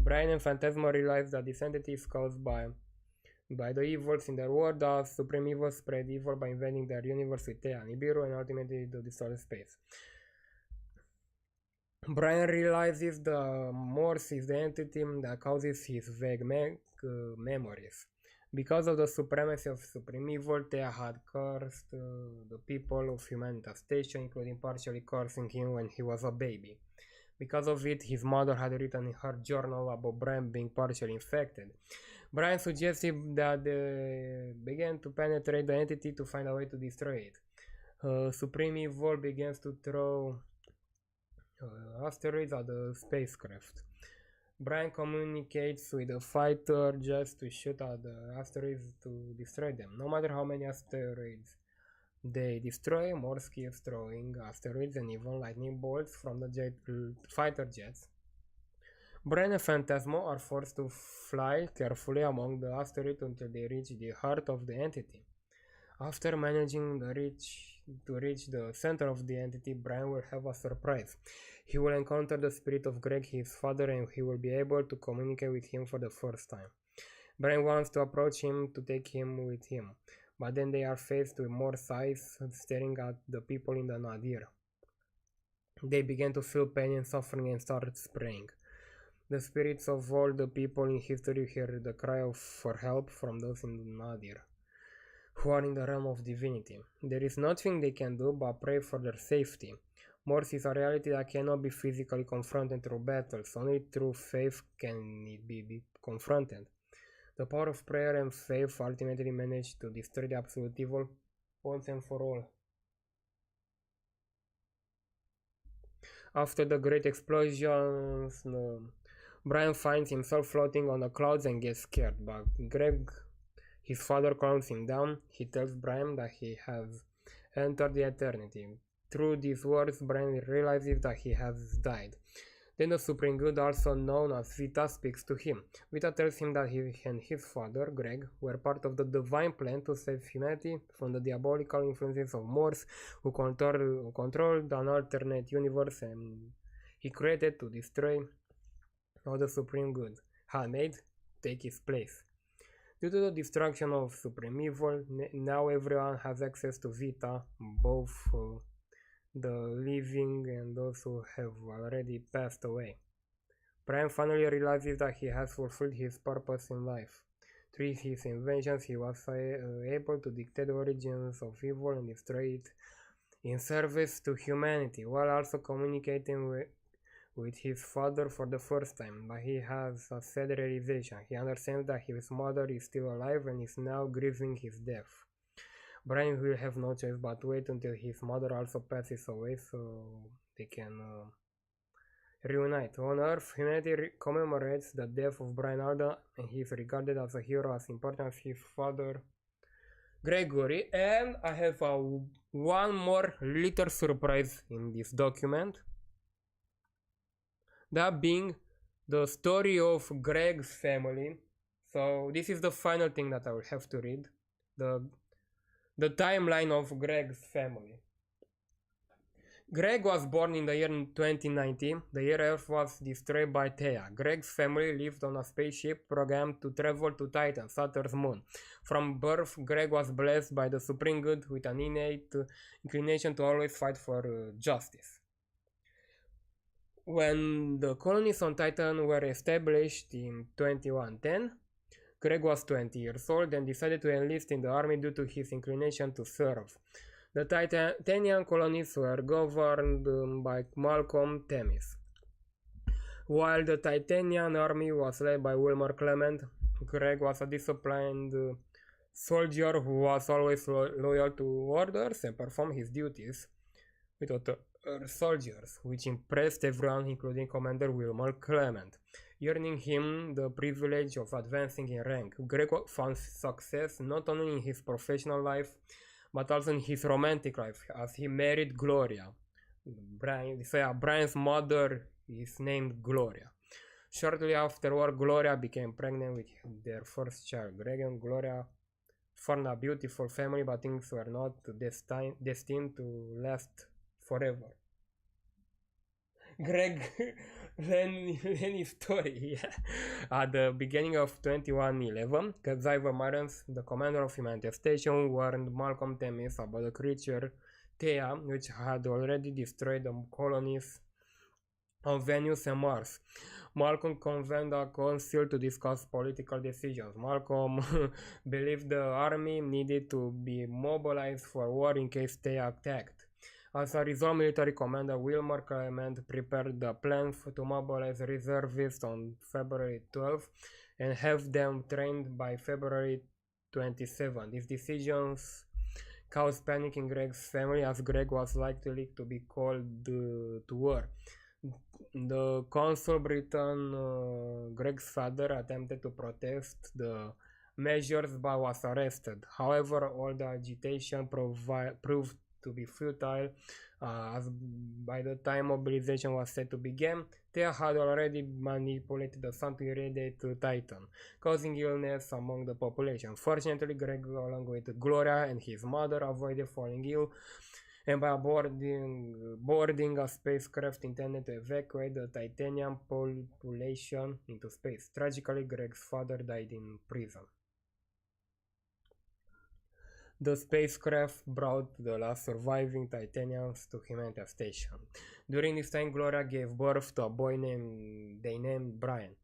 Brian and Phantasma realize that this entity is caused by the evils in their world, as Supreme Evil spread evil by invading their universe with Thea, Nibiru, and ultimately the distorted space. Brian realizes the Morse is the entity that causes his vague memories. Because of the supremacy of Supreme Evil, Thea had cursed the people of Humanitas Station, including partially cursing him when he was a baby. Because of it, his mother had written in her journal about Brian being partially infected. Brian suggested that they began to penetrate the entity to find a way to destroy it. Supreme Evil begins to throw asteroids at the spacecraft. Brian communicates with the fighter jets to shoot at the asteroids to destroy them. No matter how many asteroids they destroy, Morse keeps throwing asteroids and even lightning bolts from the fighter jets. Brian and Phantasma are forced to fly carefully among the asteroids until they reach the heart of the entity. After managing to reach the center of the entity, Brian will have a surprise. He will encounter the spirit of Greg, his father, and he will be able to communicate with him for the first time. Brian wants to approach him to take him with him, but then they are faced with more eyes staring at the people in the nadir. They begin to feel pain and suffering and start praying. The spirits of all the people in history hear the cry for help from those in the nadir, who are in the realm of divinity. There is nothing they can do but pray for their safety. Morse is a reality that cannot be physically confronted through battles. Only through faith can it be confronted. The power of prayer and faith ultimately managed to destroy the absolute evil once and for all. After the great explosions, Brian finds himself floating on the clouds and gets scared, but Greg, his father, calms him down. He tells Brian that he has entered the eternity. Through these words, Brian realizes that he has died. Then the Supreme Good, also known as Vita, speaks to him. Vita tells him that he and his father, Greg, were part of the divine plan to save humanity from the diabolical influences of Morse, who controlled an alternate universe, and he created to destroy all the Supreme Good had made take his place. Due to the destruction of Supreme Evil, now everyone has access to Vita, both the living and those who have already passed away. Brian finally realizes that he has fulfilled his purpose in life. Through his inventions, he was able to dictate the origins of evil and destroy it in service to humanity, while also communicating with his father for the first time. But he has a sad realization. He understands that his mother is still alive and is now grieving his death. Brian will have no choice but wait until his mother also passes away so they can reunite. On Earth, humanity commemorates the death of Brian Alden, and he is regarded as a hero as important as his father Gregory. And I have one more little surprise in this document, that being the story of Greg's family. So this is the final thing that I will have to read, the timeline of Greg's family. Greg was born in the year 2090, the year Earth was destroyed by Thea. Greg's family lived on a spaceship programmed to travel to Titan, Saturn's moon. From birth, Greg was blessed by the Supreme Good with an innate inclination to always fight for justice. When the colonies on Titan were established in 2110, Greg was 20 years old and decided to enlist in the army due to his inclination to serve. The Titanian colonies were governed by Malcolm Themis. While the Titanian army was led by Wilmer Clement, Greg was a disciplined soldier who was always loyal to orders and performed his duties with other soldiers, which impressed everyone, including Commander Wilmer Clement, earning him the privilege of advancing in rank. Greg found success not only in his professional life, but also in his romantic life, as he married Gloria. Brian's mother is named Gloria. Shortly afterward, Gloria became pregnant with their first child. Greg and Gloria formed a beautiful family, but things were not destined to last forever. Greg Lenny's story. At the beginning of 2111, Xavier Marens, the commander of Humanity Station, warned Malcolm Themis about the creature Thea, which had already destroyed the colonies on Venus and Mars. Malcolm convened a council to discuss political decisions. Malcolm believed the army needed to be mobilized for war in case Thea attacked. As a result, military commander Wilmer Clement prepared the plan to mobilize reservists on February 12 and have them trained by February 27. These decisions caused panic in Greg's family, as Greg was likely to be called to war. The consul Britain, Greg's father, attempted to protest the measures but was arrested. However, all the agitation proved to be futile, as by the time mobilization was set to begin, Thea had already manipulated the sun to irradiate Titan, causing illness among the population. Fortunately, Greg, along with Gloria and his mother, avoided falling ill, and by boarding a spacecraft intended to evacuate the Titanian population into space. Tragically, Greg's father died in prison. The spacecraft brought the last surviving Titanians to Humanity Station. During this time, Gloria gave birth to a boy they named Brian.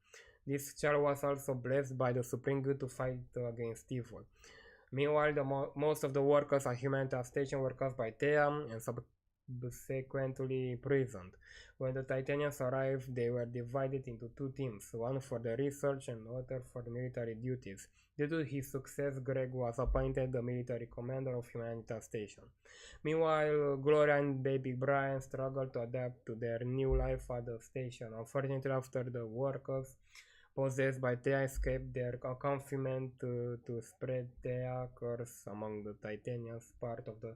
This child was also blessed by the Supreme Good to fight against evil. Meanwhile, most of the workers at Humanity Station were caused by Thea, and subsequently imprisoned. When the Titanians arrived, they were divided into two teams, one for the research and the other for the military duties. Due to his success, Greg was appointed the military commander of Humanitas Station. Meanwhile, Gloria and baby Brian struggled to adapt to their new life at the station. Unfortunately, after the workers possessed by Thea escaped their confinement to spread Thea curse among the Titanians, part of the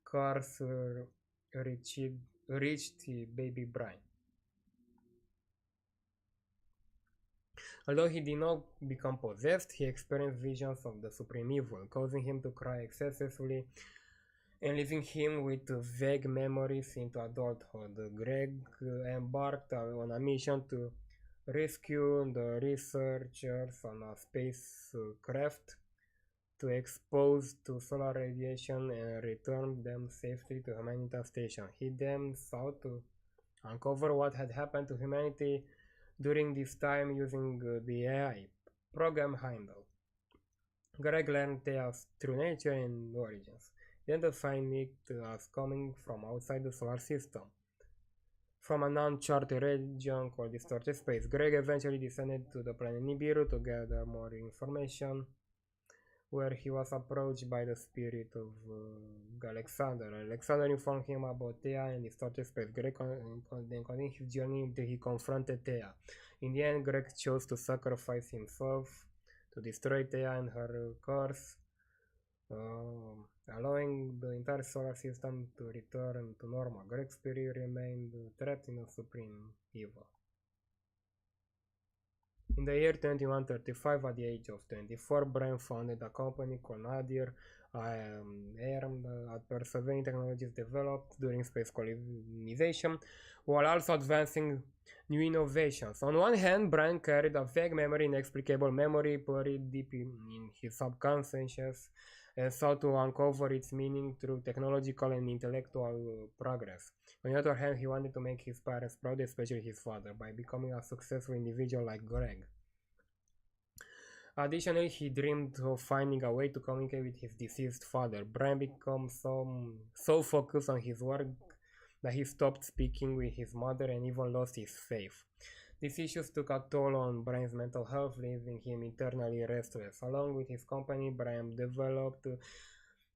curse reached baby Brian. Although he did not become possessed, he experienced visions of the supreme evil, causing him to cry excessively and leaving him with vague memories into adulthood. Greg embarked on a mission to rescue the researchers on a spacecraft to expose to solar radiation and return them safely to Humanitas Station. He then sought to uncover what had happened to humanity during this time using the AI program Hangout. Greg learned Thea's true nature and origins, identifying it as coming from outside the solar system, from an uncharted region called distorted space. Greg eventually descended to the planet Nibiru to gather more information, where he was approached by the spirit of Alexander. Alexander informed him about Thea and distorted space. Greg then continued his journey until he confronted Thea. In the end, Greg chose to sacrifice himself to destroy Thea and her curse, allowing the entire solar system to return to normal. Greg's spirit remained trapped in a supreme evil. In the year 2135, at the age of 24, Brian founded a company called Nadir, aimed at persevering technologies developed during space colonization, while also advancing new innovations. On one hand, Brian carried a vague memory, inexplicable memory buried deep in his subconscious, and sought to uncover its meaning through technological and intellectual progress. On the other hand, he wanted to make his parents proud, especially his father, by becoming a successful individual like Greg. Additionally, he dreamed of finding a way to communicate with his deceased father. Brian became so focused on his work that he stopped speaking with his mother and even lost his faith. These issues took a toll on Brian's mental health, leaving him internally restless. Along with his company, Brian developed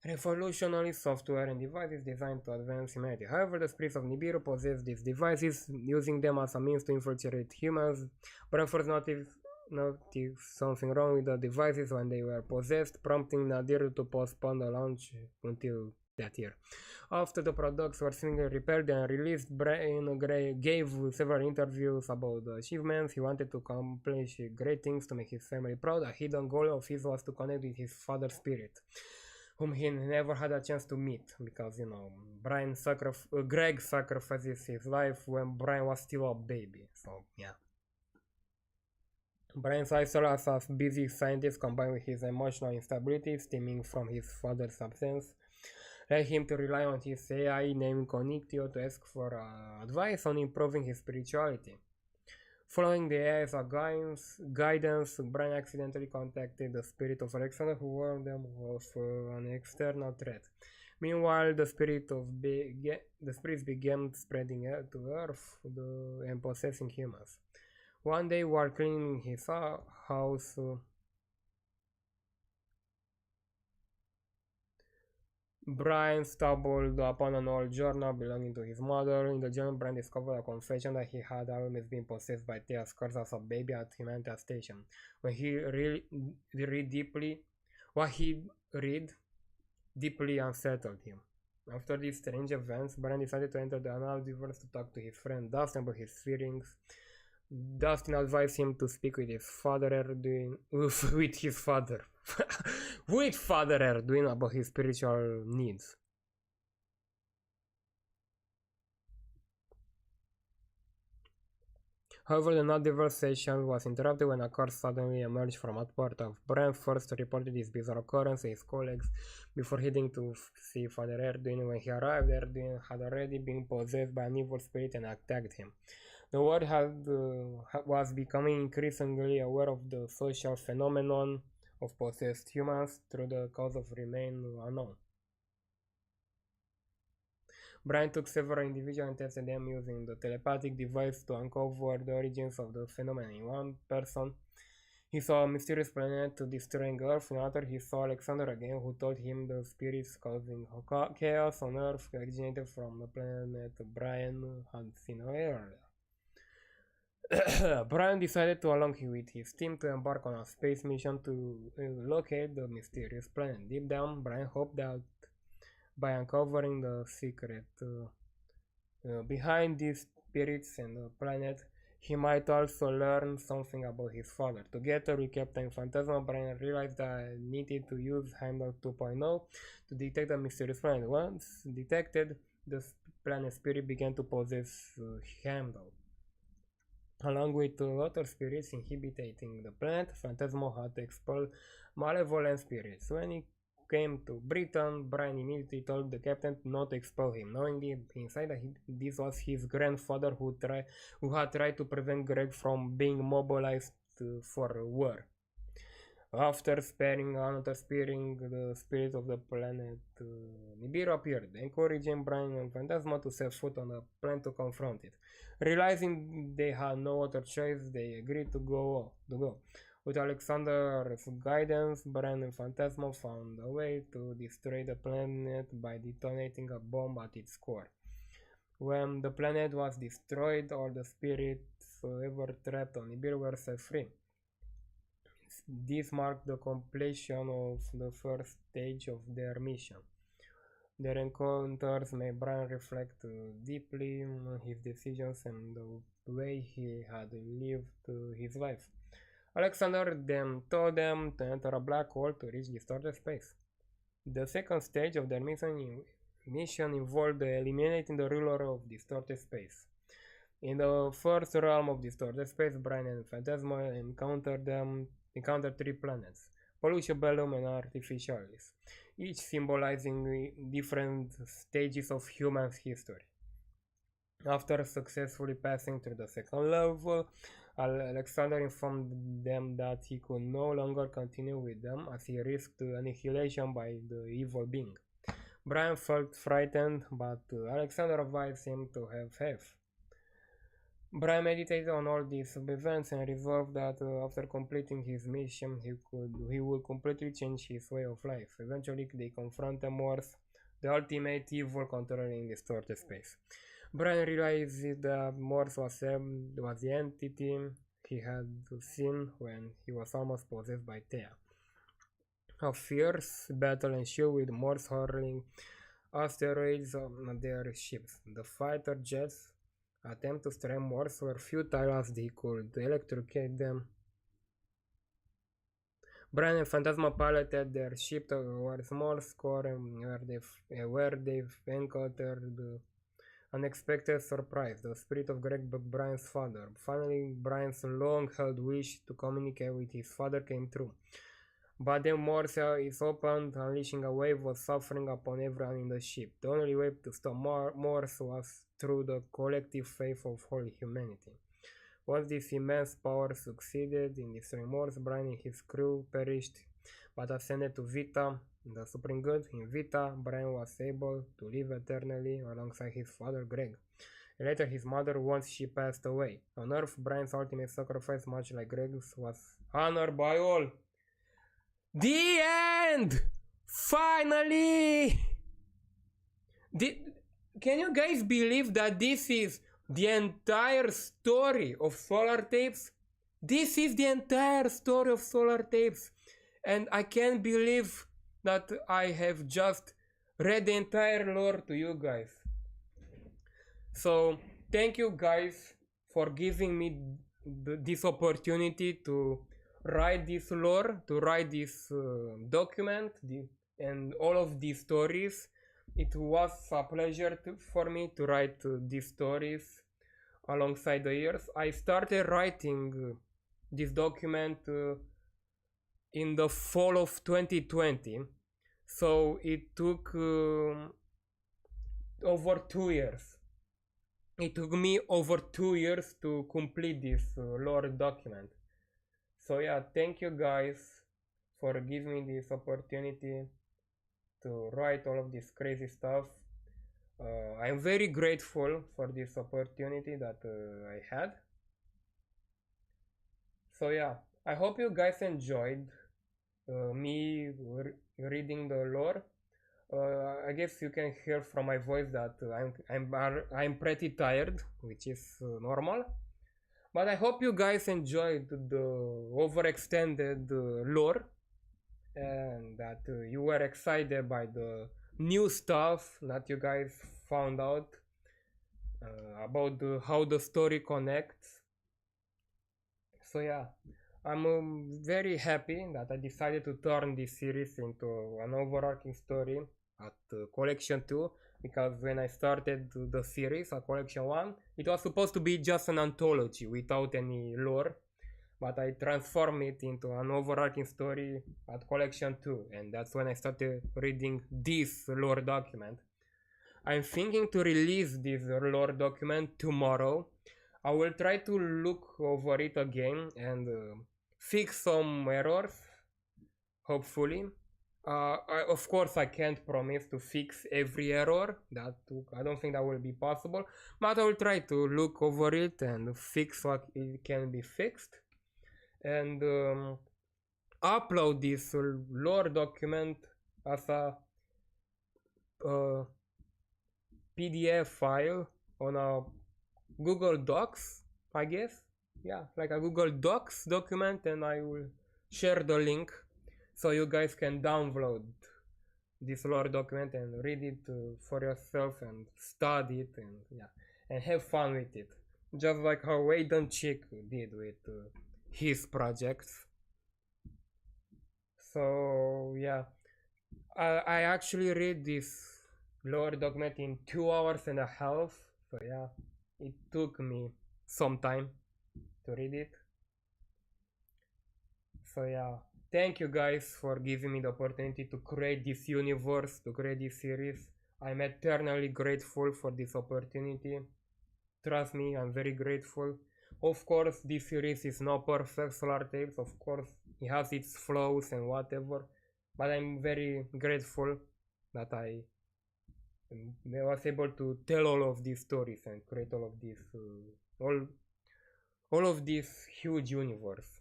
revolutionary software and devices designed to advance humanity. However, the spirits of Nibiru possessed these devices, using them as a means to infiltrate humans. Brian first noticed something wrong with the devices when they were possessed, prompting Nadir to postpone the launch until that year. After the products were finally repaired and released, Brian gave several interviews about the achievements. He wanted to accomplish great things to make his family proud. A hidden goal of his was to connect with his father's spirit, whom he never had a chance to meet, because, Greg sacrifices his life when Brian was still a baby, so yeah. Brian's lifestyle as a busy scientist, combined with his emotional instability stemming from his father's absence, led him to rely on his AI named Connectio to ask for advice on improving his spirituality. Following the AI's guidance, Brian accidentally contacted the spirit of Alexander, who warned them of an external threat. Meanwhile, the spirits began spreading to Earth and possessing humans. One day, while cleaning his house, Brian stumbled upon an old journal belonging to his mother. In the journal, Brian discovered a confession that he had always been possessed by Thea's curse as a baby at Humanitas Station. When he what he read deeply unsettled him. After these strange events, Brian decided to enter the Anonymous to talk to his friend Dustin about his feelings. Dustin advised him to speak with his father Erduin, with Father Erduin about his spiritual needs. However, the conversation was interrupted when a car suddenly emerged from a part of. Brian first reported this bizarre occurrence to his colleagues before heading to see Father Erduin. When he arrived, Erduin had already been possessed by an evil spirit and attacked him. The world was becoming increasingly aware of the social phenomenon of possessed humans, through the cause of remain unknown. Brian took several individuals and tested them using the telepathic device to uncover the origins of the phenomenon. In one person, he saw a mysterious planet destroying Earth. In another, he saw Alexander again, who told him the spirits causing chaos on Earth originated from the planet Brian had seen earlier. Brian decided to, along with his team, to embark on a space mission to locate the mysterious planet. Deep down, Brian hoped that by uncovering the secret behind these spirits and the planet, he might also learn something about his father. Together with Captain Phantasma, Brian realized that he needed to use Hangout 2.0 to detect the mysterious planet. Once detected, the planet spirit began to possess Hangout. Along with other spirits inhabiting the planet, Phantasma had to expel malevolent spirits. When he came to Britain, Brian immediately told the captain not to expel him, knowing deep inside that this was his grandfather who had tried to prevent Greg from being mobilized for war. After sparing the spirit of the planet, Nibiru appeared, encouraging Brian and Phantasma to set foot on the planet to confront it. Realizing they had no other choice, they agreed to go. With Alexander's guidance, Brian and Phantasma found a way to destroy the planet by detonating a bomb at its core. When the planet was destroyed, all the spirits ever trapped on Nibiru were set free. This marked the completion of the first stage of their mission. Their encounters made Brian reflect deeply on his decisions and the way he had lived his life. Alexander then told them to enter a black hole to reach distorted space. The second stage of their mission involved eliminating the ruler of distorted space. In the first realm of distorted space, Brian and Phantasma encountered 3 planets: Pollution, Bellum, and Artificialis, each symbolizing different stages of human history. After successfully passing through the second level, Alexander informed them that he could no longer continue with them as he risked annihilation by the evil being. Brian felt frightened, but Alexander advised him to have faith. Brian meditated on all these events and resolved that after completing his mission, he would completely change his way of life. Eventually, they confronted Morse, the ultimate evil controlling distorted space. Brian realized that Morse was the entity he had seen when he was almost possessed by Thea. A fierce battle ensued with Morse hurling asteroids on their ships. The fighter jets attempts to strike Morse were futile as they could electrocute them. Brian and Phantasma piloted their ship towards Morse's core, where they encountered the unexpected surprise. The spirit of Greg, Brian's father. Finally, Brian's long-held wish to communicate with his father came true. But then Morse is opened, unleashing a wave of suffering upon everyone in the ship. The only way to stop Morse was through the collective faith of whole humanity. Once this immense power succeeded in destroying Morse, Brian and his crew perished, but ascended to Vita, the Supreme Good. In Vita, Brian was able to live eternally alongside his father Greg. And later his mother, once she passed away. On Earth, Brian's ultimate sacrifice, much like Greg's, was honored by all. The end! Finally! Can you guys believe that this is the entire story of Solar Tapes? This is the entire story of Solar Tapes. And I can't believe that I have just read the entire lore to you guys. So, thank you guys for giving me this opportunity to write this lore, to write this document, and all of these stories. It was a pleasure for me to write these stories alongside the years. I started writing this document in the fall of 2020, so it took over 2 years. It took me over 2 years to complete this lore document. So yeah, thank you guys for giving me this opportunity to write all of this crazy stuff. I'm very grateful for this opportunity that I had. So yeah, I hope you guys enjoyed me reading the lore. I guess you can hear from my voice that I'm pretty tired, which is normal. But I hope you guys enjoyed the overextended lore and that you were excited by the new stuff that you guys found out about how the story connects. So yeah, I'm very happy that I decided to turn this series into an overarching story at collection 2, because when I started the series at collection 1 it was supposed to be just an anthology without any lore, but I transformed it into an overarching story at collection 2, and that's when I started reading this lore document. I'm thinking to release this lore document tomorrow. I will try to look over it again and fix some errors, hopefully. Of course, I can't promise to fix every error. I don't think that will be possible, but I will try to look over it and fix what it can be fixed, and upload this lore document as a PDF file on a Google Docs, I guess. Yeah, like a Google Docs document, and I will share the link so you guys can download this lore document and read it for yourself and study it, and yeah, and have fun with it, just like how Aidan Chick did with his projects. So yeah, I actually read this lore document in 2 hours and a half. So yeah, it took me some time to read it. So yeah, thank you guys for giving me the opportunity to create this universe, to create this series. I'm eternally grateful for this opportunity. Trust me, I'm very grateful. Of course, this series is not perfect, Solar Tapes. Of course, it has its flaws and whatever. But I'm very grateful that I was able to tell all of these stories and create all of this, all of this huge universe.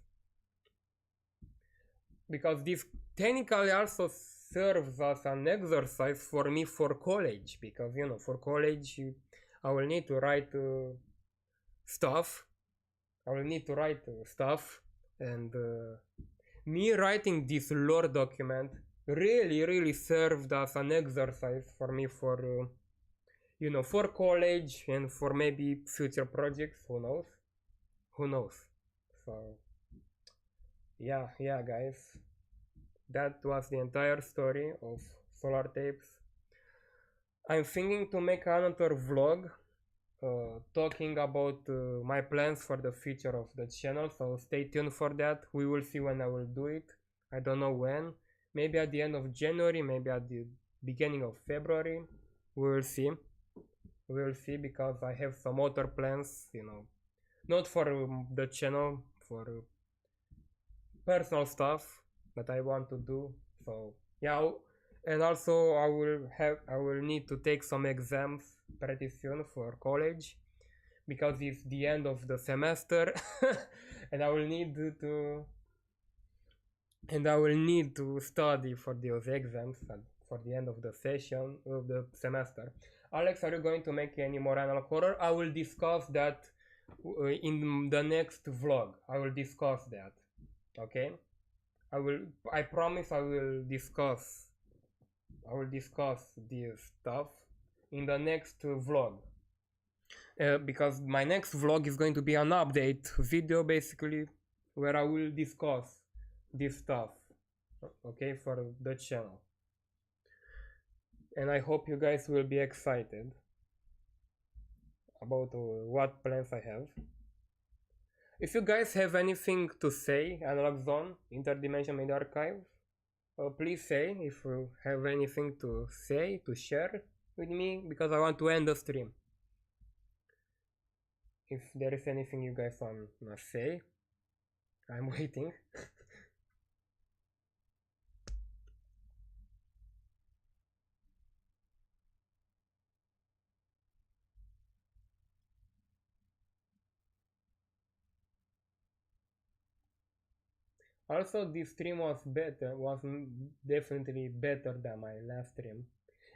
Because this technically also serves as an exercise for me for college, because for college I will need to write stuff. And me writing this lore document really served as an exercise for me for for college and for maybe future projects. Who knows. So yeah guys, that was the entire story of Solar Tapes. I'm thinking to make another vlog talking about my plans for the future of the channel, so stay tuned for that. We will see when I will do it. I don't know when, maybe at the end of January, maybe at the beginning of February. We will see, because I have some other plans, not for the channel, for personal stuff that I want to do. So yeah, and also I will need to take some exams pretty soon for college, because it's the end of the semester and I will need to study for those exams for the end of the session of the semester. Alex, are you going to make any more analog horror? I will discuss that in the next vlog. I will discuss that. Okay, I promise I will discuss this stuff in the next vlog, because my next vlog is going to be an update video, basically, where I will discuss this stuff, okay, for the channel. And I hope you guys will be excited about what plans I have. If you guys have anything to say, Analog Zone, Interdimension Media Archive, please say if you have anything to say, to share with me, because I want to end the stream. If there is anything you guys want to say, I'm waiting. Also, this stream was better, definitely better than my last stream.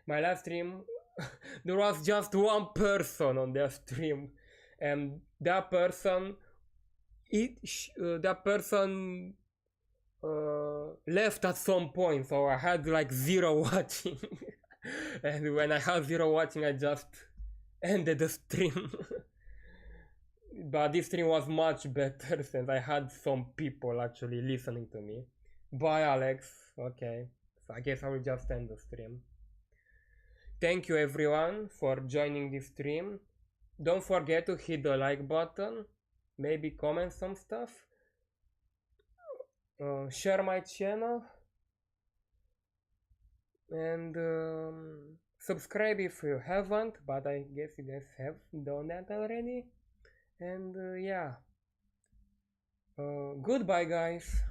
My last stream, there was just one person on the stream, and that person, that person left at some point, so I had like zero watching. And when I had zero watching, I just ended the stream. But this stream was much better since I had some people actually listening to me. Bye, Alex. Okay, so I guess I will just end the stream. Thank you everyone for joining this stream. Don't forget to hit the like button, maybe comment some stuff, share my channel, and subscribe if you haven't, but I guess you guys have done that already. And yeah, goodbye guys.